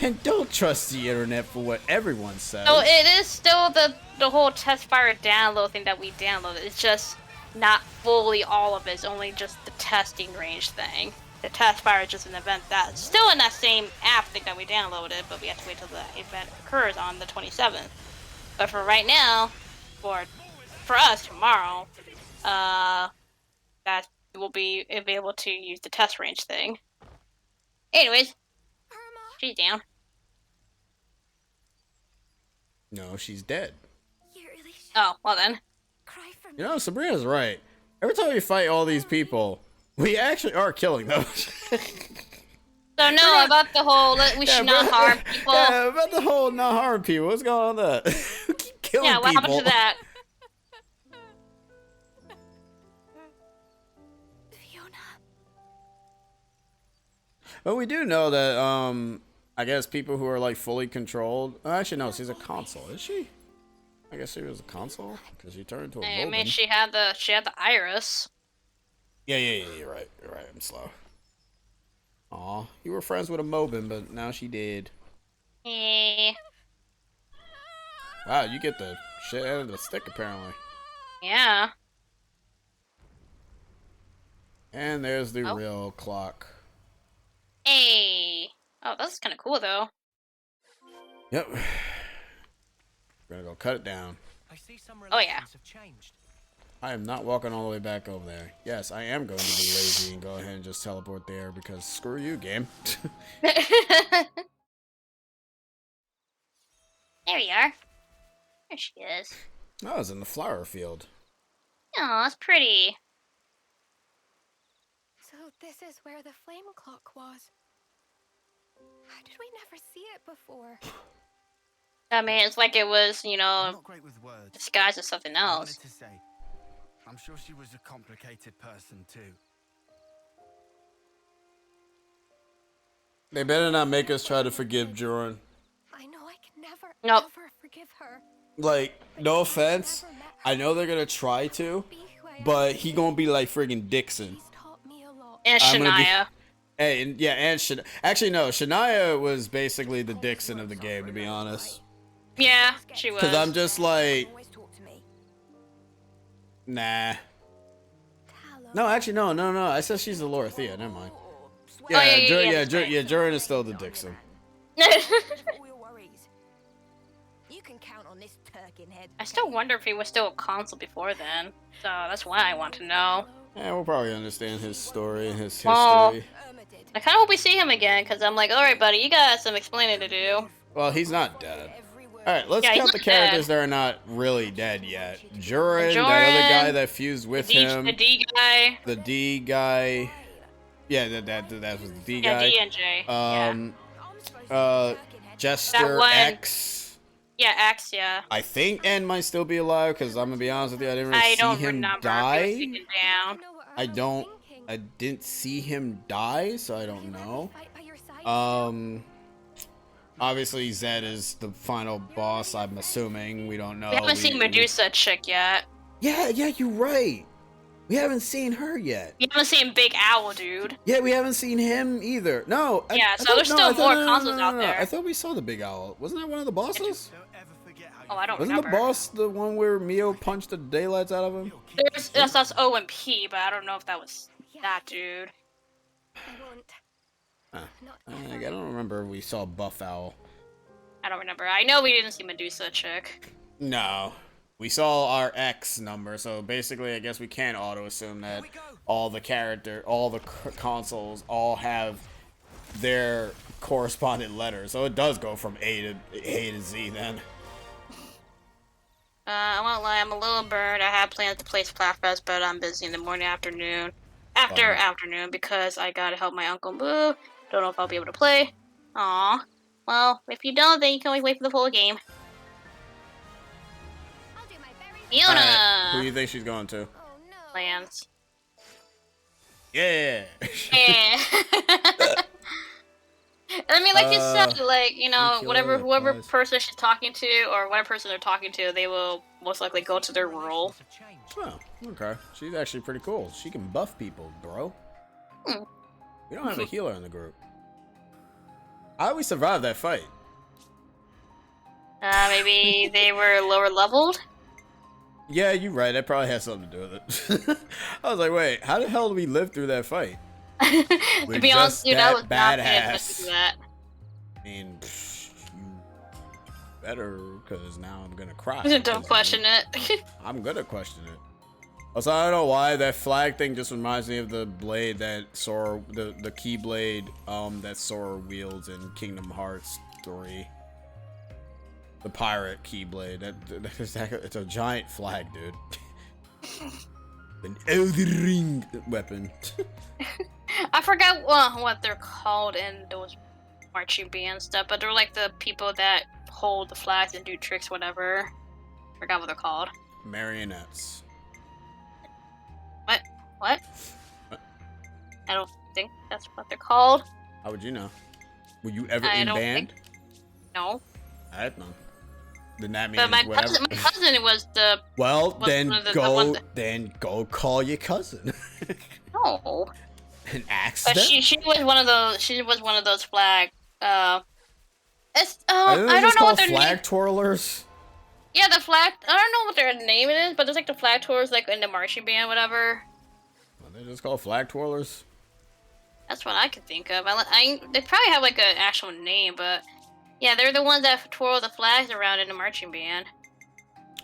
And don't trust the internet for what everyone says. So it is still the whole test fire download thing that we downloaded. It's just not fully all of it. It's only just the testing range thing. The test fire is just an event that's still in that same app thing that we downloaded, but we have to wait till the event occurs on the 27th. But for right now, for us tomorrow, that will be available to use the test range thing. Anyways, she's down. No, she's dead. Oh, well then. Sabrina's right. Every time we fight all these people, we actually are killing them. So no, about the whole we should not harm people. Yeah, about the whole not harm people. What's going on with that? We keep killing people. Yeah, what happened to that? But we do know that, I guess people who are like fully controlled. Oh, actually, no, she's a console. Is she? I guess she was a console because she turned into a Moban. I mean, she had the iris. Yeah. You're right. I'm slow. Aw, you were friends with a Moban, but now she did. Hey. Wow, you get the shit out of the stick apparently. Yeah. And there's the real clock. Hey. Oh, that's kind of cool though. Yep. We're gonna go cut it down. I see some relations have changed. I am not walking all the way back over there. Yes, I am going to be lazy and go ahead and just teleport there because screw you, game. There we are. There she is. I was in the flower field. Oh, that's pretty. So this is where the flame clock was. How did we never see it before? I mean, it's like it was, Not great with words. disguised as something I else. wanted to say, I'm sure she was a complicated person too. They better not make us try to forgive Joran. I know I can never, Nope. ever forgive her. Like, no offense, I know they're gonna try to, but he gonna be like friggin' Dixon. She's taught me a lot. And I'm gonna be- Shania. Hey, and yeah, and actually no, Shania was basically the Dixon of the game, to be honest. Yeah, she was. Because I'm just like, nah. No, actually, no. I said she's the Lorthea. Never mind. Yeah, Joran is still the Dixon. You can count on this turkin head. I still wonder if he was still a consul before then. So that's why I want to know. Yeah, we'll probably understand his story and his history. Well, I kind of hope we see him again, because I'm like, alright, buddy, you got some explaining to do. Well, he's not dead. Alright, let's Yeah, count he's the not characters dead. that are not really dead yet. Joran, that other guy that fused with him. The D guy. The D guy. Yeah, that was the D guy. Yeah, D and J. Jester one- X. Yeah, X, yeah. I think N might still be alive, because I'm gonna be honest with you, I didn't really I don't see him remember if he die. was taken down. I didn't see him die, so I don't know. Obviously Zed is the final boss, I'm assuming. We don't know. We haven't seen Medusa chick yet. Yeah, you're right. We haven't seen her yet. You haven't seen Big Owl, dude. Yeah, we haven't seen him either. No. There's still more consoles out there. I thought we saw the Big Owl. Wasn't that one of the bosses? Oh, I don't Wasn't remember. the boss the one where Mio punched the daylights out of him? That's O and P, but I don't know if that was that dude. I don't remember if we saw Buff Owl. I don't remember. I know we didn't see Medusa chick. No. We saw our X number, so basically I guess we can auto-assume that all the consoles all have their correspondent letters. So it does go from A to Z then. I won't lie, I'm a little burned. I had plans to play Splatfest, but I'm busy in the morning, afternoon. Afternoon, because I gotta help my Uncle move. Don't know if I'll be able to play. Aw. Well, if you don't, then you can always wait for the full game. Fiona! Right, who do you think she's going to? Lance. Yeah! Yeah. I mean, like you said, like, you know, whoever person she's talking to, or whatever person they're talking to, they will most likely go to their role. Oh, okay. She's actually pretty cool. She can buff people, bro. We don't have a healer in the group. How did we survive that fight? Maybe they were lower leveled? Yeah, you're right. That probably has something to do with it. I was like, wait, how the hell did we live through that fight? To be honest, dude, I was not paying attention to that. I mean, you better, because now I'm gonna cry. Don't question it. I'm gonna question it. Also, I don't know why that flag thing just reminds me of the blade that Sora, the keyblade, that Sora wields in Kingdom Hearts 3. The pirate keyblade. It's a giant flag, dude. An Elden Ring weapon. I forgot what they're called in those marching band stuff, but they're like the people that hold the flags and do tricks, whatever. Forgot what they're called. Marionettes. What? I don't think that's what they're called. How would you know? Were you ever in band? No. I had none. Then that means But my whatever. cousin was the. Well, was then one of the- then go call your cousin. No. And ask But them. she was one of those. She was one of those flag. It's Are I don't know what their flag name. twirlers. Yeah, the flag. I don't know what their name it is, but there's like the flag twirlers, like in the marching band, whatever. Well, they're just called flag twirlers. That's what I could think of. They probably have like an actual name, but yeah, they're the ones that twirl the flags around in the marching band.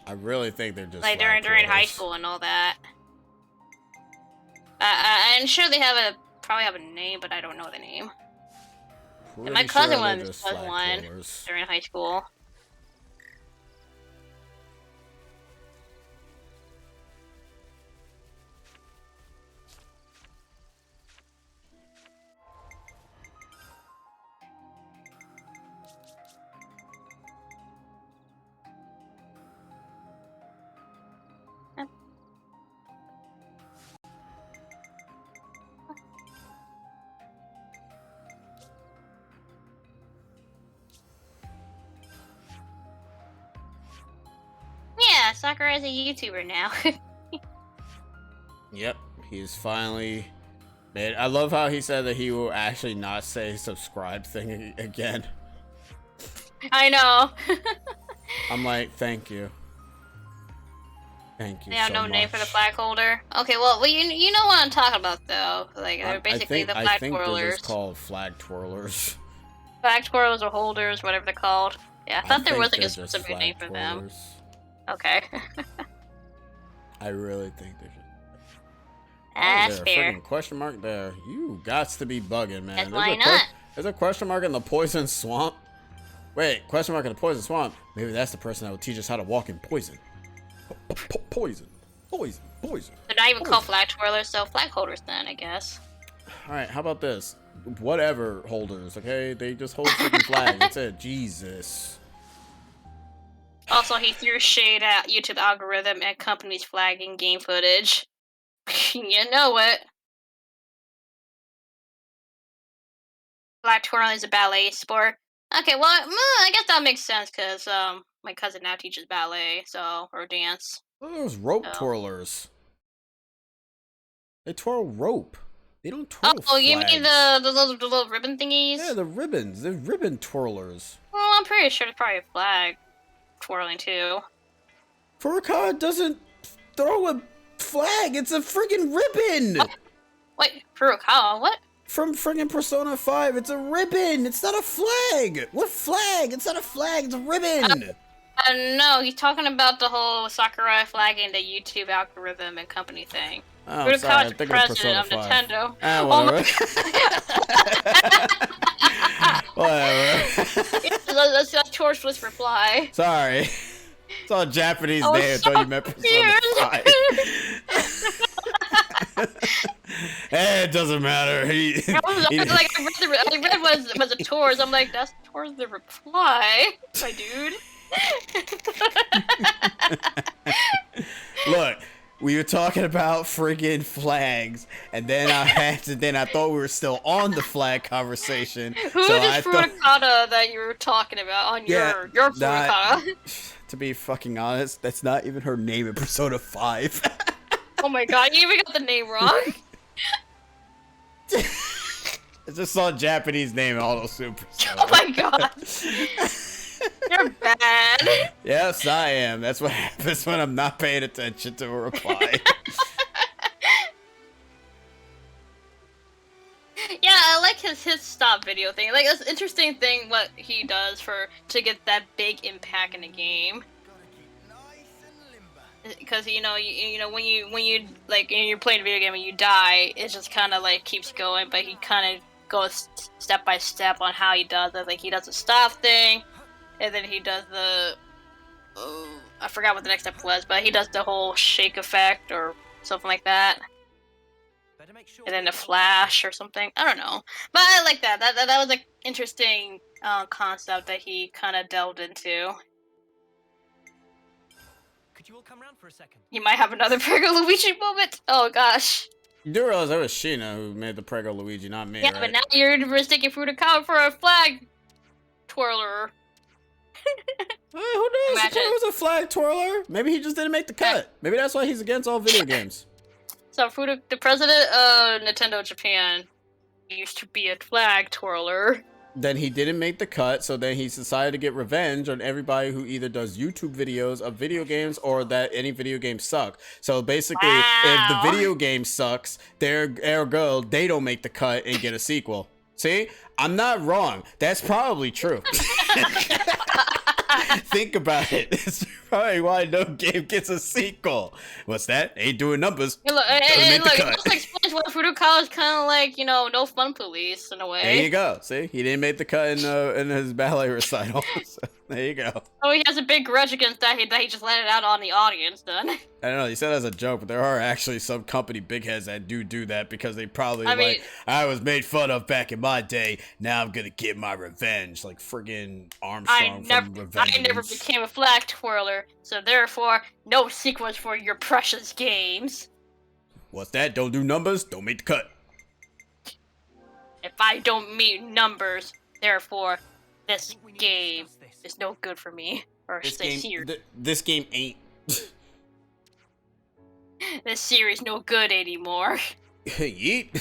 I really think they're just Like flag during high twirlers. school and all that. I'm sure they probably have a name, but I don't know the name. And my Pretty cousin sure they're was just flag one twirlers. during high school. Sakurai is a YouTuber now. Yep, he's finally made. I love how he said that he will actually not say subscribe thing again. I know. I'm like, thank you. Thank you. They have so no much. name for the flag holder. Okay, well, you know what I'm talking about though. Like they're basically the flag I think they're twirlers. just called flag twirlers. Flag twirlers or holders, whatever they're called. Yeah, I thought there think was like they're a just specific flag name for them. twirlers. Okay. I really think they're just. That's Is there a fair. freaking question mark there? You gots to be bugging, man. That's why not? There's a question mark in the poison swamp. Wait, question mark in the poison swamp. Maybe that's the person that will teach us how to walk in poison. Poison. Poison. Poison. They're not even called flag twirlers, so flag holders then, I guess. Alright, how about this? Whatever holders, okay? They just hold freaking flags. That's it. Jesus. Also, he threw shade at YouTube algorithm and companies flagging game footage. You know it. Flag twirling is a ballet sport. Okay, well, I guess that makes sense because my cousin now teaches ballet, so or dance. Those rope twirlers. They twirl rope. They don't twirl Oh, you flags. mean the little ribbon thingies? Yeah, the ribbons. They're ribbon twirlers. Well, I'm pretty sure it's probably flag twirling too. Furukawa doesn't throw a flag. It's a friggin' ribbon. Oh. Wait, Furukawa, what? From friggin' Persona 5. It's a ribbon. It's not a flag. What flag? It's not a flag. It's a ribbon. No, he's talking about the whole Sakurai flagging the YouTube algorithm and company thing. Oh, Furukawa's sorry. I'm thinking of president Persona of 5. Nintendo. Whatever. Whatever. That's Torch's reply. Sorry. It's all Japanese I was name. I so thought you meant Persona 5. It doesn't matter. I read was a Tor's. I'm like, that's Tor's the reply, my dude. Look, we were talking about friggin' flags, and then I thought we were still on the flag conversation. Who's this Furikata that you were talking about on your Furikata? To be fucking honest, that's not even her name in Persona 5. Oh my god, you even got the name wrong. I just saw a Japanese name in all those super. Oh my god. You're bad. Yes, I am. That's what happens when I'm not paying attention to a reply. Yeah, I like his stop video thing. Like, that's an interesting thing what he does to get that big impact in the game. Because you know when you like you're playing a video game and you die, it just kind of like keeps going. But he kind of goes step by step on how he does it. Like he does the stop thing, and then he does the I forgot what the next step was, but he does the whole shake effect or something like that. And then the flash or something. I don't know. But I like that. That was an interesting concept that he kind of delved into. Could you all come round for a second? You might have another Prego Luigi moment. Oh gosh. You do realize that was Sheena who made the Prego Luigi, not me, Yeah, right? but now you're mistaking Furukawa for a flag twirler. Who knows? Imagine. It was a flag twirler. Maybe he just didn't make the cut. Maybe that's why he's against all video games. So the president of Nintendo Japan used to be a flag twirler. Then he didn't make the cut, so then he decided to get revenge on everybody who either does YouTube videos of video games or that any video games suck. So basically, if the video game sucks, ergo, they don't make the cut and get a sequel. See? I'm not wrong. That's probably true. Think about it. It's probably why no game gets a sequel. What's that? Ain't doing numbers. It also explains why Furukawa is kind of like, no fun police in a way. There you go. See? He didn't make the cut in his ballet recital. So, there you go. Oh, he has a big grudge against that. He just let it out on the audience then. I don't know. You said as a joke, but there are actually some company big heads that do that because they probably I was made fun of back in my day. Now I'm gonna get my revenge, like friggin' Armstrong from Revenge. I never became a flag twirler, so therefore no sequels for your precious games. What's that? Don't do numbers. Don't make the cut. If I don't meet numbers, therefore this game is no good for me. Or This say game, here. this game ain't. This series no good anymore. Yeet.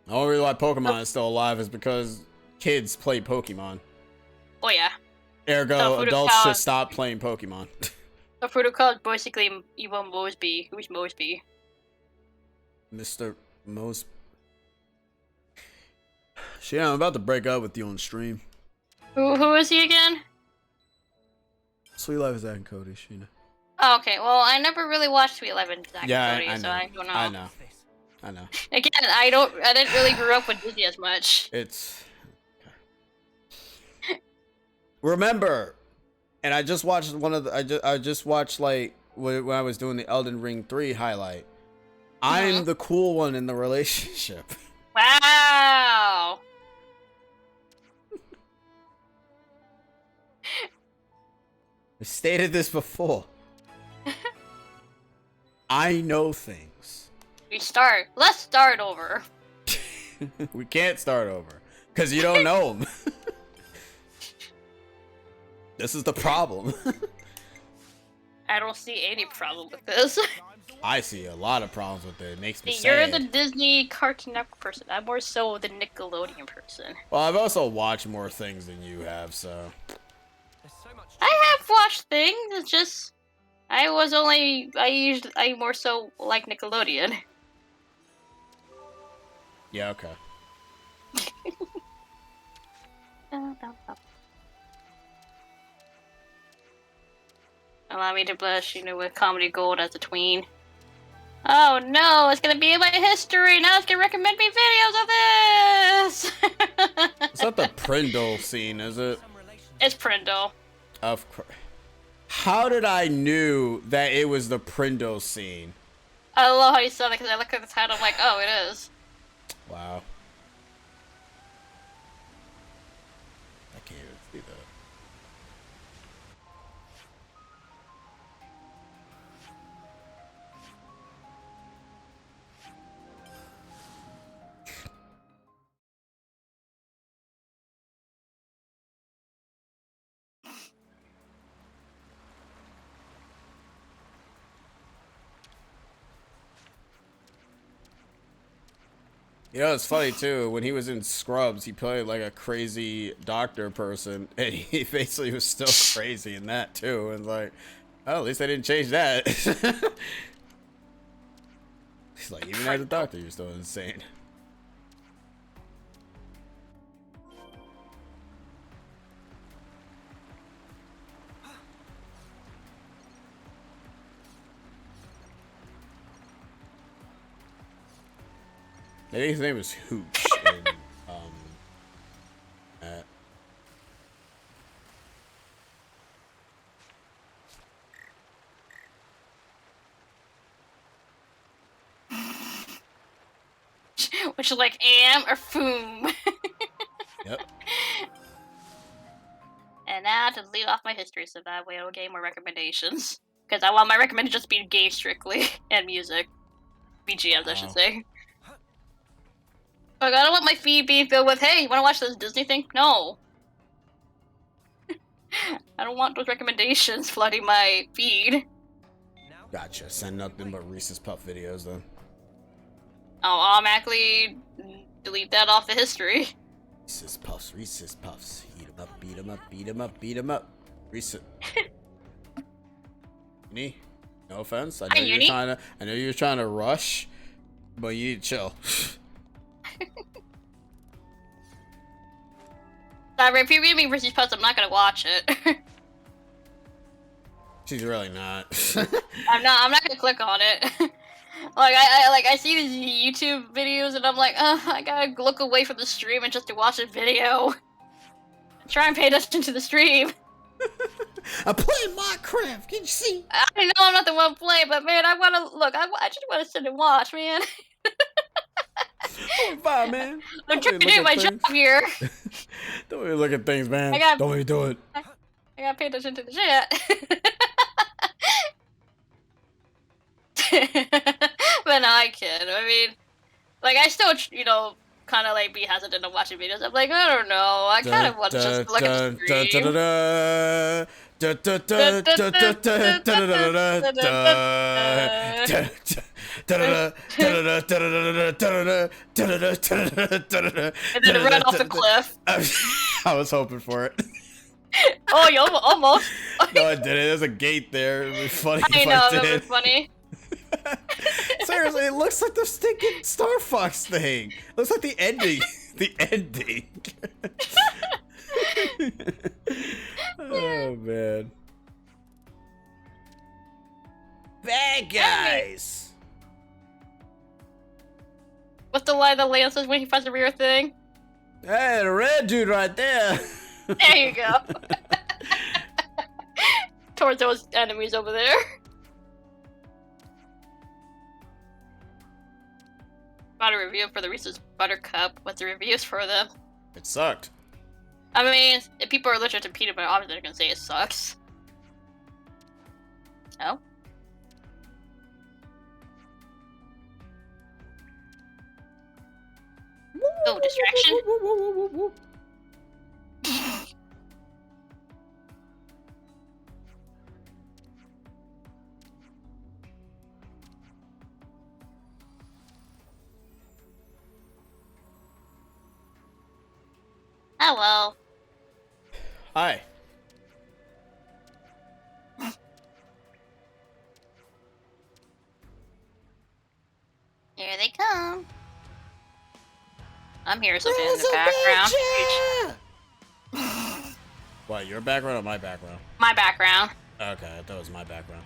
The only reason why Pokemon is still alive is because kids play Pokemon. Oh yeah. Ergo, adults should stop playing Pokemon. The protocol is basically Evo Mosby. Who's Mosby? Mr. Mos. Shit, I'm about to break up with you on stream. Who is he again? Sweet Life is Zack and Cody, Sheena. Oh, okay, well, I never really watched Sweet Eleven Zack Yeah, and Cody, I know. so I don't know. I know. Again, I didn't really grow up with Disney as much. It's... Remember, and I just watched one of the, I just watched, like, when I was doing the Elden Ring 3 highlight. I'm the cool one in the relationship. Wow! I stated this before. I know things. Let's start over. We can't start over. Because you don't know them. This is the problem. I don't see any problem with this. I see a lot of problems with it. It makes me You're sad. the Disney Cartoon Network person. I'm more so the Nickelodeon person. Well, I've also watched more things than you have, so... I have watched things, it's just... I more so like Nickelodeon. Yeah, okay. Allow me to bless you with comedy gold as a tween. Oh no, it's gonna be in my history! Now it's gonna recommend me videos of this! It's not the Prindle scene, is it? It's Prindle. Of course. How did I knew that it was the Prindle scene? I love how you said that because I look at the title, I'm like, oh, it is. Wow. I can't even see that. You know, it's funny too, when he was in Scrubs, he played like a crazy doctor person, and he basically was still crazy in that too, and like, oh, at least I didn't change that. He's like, even as a doctor, you're still insane. I think his name is Hooch in, Which is like am or foom. Yep. And now to lead off my history, so that way I'll get more recommendations. Because I want my recommendations to be game strictly and music. BGMs, I should say. Like, I don't want my feed being filled with, hey, you wanna watch this Disney thing? No. I don't want those recommendations flooding my feed. Gotcha. Send nothing but Reese's Puff videos then. I'll automatically delete that off the history. Reese's Puffs, Reese's Puffs. Eat 'em up, beat 'em up, beat 'em up, beat 'em up. Reese's. Uni? No offense. I know you're trying to rush, but you need to chill. Sorry, if you read me Reese's Puffs, I'm not gonna watch it. She's really not. I'm not gonna click on it. I see these YouTube videos and I'm like, I gotta look away from the stream and just to watch a video. Try and pay attention to the stream. I'm playing Minecraft. Can you see? I know I'm not the one playing, but man, I wanna look. I just wanna sit and watch, man. Oh, fine, man. I'm trying to do my job here. Don't even look at things, man. Don't even do it. I gotta pay attention to the shit. But no, I kid. I mean, like, I still, kind of like be hesitant to watching videos. I'm like, I don't know. I kind of want to just look at the stream. then it ran off the cliff. I was hoping for it. Oh, you almost. No, I didn't. There's a gate there. It'd be funny I if know, I that did. would be funny. Seriously, it looks like the stinking Star Fox thing. It looks like the ending. The ending. Oh, man. Bad guys. What's the line that Lance says when he finds the rear thing? Hey, the red dude right there. There you go. Towards those enemies over there. Got a review for the Reese's Buttercup. What's the reviews for them? It sucked. I mean, if people are allergic to peanut butter, obviously they're gonna say it sucks. Oh? Oh, distraction? Hello. Hi. Here they come. I'm here something in the background. What, your background or my background? My background. Okay, I thought it was my background.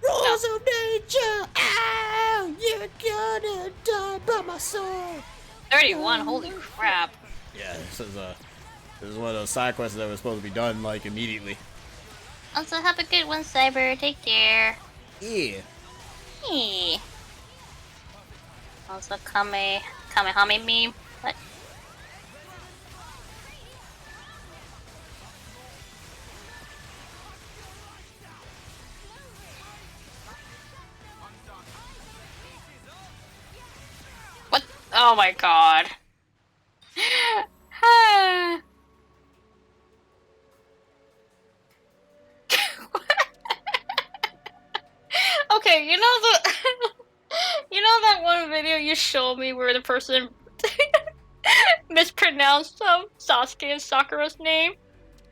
Rules of nature! Ow! You're gonna die by my side! 31, holy crap. Yeah, this is one of those side quests that was supposed to be done like immediately. Also, have a good one, Cyber. Take care. Yeah. Hey. Also, Kamehame meme. What? What? Oh my god. Okay, you know the you know that one video you showed me where the person mispronounced Sasuke and Sakura's name?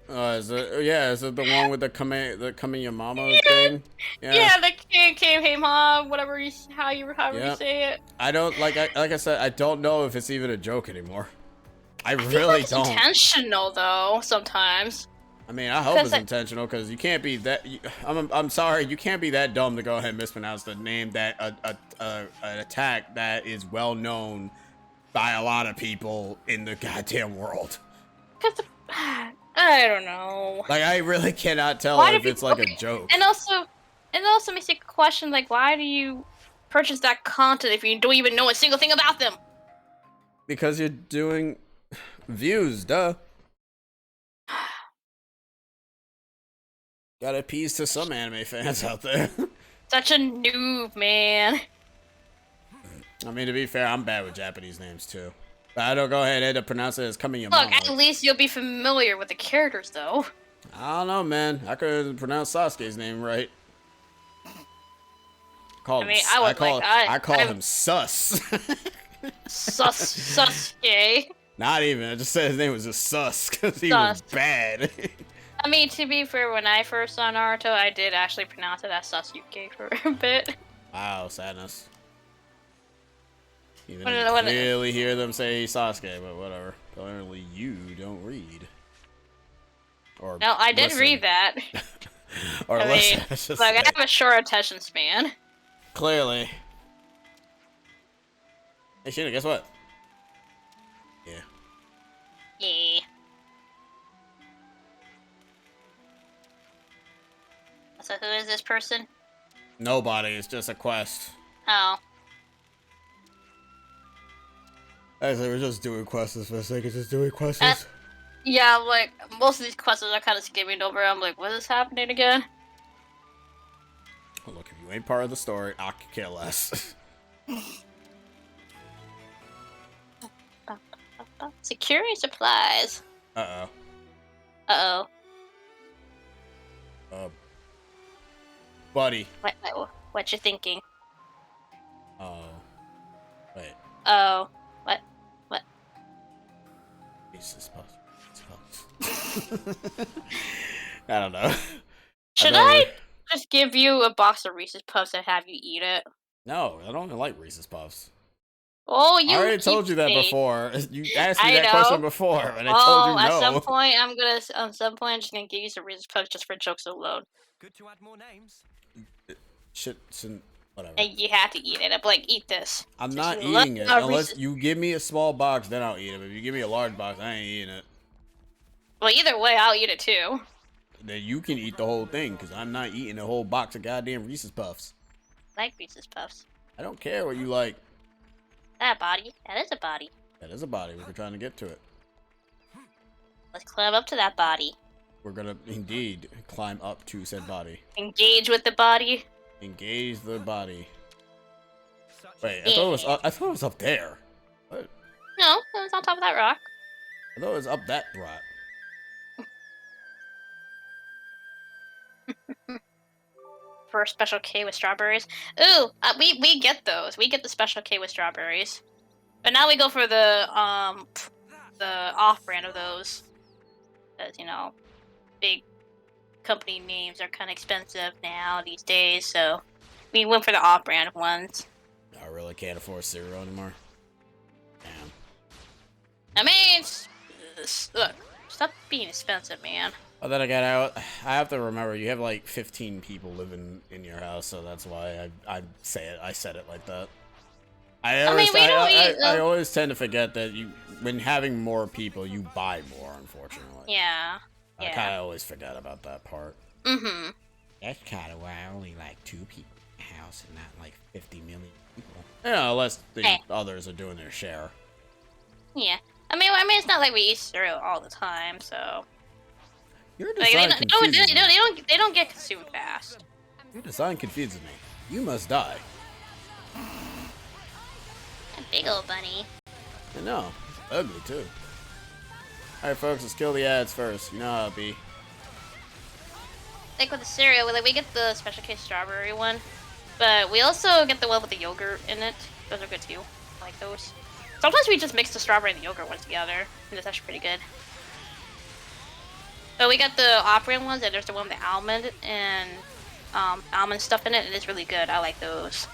Is it the one with the Kameyamamo thing? Yeah, the came whatever however you say it. I don't like I said, I don't know if it's even a joke anymore. I feel really like it's don't. intentional though, sometimes. I mean, I hope it's intentional because you can't be that. I'm sorry, you can't be that dumb to go ahead and mispronounce the name that an attack that is well known by a lot of people in the goddamn world. Cause I don't know. Like, I really cannot tell if it's like a joke. And also makes you question like, why do you purchase that content if you don't even know a single thing about them? Because you're doing views, duh. Gotta appease to some anime fans out there. Such a noob, man. I mean, to be fair, I'm bad with Japanese names too. But I don't go ahead and end up pronouncing it as Kameyamamo. Look, at least you'll be familiar with the characters, though. I don't know, man. I couldn't pronounce Sasuke's name right. I call him Sus. Sasuke. Not even. I just said his name was just Sus because he was bad. I mean, to be fair, when I first saw Naruto, I did actually pronounce it as Sasuke for a bit. Wow, sadness. Even though you clearly hear them say Sasuke, but whatever. Apparently you don't read. Or no, I did listen. read that. Or I listen. mean, like, I have a short attention span. Clearly. Hey, Sheena, guess what? Yeah. Yeah. So who is this person? Nobody. It's just a quest. Oh. Actually, we're just doing quests for the sake of just doing quests. Yeah, like, most of these quests are kind of skimming over. I'm like, what is happening again? Well, look, if you ain't part of the story, I could care less. Security supplies. Uh-oh. Uh-oh. Buddy. What you thinking? Oh. Wait. Oh. What? Reese's Puffs. I don't know. Should I just give you a box of Reese's Puffs and have you eat it? No, I don't like Reese's Puffs. Oh, you. I already told you that before. You asked me I that know. question before, and I told you no. At some point, I'm just gonna give you some Reese's Puffs just for jokes alone. Good to add more names. Shit, whatever. And you have to eat it. I'm like, eat this. I'm Just not love eating it our unless Reese's- you give me a small box. Then I'll eat it. But if you give me a large box, I ain't eating it. Well, either way, I'll eat it too. Then you can eat the whole thing, because I'm not eating a whole box of goddamn Reese's Puffs. I like Reese's Puffs. I don't care what you like. That body. That is a body. That is a body. We're trying to get to it. Let's climb up to that body. We're gonna indeed climb up to said body. Engage with the body. Engage the body. Wait, I thought it was up there. What? No, it was on top of that rock. I thought it was up that rock. For a special K with strawberries. Ooh, we get those. We get the special K with strawberries. But now we go for the off-brand of those. Because, you know, big company names are kind of expensive now these days, so we went for the off-brand ones. I really can't afford cereal anymore. Damn. I mean, look, stop being expensive, man. Oh, then again, I have to remember you have like 15 people living in your house, so that's why I said it like that. I always tend to forget that when having more people, you buy more. Unfortunately. Yeah. I kind of always forget about that part. Mm-hmm. That's kind of why I only like 2 people in the house and not like 50 million people. Yeah, unless the others are doing their share. Yeah. I mean, it's not like we eat cereal all the time, so. Your design confuses me. They don't get consumed fast. Your design confuses me. You must die. A big old bunny. I know. It's ugly too. Alright folks, let's kill the ads first. You know how it be. Like with the cereal, like we get the special case strawberry one, but we also get the one with the yogurt in it. Those are good too. I like those. Sometimes we just mix the strawberry and the yogurt ones together, and it's actually pretty good. So we got the off-brand ones, and there's the one with the almond and almond stuff in it, and it's really good. I like those.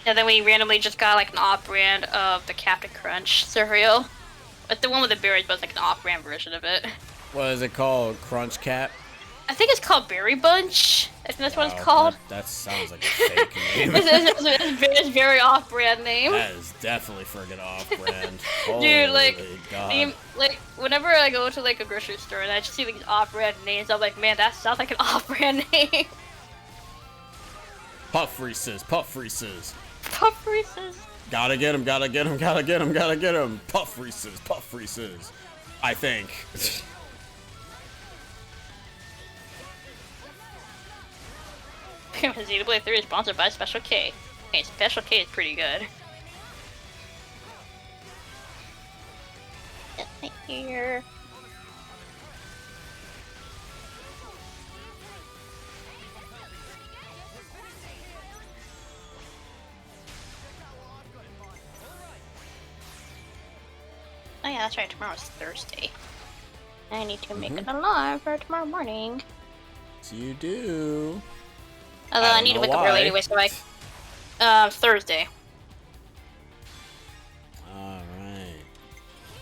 And then we randomly just got like an off-brand of the Captain Crunch cereal. It's the one with the berries, but it's like an off-brand version of it. What is it called? Crunch Cap? I think it's called Berry Bunch. I think that's what it's called. That sounds like a fake name. It's very off-brand name. That is definitely friggin' off-brand. Dude, like, God. like whenever I go to like a grocery store and I just see these off-brand names, I'm like, man, that sounds like an off-brand name. Puff Reese's, Puff Reese's. Puff Reese's. Gotta get him, gotta get him, gotta get him, gotta get him. Puff Reese's, Puff Reese's. I think. Xenoblade 3 is sponsored by Special K. Okay, Special K is pretty good. Right here. Oh yeah, that's right, tomorrow's Thursday. I need to make an alarm for tomorrow morning. So you do. Although I need to wake up early anyway, so Thursday. Alright.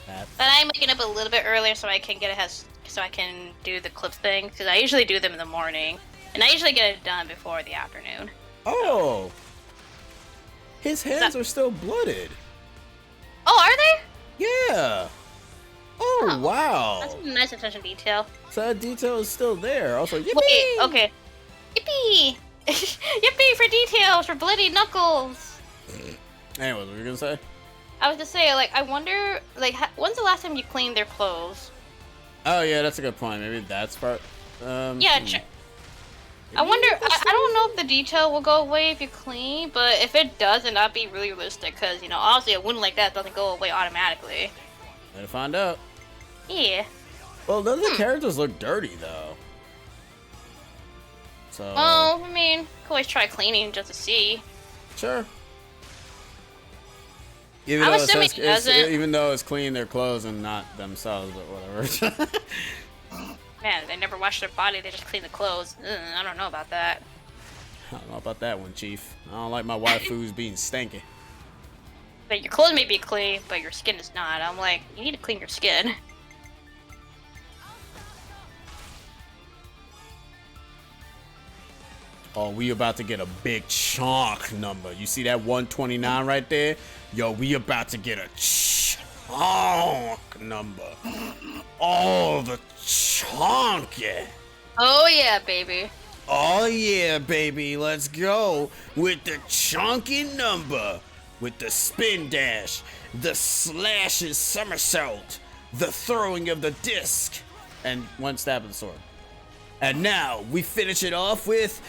But I'm waking up a little bit earlier so I can so I can do the clip thing, because I usually do them in the morning. And I usually get it done before the afternoon. Oh! His hands are still blooded. Oh, are they? Yeah! Oh, wow! That's a nice attention to detail. So that detail is still there. Also, yippee! Wait, okay. Yippee! Yippee for details, for bloody knuckles! Anyway, what were you gonna say? I was gonna say, like, I wonder, like, when's the last time you cleaned their clothes? Oh, yeah, that's a good point. Maybe that's part. Yeah, I wonder, I don't know if the detail will go away if you clean, but if it does, then that'd be really realistic, because, you know, obviously a wound like that doesn't go away automatically. Better find out. Yeah. Well, none of the characters look dirty though. So. Well, I mean, could always try cleaning just to see. Sure. I'm assuming it doesn't. Even though it's cleaning their clothes and not themselves, but whatever. Man, they never wash their body, they just clean the clothes. Ugh, I don't know about that. I don't know about that one, Chief. I don't like my waifus being stanky. But your clothes may be clean, but your skin is not. I'm like, you need to clean your skin. Oh, we about to get a big chunk number. You see that 129 right there? Yo, we about to get a chunk number. Oh, the chunky. Oh yeah, baby. Oh yeah, baby. Let's go with the chunky number. With the spin dash, the slash and somersault, the throwing of the disc, and one stab of the sword. And now we finish it off with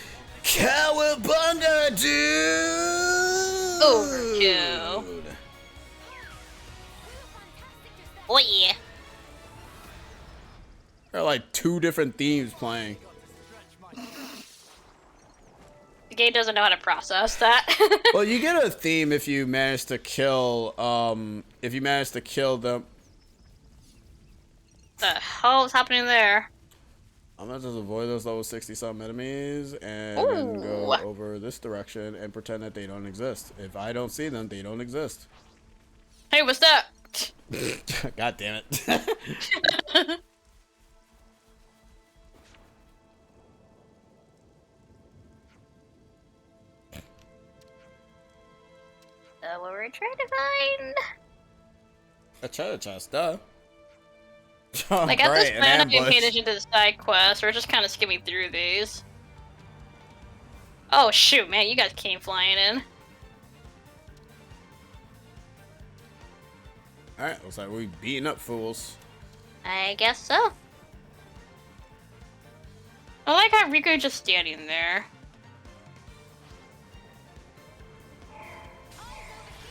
Cowabunga, dude! Overkill. Oh yeah. There are like 2 different themes playing. The game doesn't know how to process that. Well, you get a theme if you manage to kill, them. The hell is happening there? I'm gonna just avoid those level 60-something enemies and then go over this direction and pretend that they don't exist. If I don't see them, they don't exist. Hey, what's that? God damn it. What were we trying to find? A treasure chest, duh. Like at this point, I'm not even paying attention to the side quests. We're just kind of skimming through these. Oh shoot, man! You guys came flying in. All right, looks like we're beating up fools. I guess so. I like how Riku just standing there.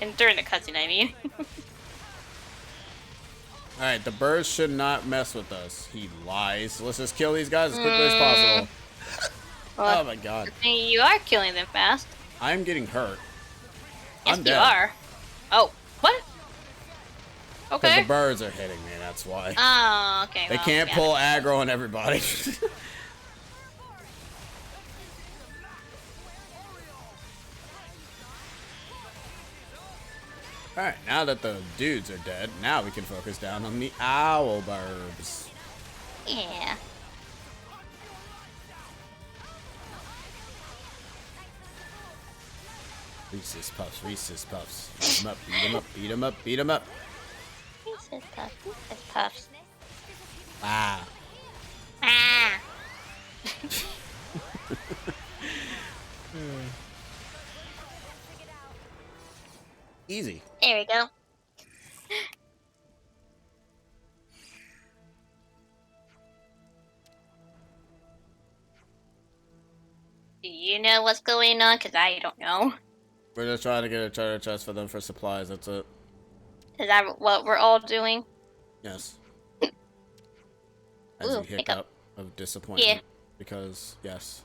And during the cutscene, I mean. Alright, the birds should not mess with us. He lies. Let's just kill these guys as quickly as possible. Well, oh my god. You are killing them fast. I'm getting hurt. Yes, I'm dead. you are. Oh, what? Okay. Because the birds are hitting me, that's why. Oh, okay. They can't pull aggro on everybody. Alright, now that the dudes are dead, now we can focus down on the owl burbs. Yeah. Reese's Puffs, Reese's Puffs. Beat 'em up, beat 'em up, beat 'em up, beat 'em up. Reese's Puffs, Reese's Puffs. Ah. Ah. Easy. There we go. Do you know what's going on? Because I don't know. We're just trying to get a treasure chest for them for supplies, that's it. Is that what we're all doing? Yes. As Ooh, a hiccup of disappointment. Yeah. Because, yes.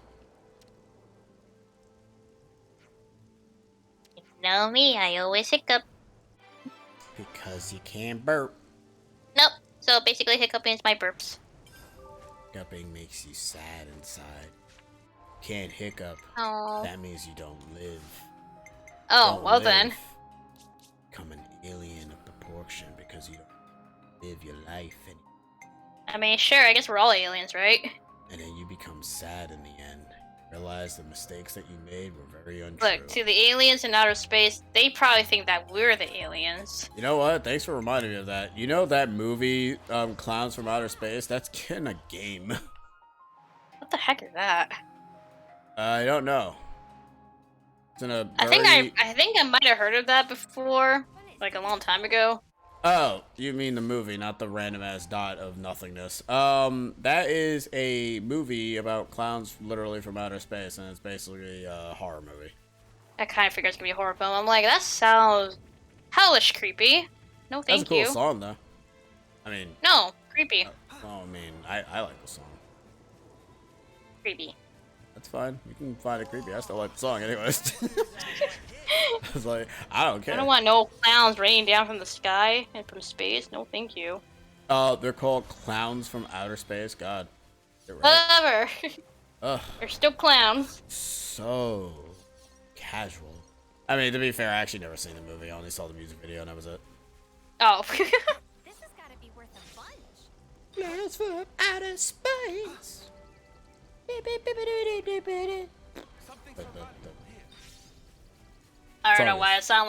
You know me, I always hiccup. Because you can't burp. Nope. So basically hiccuping is my burps. Hiccuping makes you sad inside. Can't hiccup. Oh. That means you don't live. Oh, Don't well live. then. Become an alien of proportion because you don't live your life and I mean, sure, I guess we're all aliens, right? then you become sad in the end. Realize the mistakes that you made were very untrue. Look, to the aliens in outer space, they probably think that we're the aliens. You know what? Thanks for reminding me of that. You know that movie, Clowns from Outer Space? That's in a game. What the heck is that? I don't know. It's in a I think I might have heard of that before, like a long time ago. Oh, you mean the movie, not the random ass dot of nothingness. That is a movie about clowns literally from outer space, and it's basically a horror movie. I kind of figured it's gonna be a horror film. I'm like, that sounds hellish creepy. No, thank That's a cool you. song though. I mean, No, creepy. well, I mean, I like the song. Creepy. That's fine. You can find it creepy. I still like the song, anyways. I was like, I don't care. I don't want no clowns raining down from the sky and from space. No, thank you. They're called clowns from outer space. God. You're right. Whatever. Ugh. They're still clowns. So casual. I mean, to be fair, I actually never seen the movie. I only saw the music video, and that was it. Oh. This has got to be worth a bunch. Clowns from outer space. I don't know why it sounded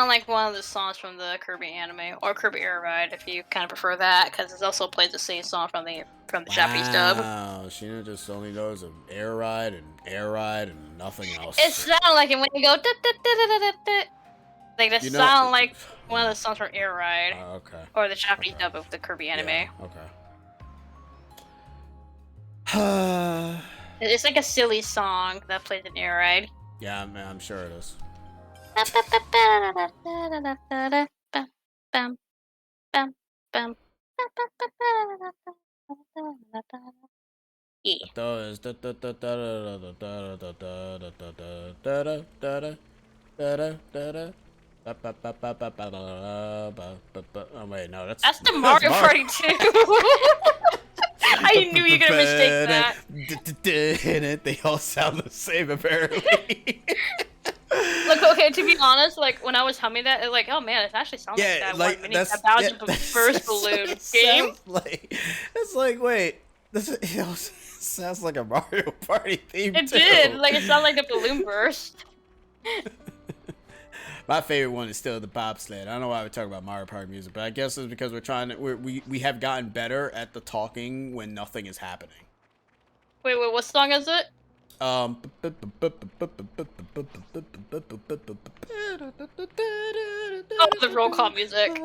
like one of the songs from the Kirby anime or Kirby Air Ride, if you kind of prefer that, because it also plays the same song from the Japanese dub. Wow, Sheena just only knows of Air Ride and nothing else. It sounded like it when you go like that sound like one of the songs from Air Ride. Okay. Or the Japanese dub of the Kirby anime. Yeah, okay. It's like a silly song that plays in Air Ride. Yeah, man, I'm sure it is. Oh wait, no, that's the Mario Party 2. I knew you were gonna mistake that. They all sound the same, apparently. Look, okay, to be honest, like, when I was humming that, it like, oh man, it actually sounds like that one mini Bowser Burst Balloon game. It's like, wait, it also sounds like a Mario Party theme, It too. did, like, it sounded like the balloon burst. My favorite one is still the bobsled. I don't know why we talk about Mario Party music, but I guess it's because we're trying to, we have gotten better at the talking when nothing is happening. Wait, what song is it? Oh, the roll call music.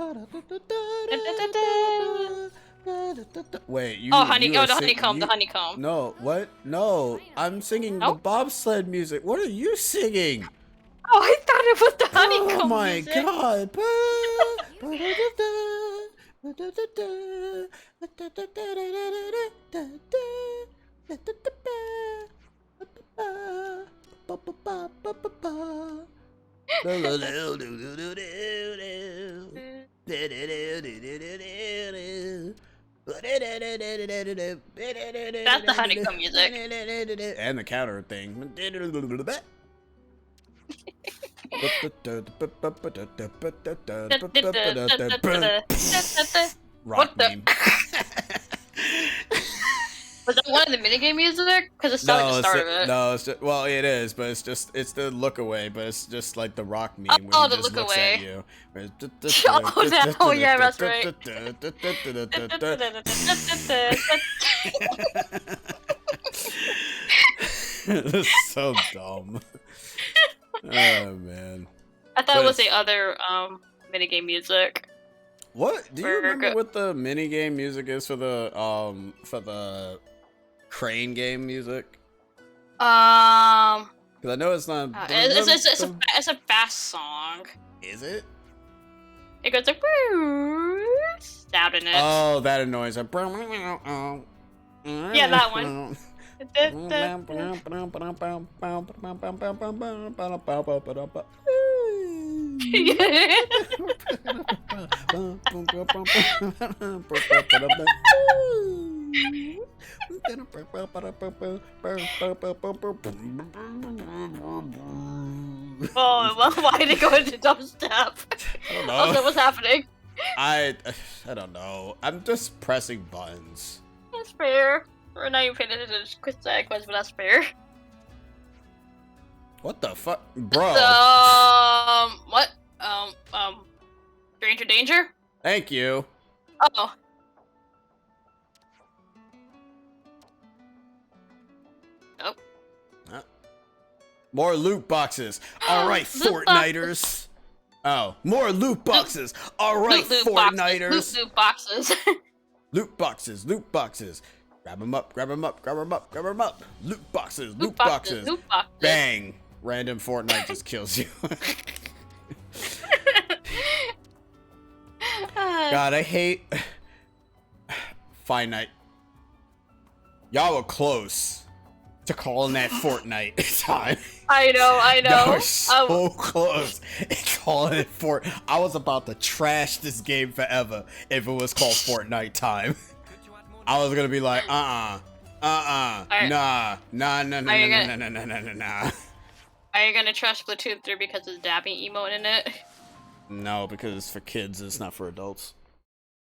Wait, the honeycomb. No, what? No, I'm singing the bobsled music. What are you singing? Oh, I thought it was the honeycomb. Oh my music. god. That's the honeycomb music. And the counter thing. Rock meme. Was that one of the minigame music? Because it sounded like the start of it. No, it's just, well, it is, but it's the look away, but it's just like the rock meme Oh, where the he just look looks away. at you. Oh, yeah, that's right. That's so dumb. Oh man. I thought it was the other minigame music. What? Do you remember what the minigame music is for the crane game music? Because I know it's not. It's a fast song. Is it? It goes like sound in it. Oh, that annoys her. Yeah, that one. Oh, why did it go into dubstep? I don't know. Also, what's happening? I don't know. I'm just pressing buttons. That's fair. We're not even paying attention to quiz, but that's fair. What the fuck, bro? What? Stranger danger? Thank you. Oh. Nope. More loot boxes. All right, Fortniters. Oh, more loot boxes. All right, Fortniters. Loot boxes. Loot boxes. Loot boxes. Grab them up. Grab them up. Grab them up. Grab them up. Loot boxes. Loot boxes. Loot boxes. Bang. Random Fortnite just kills you. God, I hate finite. Y'all were close to calling that Fortnite time. I know. Y'all were so close to calling it I was about to trash this game forever if it was called Fortnite time. I was gonna be like, nah. Are you gonna trash Splatoon 3 because of the dabbing emote in it? No, because it's for kids. It's not for adults.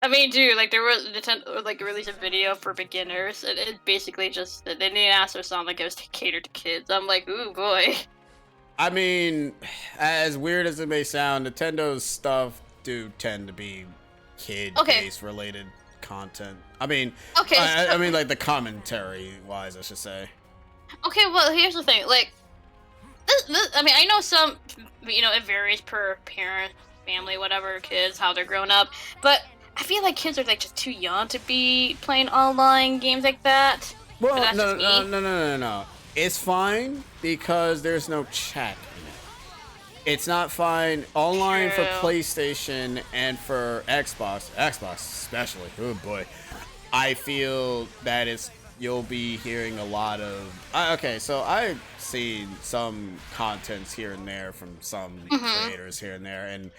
I mean, dude, like there was Nintendo like released a video for beginners, and it basically just they didn't ask for something like it was catered to kids. I'm like, ooh boy. I mean, as weird as it may sound, Nintendo's stuff do tend to be kid-based related content. I mean, I mean, like the commentary wise, I should say. Okay, well, here's the thing. Like, this, I mean, I know some, you know, it varies per parent, family, whatever, kids, how they're growing up, but I feel like kids are like just too young to be playing online games like that. Well, no. It's fine because there's no chat in it. It's not fine online for PlayStation and for Xbox especially. Oh boy. I feel that you'll be hearing a lot of okay, so I've seen some contents here and there from some creators here and there, and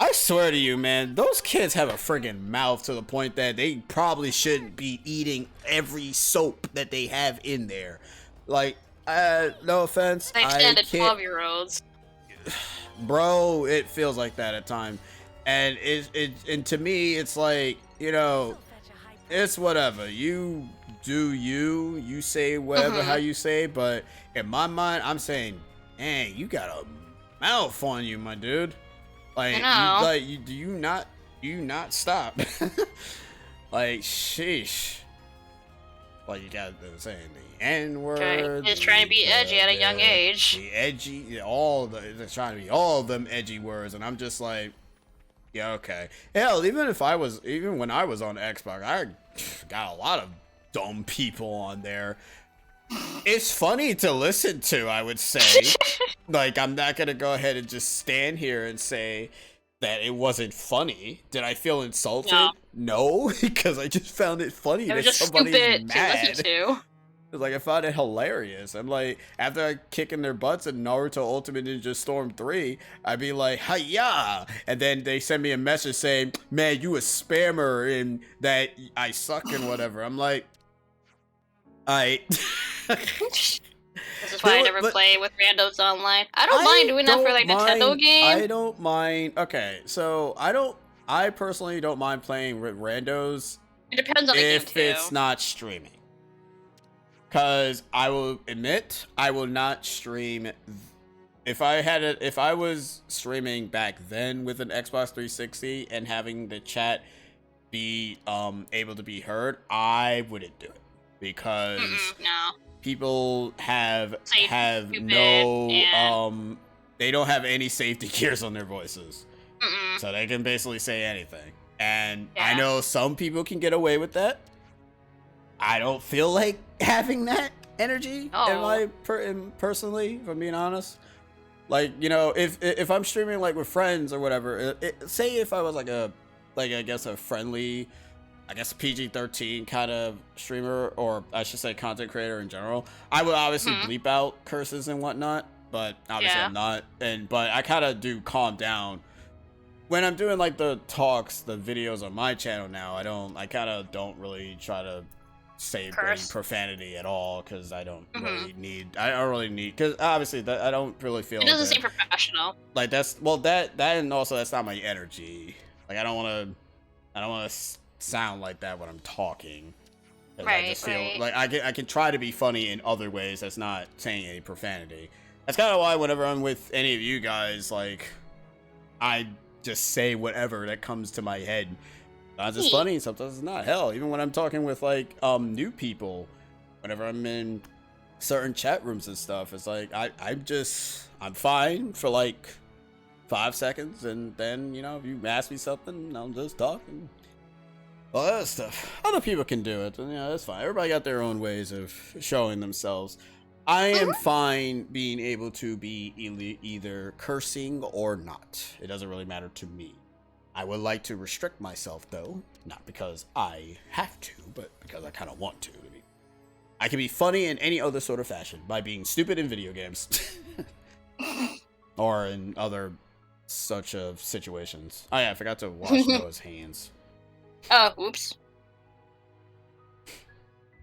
I swear to you, man, those kids have a friggin' mouth to the point that they probably shouldn't be eating every soap that they have in there. Like, no offense, I stand at 12-year-olds. Bro, it feels like that at times, and and to me, it's like, you know, it's whatever. You do you say whatever how you say, but in my mind, I'm saying, dang, you got a mouth on you, my dude. Like, do you not stop? Like, sheesh. Like, you got saying the N-word. Okay. It's trying to be edgy at a young age. The edgy, they're trying to be all of them edgy words, and I'm just like, yeah, okay. Hell, even when I was on Xbox, I got a lot of dumb people on there. It's funny to listen to, I would say. Like, I'm not gonna go ahead and just stand here and say that it wasn't funny. Did I feel insulted? No, because I just found it funny that somebody's mad. To like, I found it hilarious. I'm like, after kicking their butts in Naruto Ultimate Ninja Storm 3, I'd be like, hiya! And then they send me a message saying, man, you a spammer and that I suck and whatever. I'm like, This is why I never play with randos online. I don't mind doing that for like Nintendo games. I don't mind. Okay, so I personally don't mind playing with randos. It depends on the game if it's not streaming. Cause I will admit I will not stream. If I was streaming back then with an Xbox 360 and having the chat be able to be heard, I wouldn't do it because people have no they don't have any safety gears on their voices, so they can basically say anything. And I know some people can get away with that. I don't feel like having that energy personally, if I'm being honest. Like, you know, if I'm streaming like with friends or whatever, say if I was like I guess a friendly, I guess a PG-13 kind of streamer, or I should say content creator in general, I would obviously bleep out curses and whatnot, but obviously I'm not. But I kind of do calm down when I'm doing like the talks, the videos on my channel now. I kind of don't really try to say any profanity at all, because I don't really need. Because obviously I don't really feel. It doesn't seem professional. Like that, and also that's not my energy. Like I don't want to sound like that when I'm talking. I just feel like I can try to be funny in other ways that's not saying any profanity. That's kind of why whenever I'm with any of you guys, like, I just say whatever that comes to my head. Sometimes it's funny, sometimes it's not. Hell, even when I'm talking with like new people, whenever I'm in certain chat rooms and stuff, it's like I'm fine for like 5 seconds, and then, you know, if you ask me something, I'll just talk and all that stuff. Other people can do it, and you know, that's fine. Everybody got their own ways of showing themselves. I am fine being able to be either cursing or not. It doesn't really matter to me. I would like to restrict myself, though, not because I have to, but because I kind of want to. I can be funny in any other sort of fashion by being stupid in video games. Or in other such of situations. Oh yeah, I forgot to wash Noah's hands. Oh, oops.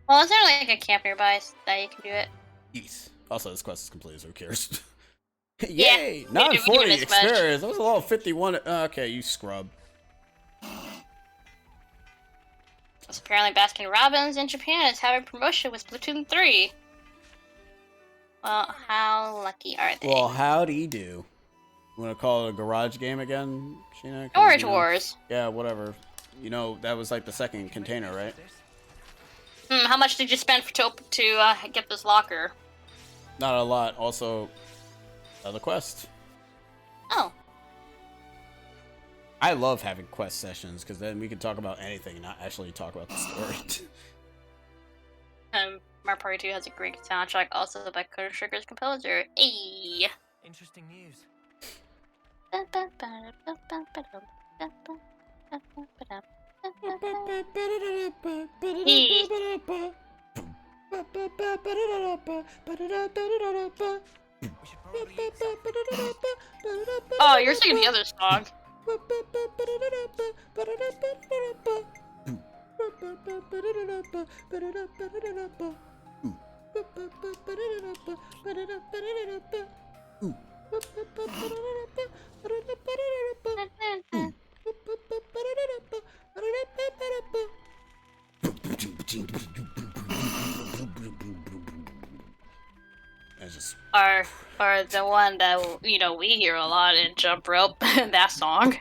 Well, is there like a camp nearby that you can do it? Yes. Also, this quest is complete, so who cares? Yeah, Yay! we do 940 this much. experience. That was a level 51. Okay, you scrub. So apparently Baskin Robbins in Japan is having promotion with Splatoon 3. Well, how lucky are they? Well, howdy do. You want to call it a garage game again, Sheena? 'Cause, Storage you know, Wars. Yeah, whatever. You know, that was like the second container, right? How much did you spend to get this locker? Not a lot. Also, the quest. Oh. I love having quest sessions because then we can talk about anything and not actually talk about the story. Mario Party 2 has a great soundtrack, also by Chrono Trigger's composer. Hey. Interesting news. Oh, you're singing the other song. Or the one that we hear a lot in Jump Rope, that song.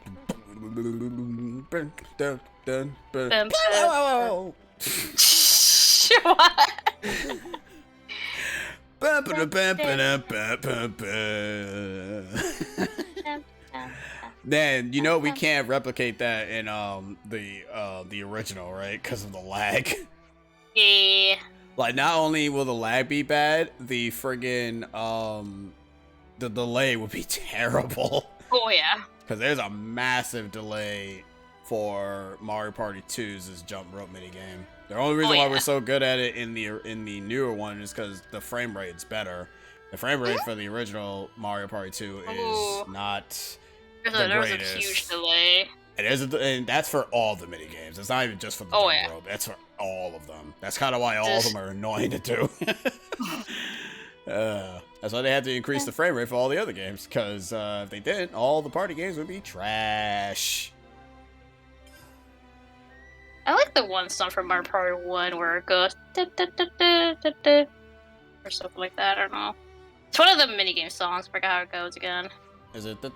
Man, we can't replicate that in the original, right? Because of the lag. Yeah. Like, not only will the lag be bad, the friggin' the delay would be terrible. Oh yeah. Because there's a massive delay for Mario Party 2's jump rope minigame. The only reason why we're so good at it in the newer one is because the frame rate's better. The frame rate for the original Mario Party 2 is not the There's greatest. a huge delay. And that's for all the minigames. It's not even just for the jump rope. That's for all of them. That's kind of why all of them are annoying to do. That's why they had to increase the frame rate for all the other games. Because if they didn't, all the party games would be trash. I like the one song from Mario Party 1 where it goes da, da, da, da, da, da, or something like that. I don't know. It's one of the minigame songs. I forgot how it goes again. Is it or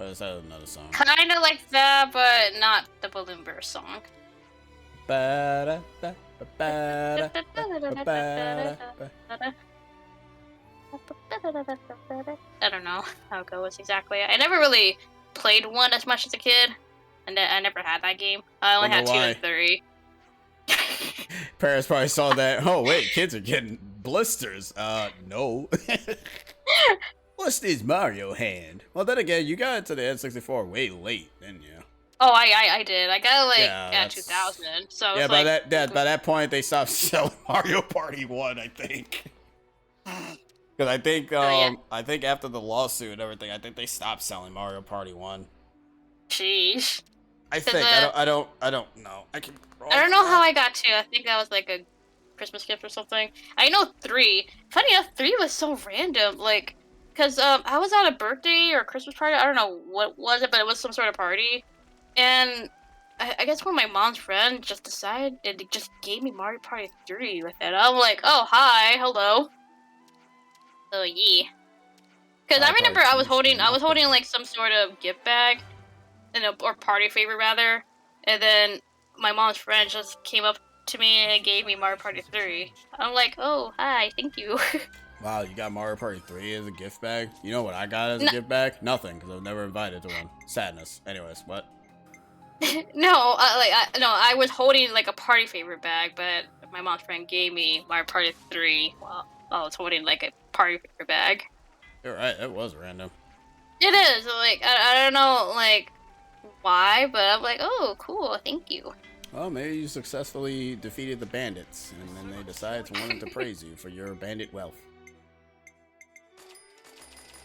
is that another song? Kinda like that, but not the Balloon Burst song. I don't know how it goes exactly. I never really played one as much as a kid, and I never had that game. I only had 2 and 3. Parents probably saw that. Oh wait, kids are getting blisters. No. What's this Mario hand? Well, then again, you got into the N64 way late, didn't you? Oh, I did. I got it at 2000. So yeah, by that point they stopped selling Mario Party 1, I think. Because I think I think after the lawsuit and everything, I think they stopped selling Mario Party 1. Sheesh. I think I don't know. I don't know how I got 2. I think that was like a Christmas gift or something. I know 3. Funny enough, 3 was so random. Like, because I was at a birthday or a Christmas party. I don't know what was it, but it was some sort of party. And I guess one of my mom's friends just decided and just gave me Mario Party 3 with it. I'm like, oh, hi, hello. So, yeah. Because I remember I was holding like some sort of gift bag, or party favor rather. And then my mom's friend just came up to me and gave me Mario Party 3. I'm like, oh, hi, thank you. Wow, you got Mario Party 3 as a gift bag? You know what I got as a gift bag? Nothing, because I was never invited to one. Sadness. Anyways, what? No, I was holding like a party favorite bag, but my mom's friend gave me Mario Party 3 while I was holding like a party favorite bag. You're right, it was random. It is like I don't know like why, but I'm like, oh, cool, thank you. Well, maybe you successfully defeated the bandits, and then they decided to wanted to praise you for your bandit wealth.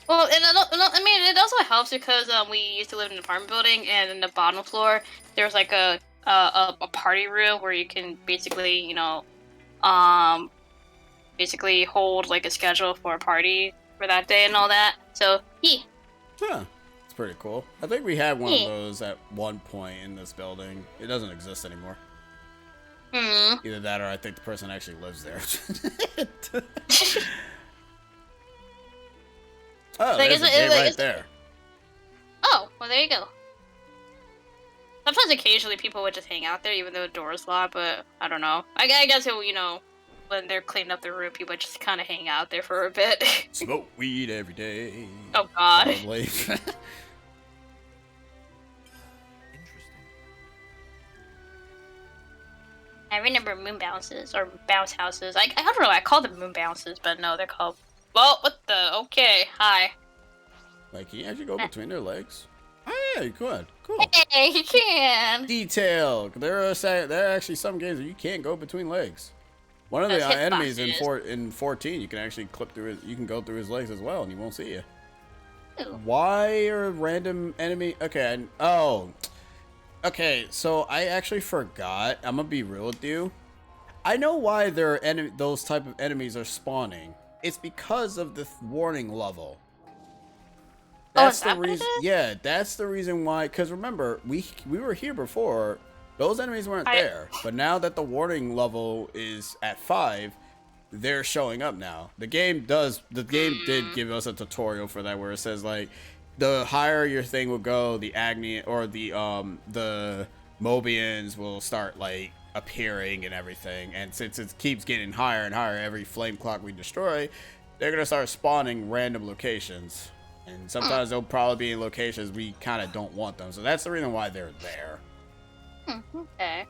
Well, I mean, it also helps because we used to live in an apartment building, and in the bottom floor there's like a party room where you can basically, basically hold like a schedule for a party for that day and all that. So, yeah. Huh. It's pretty cool. I think we had one of those at one point in this building. It doesn't exist anymore. Either that or I think the person actually lives there. Oh, like, there's a gate right there. Oh, well, there you go. Sometimes occasionally people would just hang out there even though the door is locked, but I don't know. I guess it, when they're cleaning up their room, people just kind of hang out there for a bit. Smoke weed every day. Oh, God. Probably. Interesting. I remember moon bounces, or bounce houses. I don't know, I call them moon bounces, but no, they're called... Well, what the... Okay, hi. Like, can you actually go between their legs? Hey, you could. Cool. Hey, you can! Detail. There are actually some games where you can't go between legs. One of the enemies in 14, you can actually clip through his... You can go through his legs as well, and he won't see you. Ooh. Why are a random enemy... Okay, oh... Okay, so I actually forgot. I'm gonna be real with you. I know why those type of enemies are spawning. It's because of the warning level. That's the reason. Yeah, that's the reason why. Because remember, we were here before. Those enemies weren't there. But now that the warning level is at 5, they're showing up now. The game did give us a tutorial for that where it says like, the higher your thing will go, the Agni or the Mobians will start like appearing and everything. And since it keeps getting higher and higher every flame clock we destroy, they're gonna start spawning random locations. And sometimes they'll probably be in locations we kind of don't want them. So that's the reason why they're there. Okay.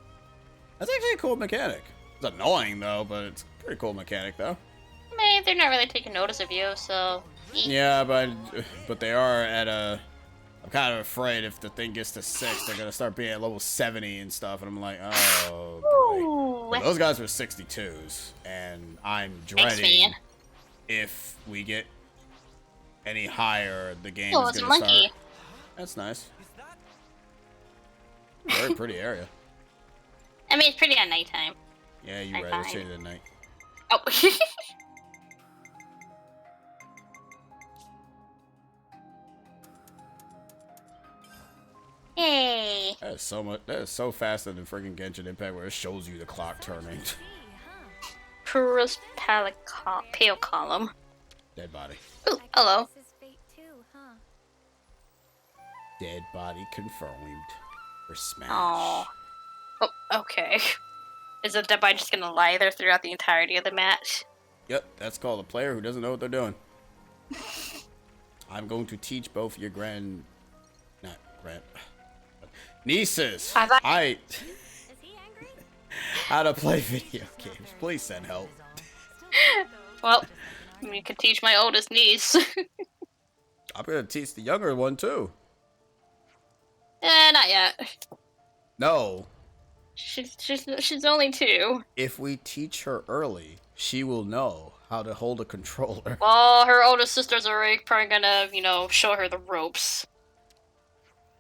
That's actually a cool mechanic. It's annoying though, but it's a pretty cool mechanic though. I mean, they're not really taking notice of you, so... Yeah, but they are at a... I'm kind of afraid if the thing gets to 6, they're going to start being at level 70 and stuff. And I'm like, oh, boy. Those guys were 62s. And I'm dreading if we get any higher, the game is going to start... That's nice. Very pretty area. I mean, it's pretty at nighttime. Yeah, you're right. It's shaded at night. Oh. Hey. That is so much. That is so faster than freaking Genshin Impact, where it shows you the clock turning. Purus pale column. Dead body. Ooh, hello. Dead body confirmed. For smash. Oh, okay. Is the dead body just gonna lie there throughout the entirety of the match? Yep, that's called a player who doesn't know what they're doing. I'm going to teach both your nieces. How to play video games. Please send help. Well, you could teach my oldest niece. I'm gonna teach the younger one too. Not yet. No. She's only 2. If we teach her early, she will know how to hold a controller. Well, her oldest sister's already probably gonna, show her the ropes.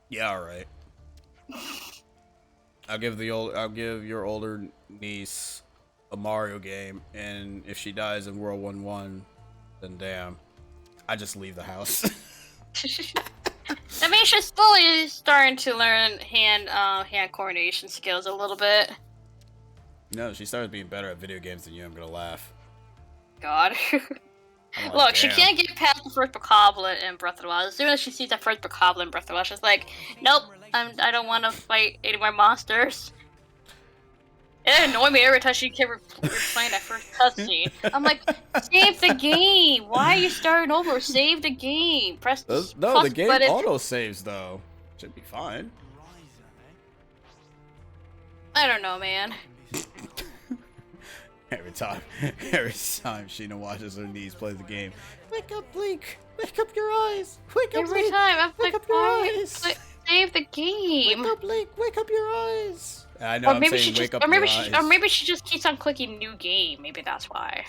Yeah, alright. I'll give your older niece a Mario game, and if she dies in World 1-1, then damn. I just leave the house. I mean, she's slowly starting to learn hand coordination skills a little bit. No, she started being better at video games than you. I'm gonna laugh. God. Like, look, she can't get past the first bokoblin in Breath of the Wild. As soon as she sees the first bokoblin in Breath of the Wild, she's like, nope, I don't want to fight any more monsters. It annoyed me every time she kept replaying that first cutscene. I'm like, save the game! Why are you starting over? Save the game! Press the No, the game auto-saves, though. Should be fine. I don't know, man. Every time Sheena watches her niece play the game. Wake up, Blink! Wake up your eyes! Wake up, Every Link! time I'm Wake like, up your why? eyes! Save the game. Wake up, Link! Wake up your eyes! I know. Or I'm maybe saying she wake just, up or your maybe eyes. she just keeps on clicking new game. Maybe that's why.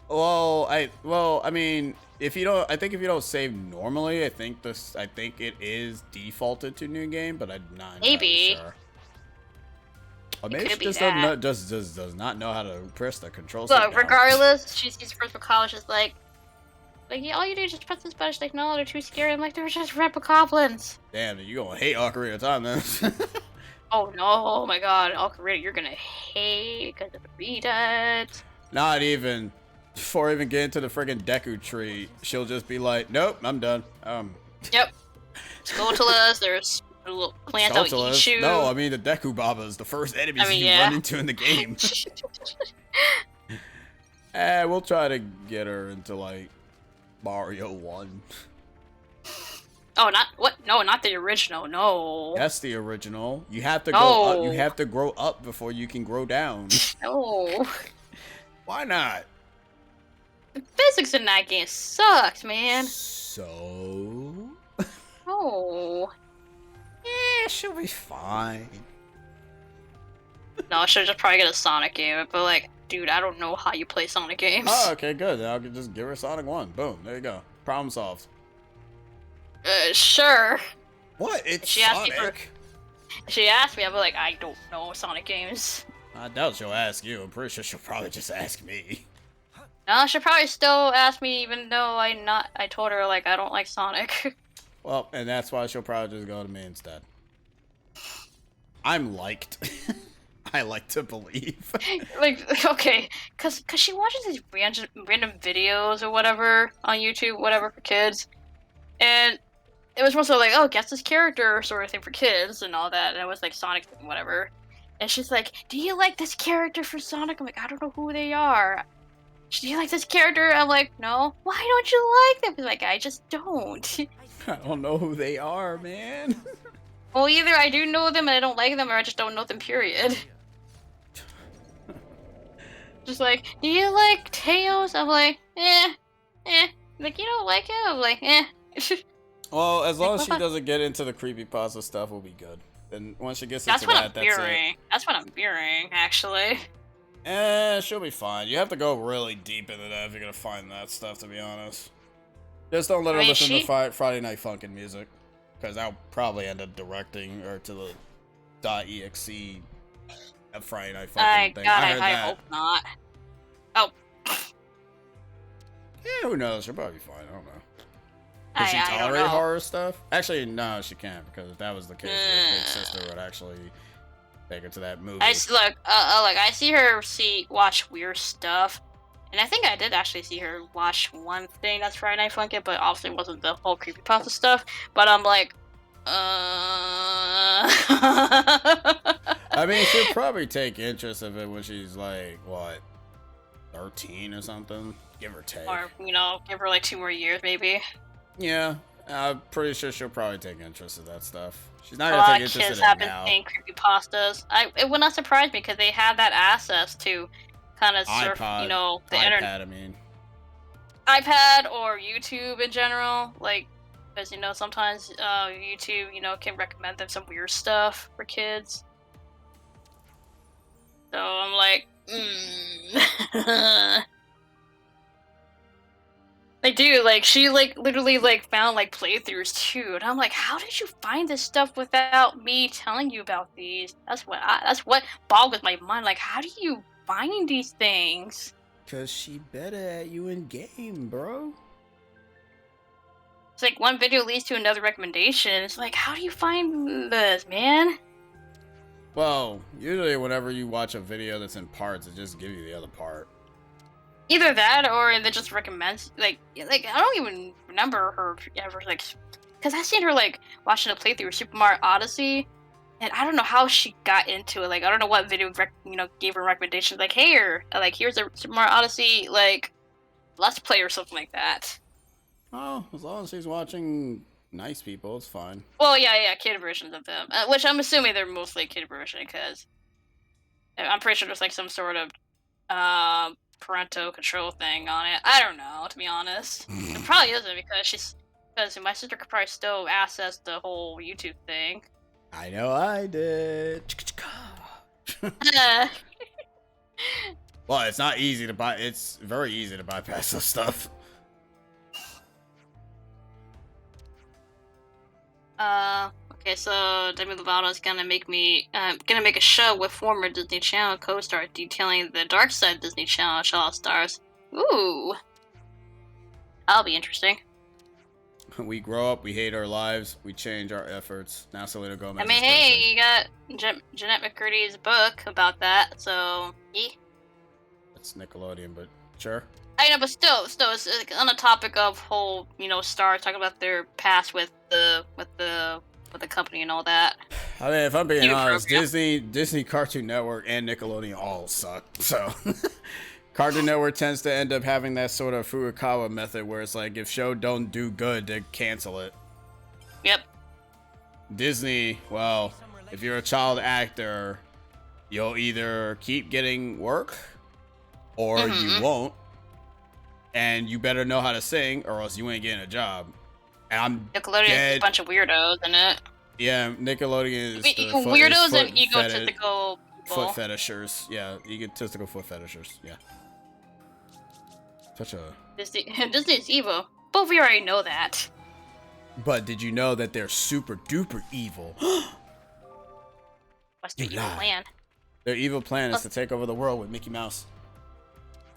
Well, I mean, if you don't, I think if you don't save normally, I think it is defaulted to new game, but I'm not entirely Maybe. sure. Or It maybe could she be just that. does not know how to press the control stick Look, down. regardless, she sees first for college is like, yeah, all you do is just press this button. She's like, no, they're too scary. I'm like, they're just goblins. Damn, you gonna hate Ocarina of Time then? Oh no, oh my god, Ocarina, you're gonna hate because of the redet. Not even. Before even getting to the friggin' Deku tree, she'll just be like, nope, I'm done. Yep. Skulltulas, there's little plants that will eat you. No, I mean the Deku Babas, the first enemies you yeah. run into in the game. We'll try to get her into like Mario 1. Oh, not what? No, not the original. No. That's the original. You have to go up. You No. have to grow up before you can grow down. No. Why not? The physics in that game sucks, man. So? No. Yeah, she'll be fine. No, I should just probably get a Sonic game. But like, dude, I don't know how you play Sonic games. Oh, okay, good. Then I can just give her Sonic 1. Boom. There you go. Problem solved. Sure. What? It's She asked me Sonic. She asked me, I'm like, I don't know Sonic games. I doubt she'll ask you. I'm pretty sure she'll probably just ask me. No, she'll probably still ask me, even though I told her like I don't like Sonic. Well, and that's why she'll probably just go to me instead. I'm liked. I like to believe. Like, okay, cause she watches these random videos or whatever on YouTube, whatever for kids, and it was mostly like, oh, guess this character sort of thing for kids and all that, and it was like Sonic and whatever. And she's like, do you like this character for Sonic? I'm like, I don't know who they are. Do you like this character? I'm like, no. Why don't you like them? She's like, I just don't. I don't know who they are, man. Well, either I do know them and I don't like them, or I just don't know them, period. Just like, do you like Tails? I'm like, eh. Like, you don't like him? I'm like, eh. Well, as long as she what? doesn't get into the creepypasta stuff, we'll be good. Then once she gets into That's what I'm that's fearing. it. That's what I'm fearing, actually. She'll be fine. You have to go really deep into that if you're gonna find that stuff, to be honest. Just don't let her I mean, listen to Friday Night Funkin' music, because I'll probably end up directing her to the .exe of Friday Night Funkin' thing. I hope not. Oh. Yeah, who knows? She'll probably be fine. I don't know. Can I she don't tolerate know. horror stuff? Actually, no, she can't, because if that was the case, her big sister would actually take her to that movie. Look, I see her watch weird stuff, and I think I did actually see her watch one thing that's Friday Night Funkin', but obviously it wasn't the whole creepypasta stuff. But I'm like, I mean, she'll probably take interest in it when she's like, what, 13 or something, give or take. or give her like 2 more years maybe. Yeah, I'm pretty sure she'll probably take interest in that stuff. She's not A gonna lot take of interest kids in it have been now. saying creepypastas. It would not surprise me because they had that access to kind of surf, iPod, the iPad, internet, I mean. iPad or YouTube in general, like. Because, sometimes YouTube, can recommend them some weird stuff for kids. So I'm like, They do, she, literally, found, playthroughs, too. And I'm like, how did you find this stuff without me telling you about these? That's what boggles my mind. Like, how do you find these things? Because she better at you in game, bro. It's like one video leads to another recommendation. It's like, how do you find this, man? Well, usually whenever you watch a video that's in parts, it just gives you the other part. Either that, or it just recommends, I don't even remember her ever, because I've seen her, watching a playthrough of Super Mario Odyssey, and I don't know how she got into it. I don't know what video, gave her recommendations, hey, here's a Super Mario Odyssey, Let's Play or something like that. Oh, as long as she's watching nice people, it's fine. Well, yeah, kid versions of them, which I'm assuming they're mostly kid version, because I'm pretty sure there's, some sort of, parental control thing on it. I don't know, to be honest. It probably isn't because my sister could probably still access the whole YouTube thing. I know I did. Well, it's not easy to buy. It's very easy to bypass this stuff. Okay, so Demi Lovato's gonna make a show with former Disney Channel co-star detailing the dark side of Disney Channel child stars. Ooh. That'll be interesting. We grow up, we hate our lives, we change our efforts. Now Selena Gomez. I mean, hey, you got Jeanette McCurdy's book about that, so yeah. It's Nickelodeon, but sure. I know, but still, it's like on the topic of whole, stars talking about their past with the company and all that. I mean, if I'm being honest, program. Disney Cartoon Network and Nickelodeon all suck. So, Cartoon Network tends to end up having that sort of Furukawa method where it's like, if show don't do good, they cancel it. Yep. Disney, well, if you're a child actor, you'll either keep getting work or you won't. And you better know how to sing or else you ain't getting a job. And I'm Nickelodeon is a bunch of weirdos in it. Yeah, Nickelodeon is weirdos and egotistical people. Foot fetishers. Yeah, egotistical foot fetishers. Yeah. Such a... Disney's evil. But we already know that. But did you know that they're super duper evil? What's their evil plan? Their evil plan is to take over the world with Mickey Mouse.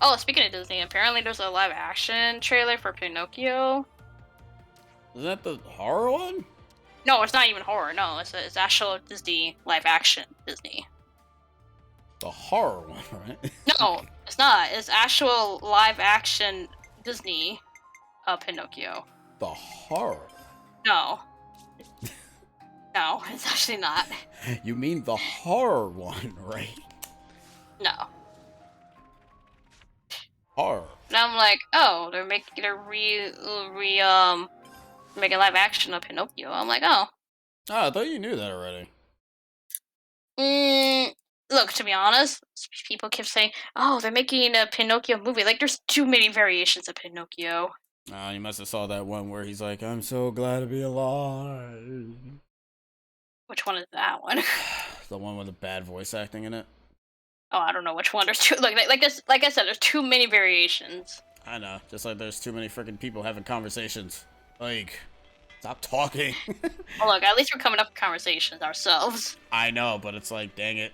Oh, speaking of Disney, apparently there's a live action trailer for Pinocchio. Is that the horror one? No, it's not even horror. No, it's actual Disney live action Disney. The horror one, right? No, it's not. It's actual live action Disney Pinocchio. The horror? No. No, it's actually not. You mean the horror one, right? No. Horror. And I'm like, oh, they're making live action of Pinocchio. I'm like, oh. Oh, I thought you knew that already. Look, to be honest, people keep saying, oh, they're making a Pinocchio movie. Like, there's too many variations of Pinocchio. Oh, you must have saw that one where he's like, I'm so glad to be alive. Which one is that one? The one with the bad voice acting in it. Oh, I don't know which one. There's two. Like I said, there's too many variations. I know. Just like there's too many freaking people having conversations. Like, stop talking. Well, look, at least we're coming up with conversations ourselves. I know, but it's like, dang it.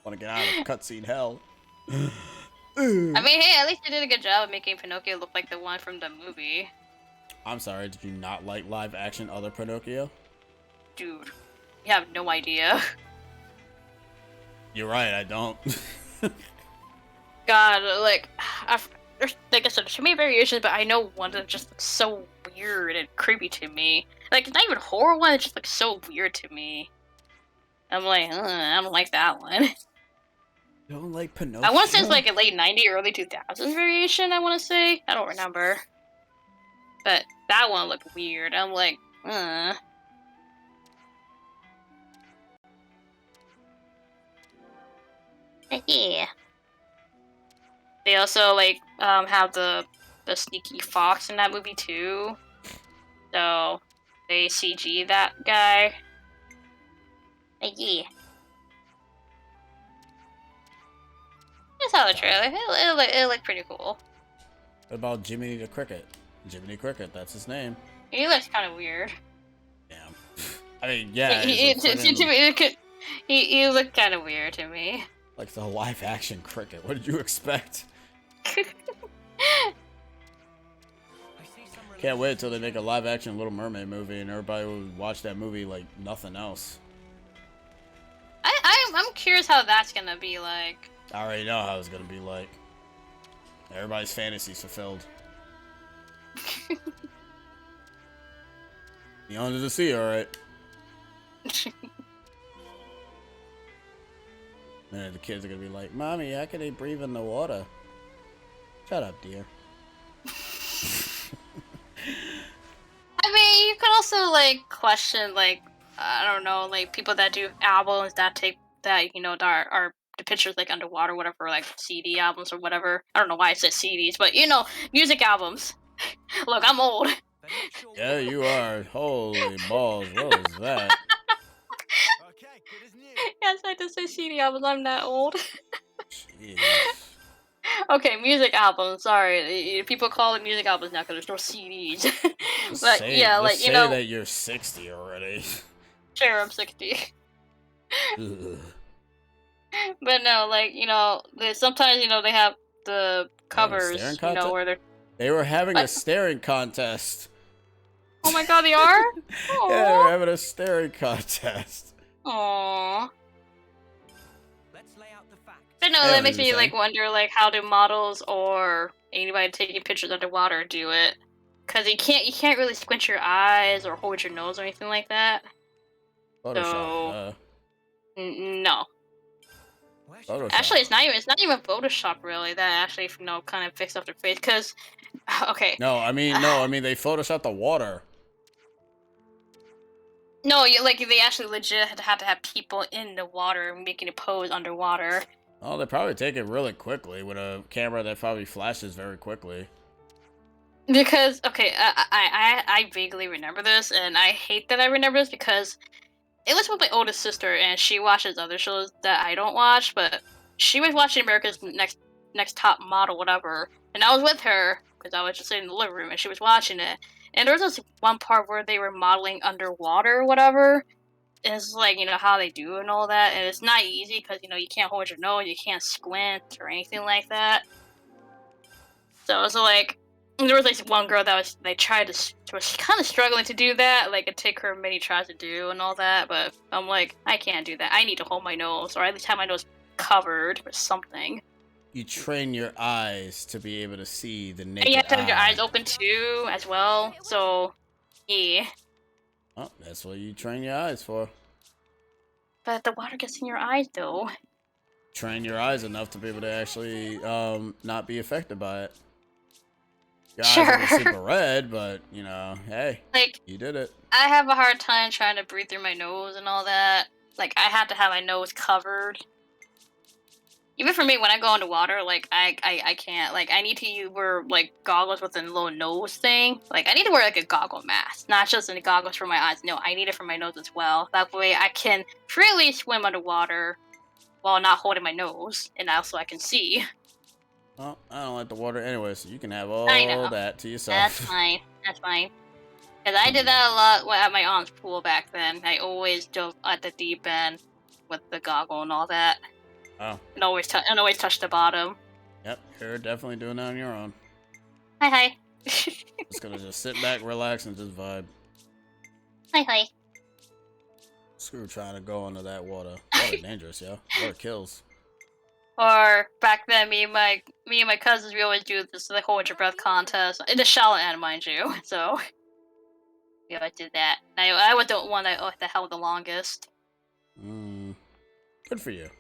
Want to get out of cutscene hell. I mean, hey, at least they did a good job of making Pinocchio look like the one from the movie. I'm sorry, did you not like live action other Pinocchio? Dude, you have no idea. You're right, I don't. God, like I said, there's too many variations, but I know one that just looks so weird and creepy to me. Like, it's not even a horror one, it just looks so weird to me. I'm like, I don't like that one. You don't like Pinocchio? I want to say it's like a late 90s, early 2000s variation, I want to say. I don't remember. But that one looked weird. I'm like, yeah. They also have the sneaky fox in that movie too. So they CG that guy. Yeah. I saw the trailer. It looked pretty cool. What about Jiminy the Cricket? Jiminy Cricket, that's his name. He looks kind of weird. Damn. I mean, yeah. He looked kind of weird to me. Like the live action cricket. What did you expect? Can't wait till they make a live action Little Mermaid movie and everybody will watch that movie like nothing else. I'm curious how that's gonna be like. I already know how it's gonna be like. Everybody's fantasies fulfilled. The under the sea, alright. And the kids are gonna be like, Mommy, how can they breathe in the water? Shut up, dear. I mean, you could also question I don't know, people that do albums that take that that are the pictures like underwater, whatever, like CD albums or whatever. I don't know why I said CDs, but you know, music albums. Look, I'm old. Yeah, you are. Holy balls, what was that? Okay, good as new. Yes, I did say CD albums. I'm that old. Jeez. Okay, music albums. Sorry, people call it music albums now because there's no CDs. But yeah, Just like say you know, that you're 60 already. sure, I'm 60. Ugh. But no, like you know, sometimes you know they have the Having a staring covers, you know, contest? where they're. They were having a What? staring contest. Oh my god, they are. Yeah, they were having a staring contest. Aww. Let's lay out the facts. But no, Yeah, that what makes were you me like saying? wonder like how do models or anybody taking pictures underwater do it? Cause you can't really squint your eyes or hold your nose or anything like that. Photoshop. So no. Where should I Photoshop. Actually, it's not even Photoshop really that actually you know kind of fixed up their face. Cause okay. No, I mean they photoshopped the water. No, like they actually legit had to have people in the water making a pose underwater. Oh, they probably take it really quickly with a camera that probably flashes very quickly. Because okay, I vaguely remember this, and I hate that I remember this because it was with my oldest sister, and she watches other shows that I don't watch, but she was watching America's Next Top Model, whatever, and I was with her because I was just sitting in the living room, and she was watching it, and there was this one part where they were modeling underwater, whatever. And it's like, you know, how they do and all that, and it's not easy because, you know, you can't hold your nose, you can't squint or anything like that. So it's like, there was like one girl that they tried to was kind of struggling to do that, like it took her many tries to do and all that, but I'm like, I can't do that. I need to hold my nose, or at least have my nose covered with something. You train your eyes to be able to see the naked And you have to have your eye. eyes open too, as well, so, yeah. Oh, that's what you train your eyes for. But the water gets in your eyes, though. Train your eyes enough to be able to actually not be affected by it. Your eyes are Sure. super red, but you know, hey, Like, you did it. I have a hard time trying to breathe through my nose and all that. Like, I have to have my nose covered. Even for me, when I go underwater, like, I can't. Like, I need to wear, like, goggles with a little nose thing. Like, I need to wear, like, a goggle mask. Not just any goggles for my eyes. No, I need it for my nose as well. That way I can freely swim underwater while not holding my nose. And also I can see. Well, I don't like the water anyway, so you can have all I know. that to yourself. That's fine. That's fine. Because I did that a lot at my aunt's pool back then. I always dove at the deep end with the goggle and all that. Oh. And always touch the bottom. Yep, you're definitely doing that on your own. Hi. Just gonna just sit back, relax, and just vibe. Hi. Screw trying to go under that water. Water dangerous, yo. Water kills. Or back then, me and my cousins, we always do this like hold your breath contest in the shallow end, mind you. So we always did that. I was the one that held the longest. Good for you.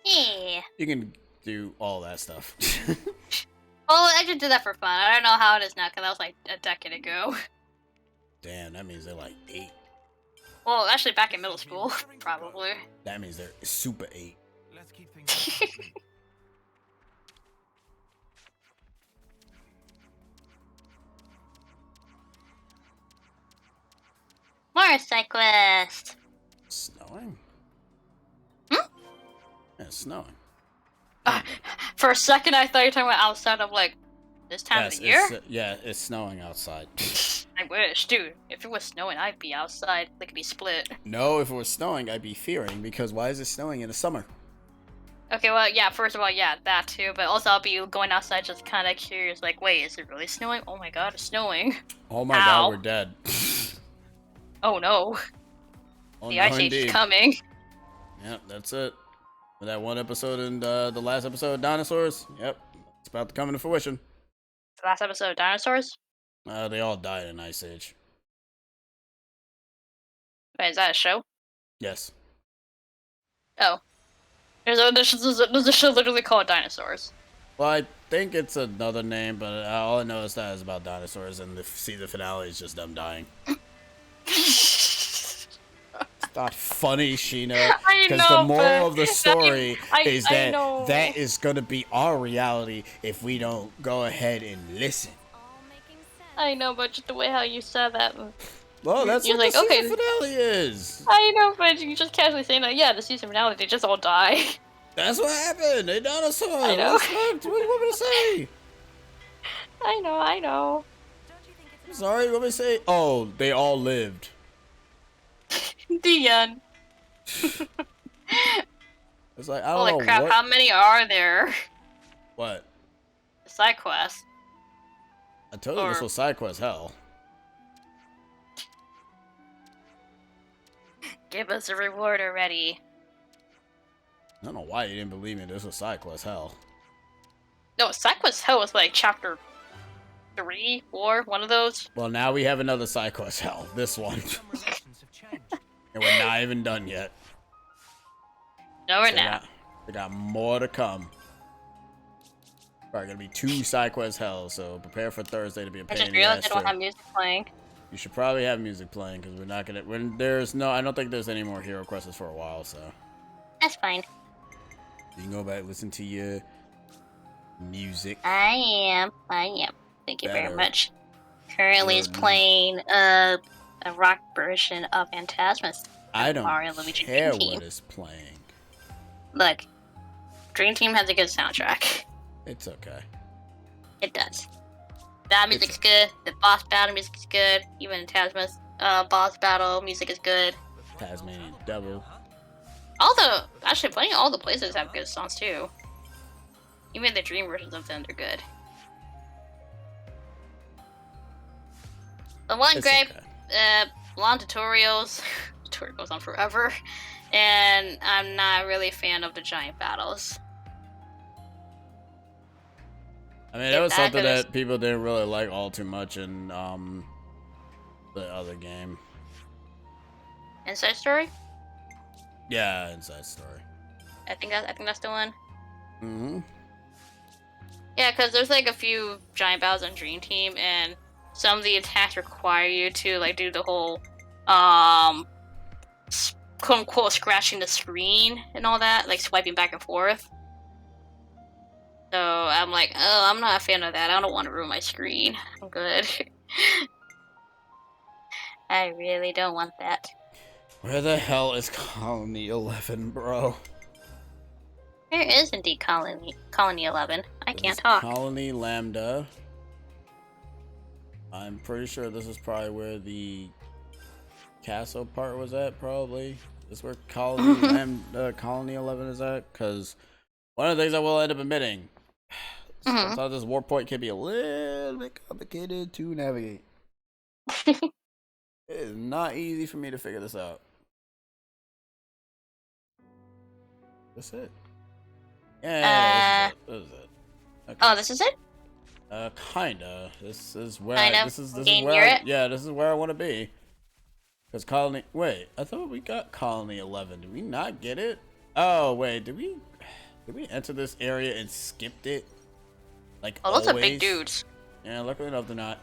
Yeah. You can do all that stuff. Well, I just did that for fun. I don't know how it is now because that was like a decade ago. Damn, that means they're like 8. Well, actually, back in middle school, probably. That means they're super 8. Let's keep things Motorcyclist. Snowing? Hmm? Yeah, it's snowing. For a second, I thought you were talking about outside of like this time of the year. It's snowing outside. I wish, dude. If it was snowing, I'd be outside. They could be split. No, if it was snowing, I'd be fearing because why is it snowing in the summer? Okay, well, yeah. First of all, yeah, that too. But also, I'll be going outside, just kind of curious. Like, wait, is it really snowing? Oh my god, it's snowing. Oh my Ow. god, we're dead. Oh no. Oh, The no, Ice Age indeed. is coming. Yep, that's it. For that one episode and the last episode of Dinosaurs, yep, it's about to come into fruition. The last episode of Dinosaurs? They all died in Ice Age. Wait, is that a show? Yes. Oh. There's a show literally called Dinosaurs. Well, I think it's another name, but all I know is that it's about dinosaurs, and the finale is just them dying. It's Not funny, Sheena. I Because know, the moral but of the story is I that know. that is gonna be our reality if we don't go ahead and listen. I know, but just the way how you said that. Well, that's You're what like, the season okay. finale is. I know, but you just casually saying that. Yeah, the season finale, they just all die. That's what happened. They dinosaurs. I know. What do you want me to say? I know. Sorry, what do you want me to say? Oh, they all lived. The end. It's like, I don't Holy know crap, what. how many are there? What? Side quests. I told you this Or- was side quest hell. Give us a reward already. I don't know why you didn't believe me. This was side quest hell. No, side quest hell was like chapter 3, 4, one of those. Well, now we have another side quest hell. This one. And we're not even done yet. No, we're not. We got more to come. Probably gonna be 2 side quest hell, so prepare for Thursday to be a I pain just in the realized ass. I don't have music playing. You should probably have music playing because we're not gonna. I don't think there's any more hero quests for a while, so That's fine. you can go back and listen to your music. I am. Thank you very Better. much. Currently is playing a rock version of Phantasmus. I don't Mario and Luigi care Dream Team. what is playing. Look, Dream Team has a good soundtrack. It's okay. It does. That music's good. The boss battle music is good. Even Phantasmus boss battle music is good. Tasmanian Devil. Actually, playing all the places have good songs too. Even the dream versions of them, they're good. The one It's gripe, okay. long tutorials. Tutorial goes on forever, and I'm not really a fan of the giant battles. I mean, Yeah, that was that something could've- that people didn't really like all too much in the other game. Inside Story? Yeah, Inside Story. I think that's the one. Mm-hmm. Yeah, because there's like a few giant battles on Dream Team, and some of the attacks require you to like do the whole, quote unquote, scratching the screen and all that, like swiping back and forth. So I'm like, oh, I'm not a fan of that. I don't want to ruin my screen. I'm good. I really don't want that. Where the hell is Colony 11, bro? There is indeed Colony 11. I This can't is talk. Colony Lambda. I'm pretty sure this is probably where the castle part was at, probably. This is where Colony Lambda, Colony 11 is at, because one of the things I will end up admitting, sometimes this warp point can be a little bit complicated to navigate. It is not easy for me to figure this out. That's it. Yeah, this is it. Okay. Oh, this is it? Kinda. This is where Kind of. this is Getting where near I, it? yeah, this is where I want to be. Cause Colony. Wait, I thought we got Colony 11. Did we not get it? Oh wait, did we enter this area and skipped it? Like Oh, those always? are big dudes. Yeah, luckily enough they're not.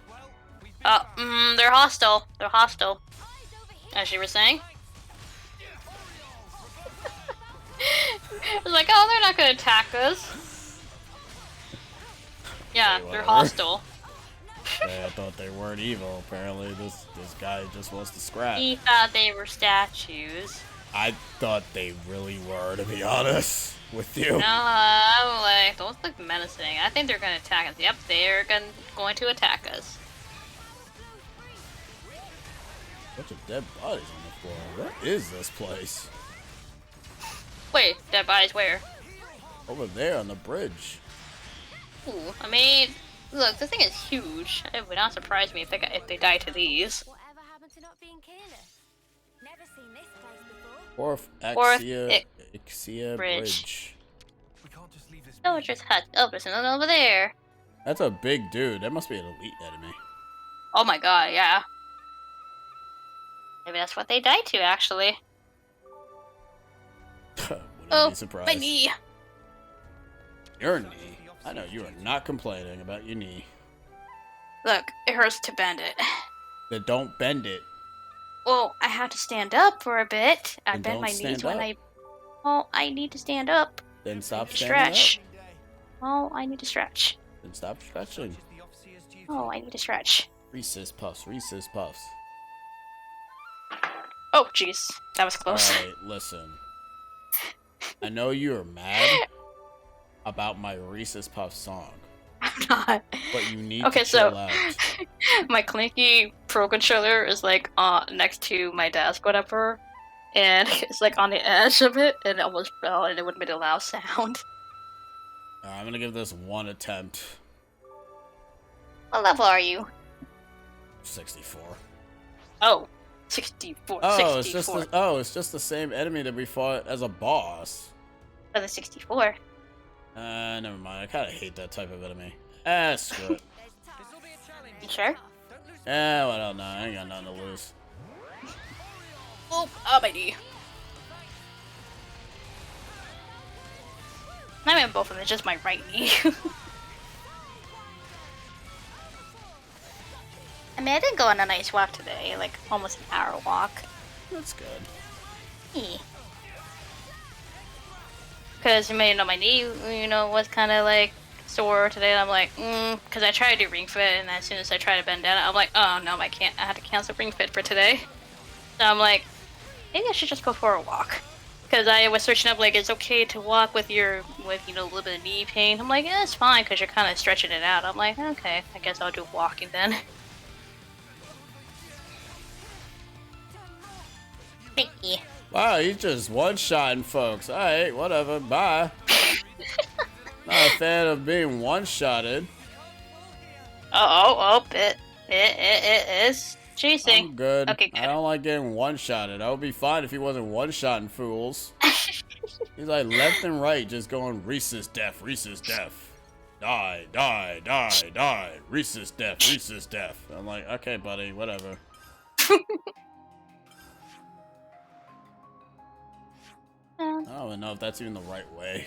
They're hostile. They're hostile. As you were saying. I was like, oh, they're not gonna attack us. Yeah, Okay, they're whatever. hostile. Yeah, I thought they weren't evil. Apparently, this guy just wants to scrap. He thought they were statues. I thought they really were, to be honest with you. No, I'm like, those look menacing. I think they're gonna attack us. Yep, they're going to attack us. Bunch of dead bodies on the floor. What is this place? Wait, dead bodies where? Over there on the bridge. Ooh, I mean, look, this thing is huge. It would not surprise me if they die to these. Whatever happened to not being careless? Never seen this place before. Fourth Fourth Ixia Bridge. Bridge. We can't just leave this. Soldier's hut. Oh, there's another over there. That's a big dude. That must be an elite enemy. Oh my god, yeah. Maybe that's what they died to, actually. Wouldn't be surprised. my knee. Your knee? I know you are not complaining about your knee. Look, it hurts to bend it. Then don't bend it. Well, I have to stand up for a bit. I Then bend don't my knees stand when up. I. Well, I need to stand up. Then stop To standing stretch. up. Oh, I need to stretch. Then stop stretching. Oh, I need to stretch. Reese's Puffs, Reese's Puffs. Oh, jeez. That was close. Alright, listen. I know you're mad about my Reese's Puffs song, I'm not. but you need Okay, to chill so out. my Clanky Pro controller is like next to my desk, whatever, and it's like on the edge of it, and it almost fell, and it would have made a loud sound. I'm gonna give this one attempt. What level are you? 64. Oh, 64. Oh, 64. it's just the same enemy that we fought as a boss. For the 64. Never mind. I kind of hate that type of enemy. Screw it. You sure? Well, no, I ain't got nothing to lose. Oh, my knee. Not even both of them, it's just my right knee. I mean, I did go on a nice walk today, like almost an hour walk. That's good. Yeah. Because, you know, my knee, was kind of like sore today, and I'm like, because I tried to do ring fit, and as soon as I try to bend down, I'm like, oh no, I can't, I had to cancel ring fit for today. So I'm like, maybe I should just go for a walk. Because I was searching up, like, it's okay to walk with a little bit of knee pain. I'm like, it's fine, because you're kind of stretching it out. I'm like, okay, I guess I'll do walking then. Mickey. Wow, he's just one-shotting folks. Alright, whatever. Bye. Not a fan of being one-shotted. It is chasing. I'm good. Okay, good. I don't like getting one-shotted. I would be fine if he wasn't one-shotting fools. He's like left and right, just going Reese's death, Reese's death. Die, die, die, die. Reese's death, Reese's death. I'm like, okay, buddy, whatever. I don't even know if that's even the right way.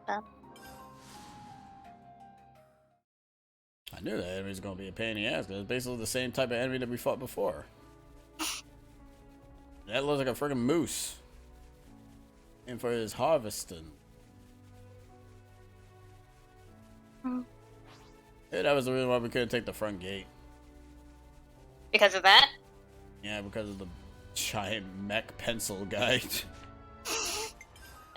I knew that enemy was going to be a pain in the ass, because it's basically the same type of enemy that we fought before. That looks like a friggin' moose. And for his harvesting. Yeah, that was the reason why we couldn't take the front gate. Because of that? Yeah, because of the giant mech pencil guy.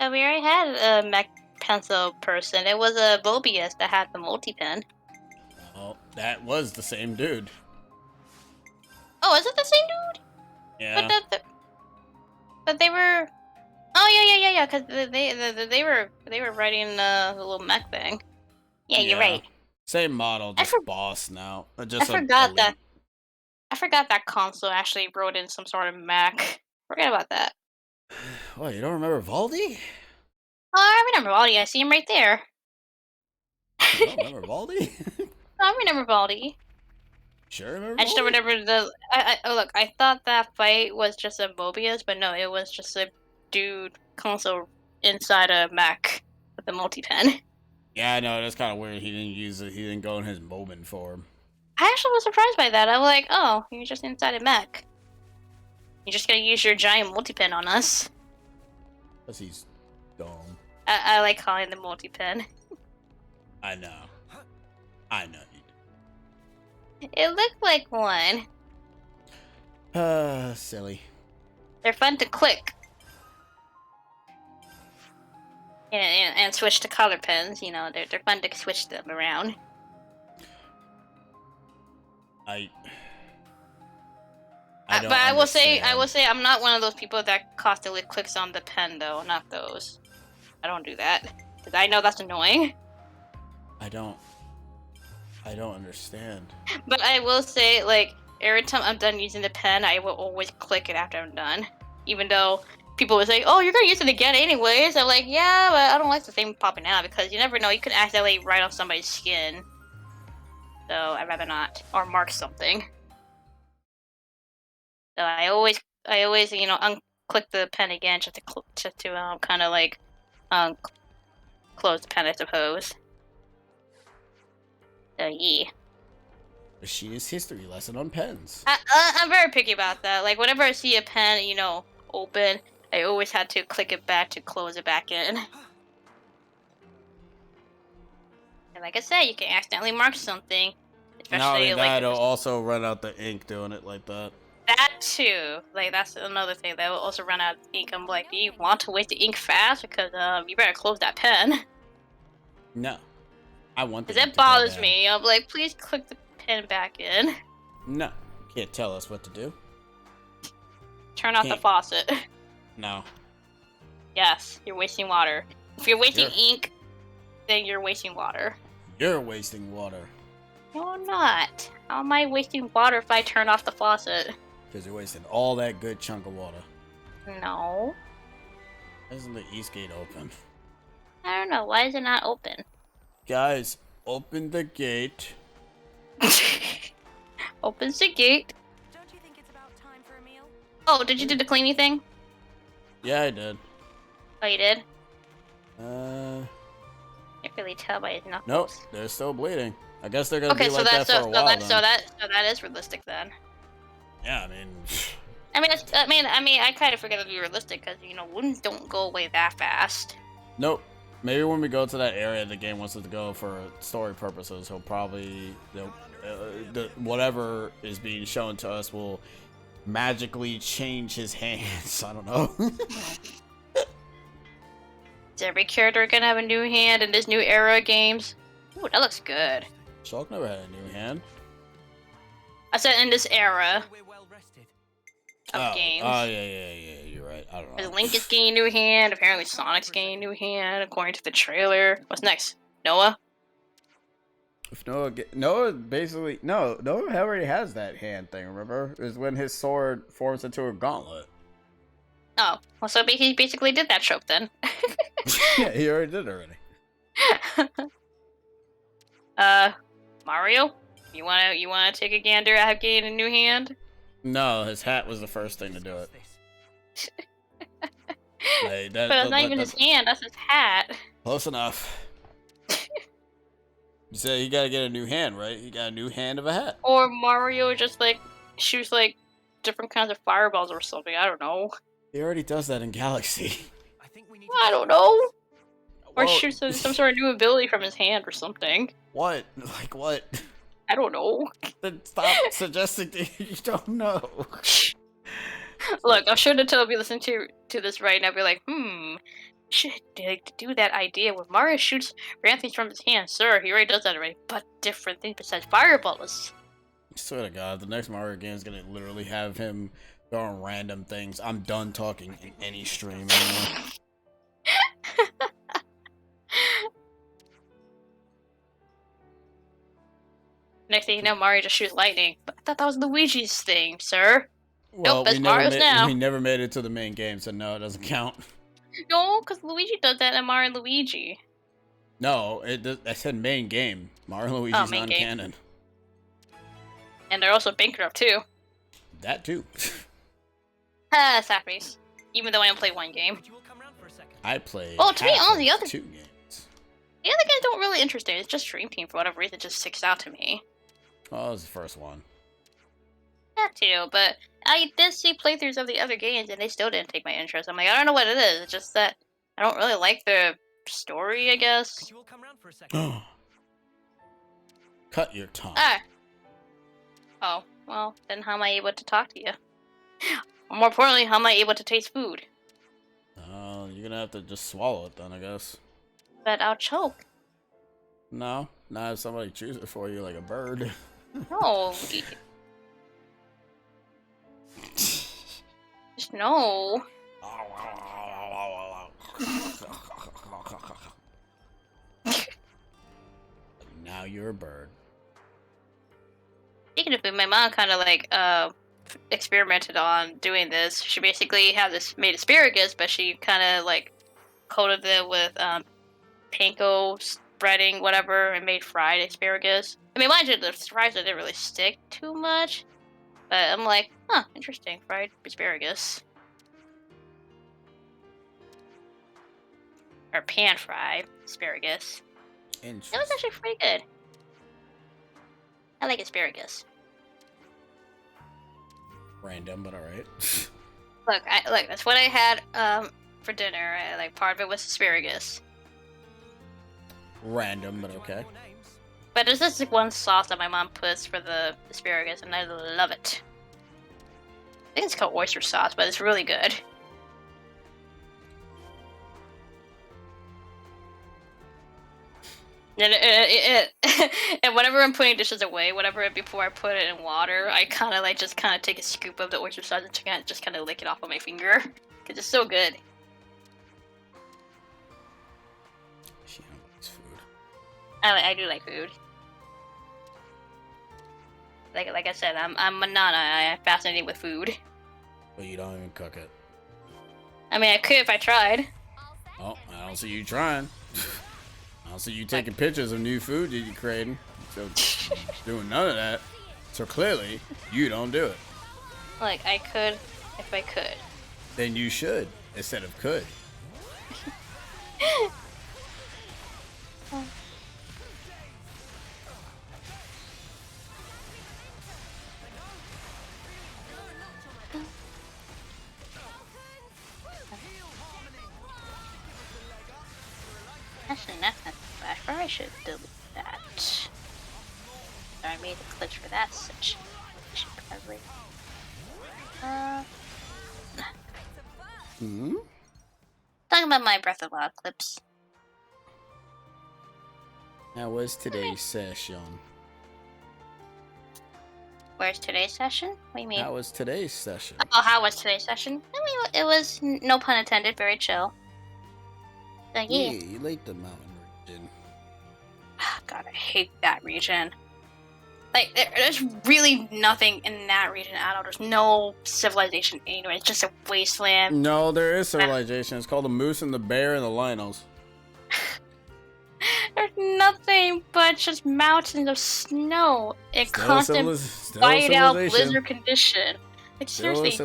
We already had a mech pencil person. It was a Mobius that had the multi-pen. Well, that was the same dude. Oh, is it the same dude? Yeah. But they were. Oh yeah. Because they were riding the little mech thing. Yeah, you're right. Same model, just boss now. Just I forgot that console actually wrote in some sort of mech. Forget about that. What, you don't remember Valdi? Oh, I remember Valdi. I see him right there. You don't remember Valdi? I remember Valdi. Sure remember I just don't remember the... look, I thought that fight was just a Mobius, but no, it was just a dude console inside a mech with a multi-pen. Yeah, I know, that's kind of weird. He didn't use it. He didn't go in his moment form. I actually was surprised by that. I was like, oh, you're just inside a mech. You're just gonna use your giant multi-pen on us. Because he's dumb. I like calling the multi-pen. I know. I know you do. It looked like one. Silly. They're fun to click. And switch to color pens, they're fun to switch them around. But I will say I'm not one of those people that constantly clicks on the pen though, not those. I don't do that. Because I know that's annoying. I don't understand. But I will say, like, every time I'm done using the pen, I will always click it after I'm done. Even though people would say, oh, you're gonna use it again anyways. I'm like, yeah, but I don't like the thing popping out because you never know, you could accidentally write on somebody's skin. So I'd rather not. Or mark something. So I always, unclick the pen again just to kind of like, close the pen, I suppose. So yeah. Machinist history lesson on pens. I'm very picky about that. Like, whenever I see a pen, you know, open, I always had to click it back to close it back in. And like I said, you can accidentally mark something. Not Especially, only like, that, if it'll it's- also run out the ink doing it like that. that too. Like, that's another thing that will also run out of ink. I'm like, do you want to waste the ink fast? Because, you better close that pen. No. I want the Because ink that to go bothers down. me. I'm like, please click the pen back in. No. Can't tell us what to do. Turn off the Can't. faucet. No. Yes, you're wasting water. If you're wasting You're- ink, then you're wasting water. You're wasting water. No, I'm not. How am I wasting water if I turn off the faucet? Because you're wasting all that good chunk of water. No. Isn't the east gate open? I don't know. Why is it not open? Guys, open the gate. Opens the gate. Don't you think it's about time for a meal? Oh, did you do the cleaning thing? Yeah, I did. Oh, you did? Can't really tell by his knuckles. Nope, they're still bleeding. I guess they're gonna Okay, be so like that for a while then. so that is realistic then. Yeah, I mean, I kind of forget to be realistic because wounds don't go away that fast. nope. Maybe when we go to that area the game wants us to go for story purposes, he'll probably, whatever is being shown to us will magically change his hands. I don't know. Is every character gonna have a new hand in this new era of games? Ooh, that looks good. Shulk never had a new hand. I said in this era of games. Oh, yeah, you're right. I don't know. Because Link is getting a new hand, apparently Sonic's getting a new hand, according to the trailer. What's next? Noah? If Noah basically Noah already has that hand thing. Remember, is when his sword forms into a gauntlet. Oh, well, so he basically did that trope then. Yeah, he already did already. Mario? You wanna take a gander at getting a new hand? No, his hat was the first thing to do it. Hey, But that's not even his hand, that's his hat. Close enough. You said he gotta get a new hand, right? He got a new hand of a hat. Or Mario just shoots different kinds of fireballs or something, I don't know. He already does that in Galaxy. I don't know. Or Well- shoots some sort of new ability from his hand or something. What? Like what? I don't know. Then stop suggesting that you don't know. Look, I'm sure Nintendo will be listening to this right now. Be like, should do that idea where Mario shoots random things from his hand. Sir, he already does that already, but different things besides fireballs. I swear to God, the next Mario game is gonna literally have him throwing random things. I'm done talking in any stream anymore. Next thing you know, Mario just shoots lightning. But I thought that was Luigi's thing, sir. Well, nope, that's Mario's now. we never made it to the main game, so no, it doesn't count. No, because Luigi does that in Mario and Luigi. No, I said main game. Mario and Luigi's main game. non-canon. And they're also bankrupt too. That too. Sapphies. Even though I only play one game. I played. Oh, to be half honest, of the other 2 games. The other games don't really interest me. It's just Dream Team for whatever reason it just sticks out to me. Oh, it was the first one. That too, but I did see playthroughs of the other games and they still didn't take my interest. I'm like, I don't know what it is. It's just that I don't really like the story, I guess. Cut your tongue. Ah. Oh, well, then how am I able to talk to you? More importantly, how am I able to taste food? You're gonna have to just swallow it then, I guess. But I'll choke. No, not if somebody chews it for you like a bird. No. Just no. Now you're a bird. Speaking of food, my mom kind of experimented on doing this. She basically had made asparagus, but she kind of coated it with panko spreading, whatever, and made fried asparagus. I mean, mind you, the fries didn't really stick too much, but I'm like, huh, interesting, fried asparagus. Or pan-fried asparagus. It was actually pretty good. I like asparagus. Random, but alright. Look, that's what I had for dinner. Like part of it was asparagus. Random, but okay. But there's this one sauce that my mom puts for the asparagus, and I love it. I think it's called oyster sauce, but it's really good. And and whenever I'm putting dishes away, before I put it in water, I kind of just take a scoop of the oyster sauce and just kind of lick it off on my finger, because it's so good. She likes food. I do like food. Like I said, I'm Manana. I'm fascinated with food. But you don't even cook it. I mean, I could if I tried. Oh, I don't see you trying. I don't see you taking pictures of new food that you're creating. So doing none of that. So clearly, you don't do it. Like, I could if I could. Then you should, instead of could. Actually, that's not bad. I probably should delete that. So I made the glitch for that section. I should probably. Talking about my Breath of the Wild clips. Now, what's today's session? Where's today's session? What do you mean? How was today's session? Oh, how was today's session? I mean, it was, no pun intended, very chill. So, yeah. You like the mountain region. God, I hate that region. Like, there's really nothing in that region at all. There's no civilization anywhere. It's just a wasteland. No, there is civilization. It's called the moose and the bear and the linos. There's nothing but just mountains of snow and constant white-out blizzard condition. Like, seriously,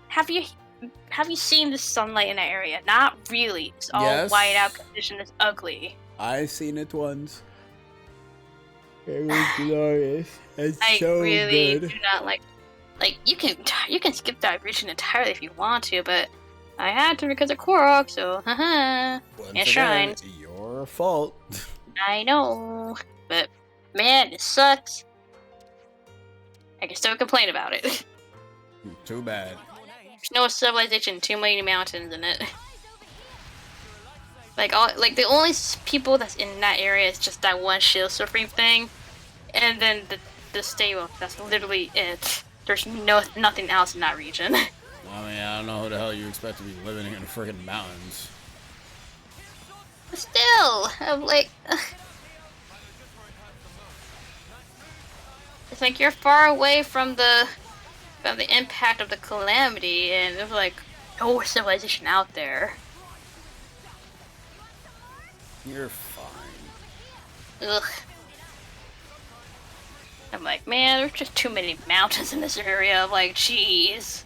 have you seen the sunlight in that area? Not really. It's all white-out condition. It's ugly. I've seen it once. It was glorious. It's so really good. do not like you can skip that region entirely if you want to, but I had to because of Korok, so haha. And shrines. Your fault. I know, but man, it sucks. I can still complain about it. Too bad. There's no civilization, too many mountains in it. Like the only people that's in that area is just that one shield surfing thing, and then the stable. That's literally it. There's nothing else in that region. I mean, I don't know who the hell you expect to be living in the freaking mountains. But still, I'm like, it's like you're far away from the impact of the calamity, and there's like no civilization out there. You're fine. Ugh. I'm like, man, there's just too many mountains in this area. I'm like, jeez.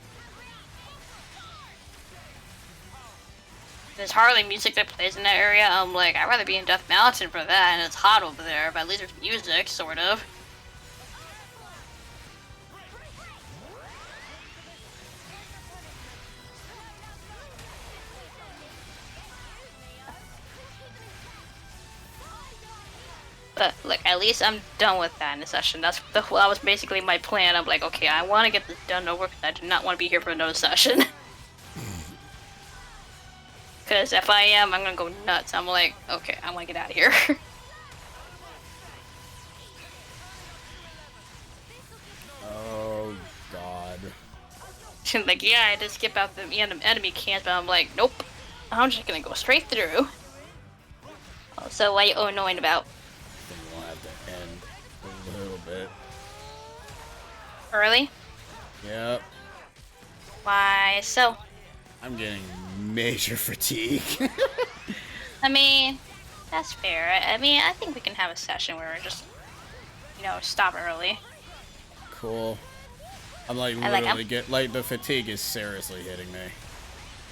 There's hardly music that plays in that area. I'm like, I'd rather be in Death Mountain for that, and it's hot over there, but at least there's music, sort of. But look, at least I'm done with that in the session. That was basically my plan. I'm like, okay, I want to get this done over because I do not want to be here for another session. Because if I am, I'm gonna go nuts. I'm like, okay, I want to get out of here. Oh God. Like, yeah, I just skip out the enemy camp, but I'm like, nope. I'm just gonna go straight through. Oh, so what are you annoying about? I think we'll have to end a little bit. Early? Yep. Why so? I'm getting major fatigue. I mean, that's fair. I mean, I think we can have a session where we're just, stop early. Cool. I'm like literally the fatigue is seriously hitting me.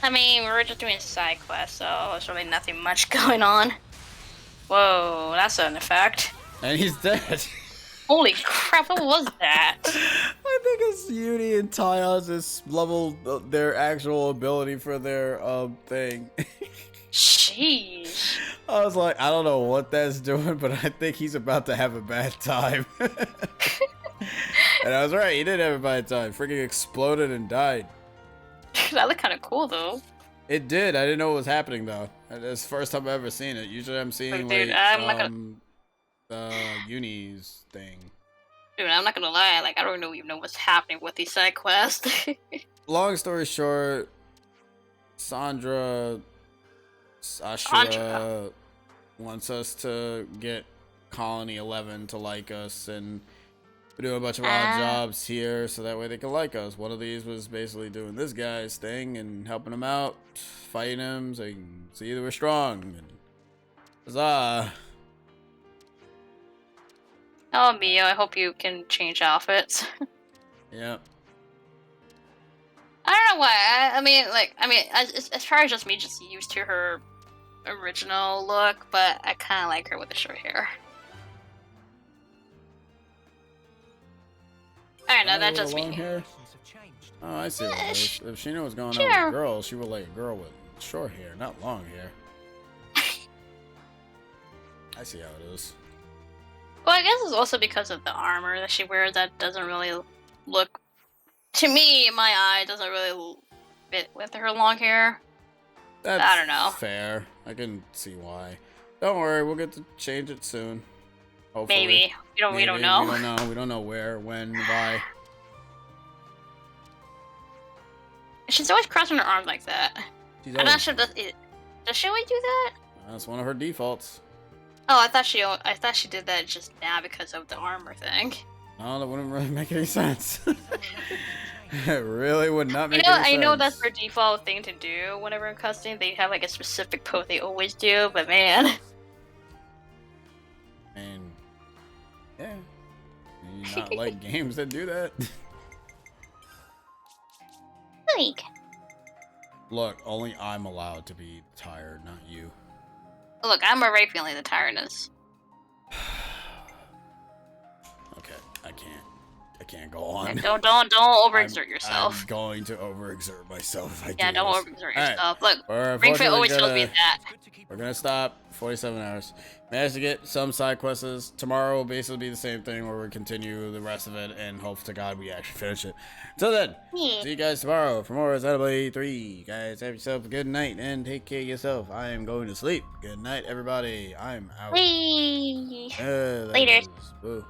I mean, we're just doing side quests, so there's really nothing much going on. Whoa, that's an effect. And he's dead. Holy crap, what was that? I think it's Uni and Tyos just leveled their actual ability for their thing. Jeez. I was like, I don't know what that's doing, but I think he's about to have a bad time. And I was right, he did have a bad time. Freaking exploded and died. That looked kind of cool though. It did. I didn't know what was happening though. It's the first time I've ever seen it. Usually I'm seeing Dude, like I'm not Uni's thing. Dude, I'm not gonna lie, like I don't even know what's happening with these side quests. Long story short, Sandra wants us to get Colony 11 to like us, and we do a bunch of odd jobs here so that way they can like us. One of these was basically doing this guy's thing and helping him out, fighting him so he can see that we're strong. And huzzah. Oh, Mio, I hope you can change outfits. Yeah. I don't know why. I mean, as far as just me, just used to her original look, but I kind of like her with the short hair. I don't know, that's just me. Hair? Oh, I see what it is. If she knew what's going on Sure. with girls, she would like a girl with short hair, not long hair. I see how it is. Well, I guess it's also because of the armor that she wears that doesn't really look, to me, in my eye, doesn't really fit with her long hair. That's I don't know. Fair. I can see why. Don't worry, we'll get to change it soon. Hopefully. Maybe. We don't know. We don't know. We don't know where, when, why. She's always crossing her arms like that. She's I'm not always- sure, does she always do that? That's one of her defaults. Oh, I thought she did that just now because of the armor thing. No, that wouldn't really make any sense. It really would not make any sense. I know that's their default thing to do whenever in custom. They have like a specific pose they always do, but man. And yeah, you not like games that do that. Like. Look, only I'm allowed to be tired, not you. Look, I'm already feeling the tiredness. Okay, I can't go on. Don't overexert yourself. I'm going to overexert myself. Don't overexert yourself. Right. Look, Ring Fit always tells me that. We're gonna stop. 47 hours. Managed to get some side quests. Tomorrow will basically be the same thing where we continue the rest of it and hope to God we actually finish it. Until then, see you guys tomorrow for more Xenoblade 3. You guys have yourself a good night and take care of yourself. I am going to sleep. Good night, everybody. I'm out. Whee! Later. Later. Boo.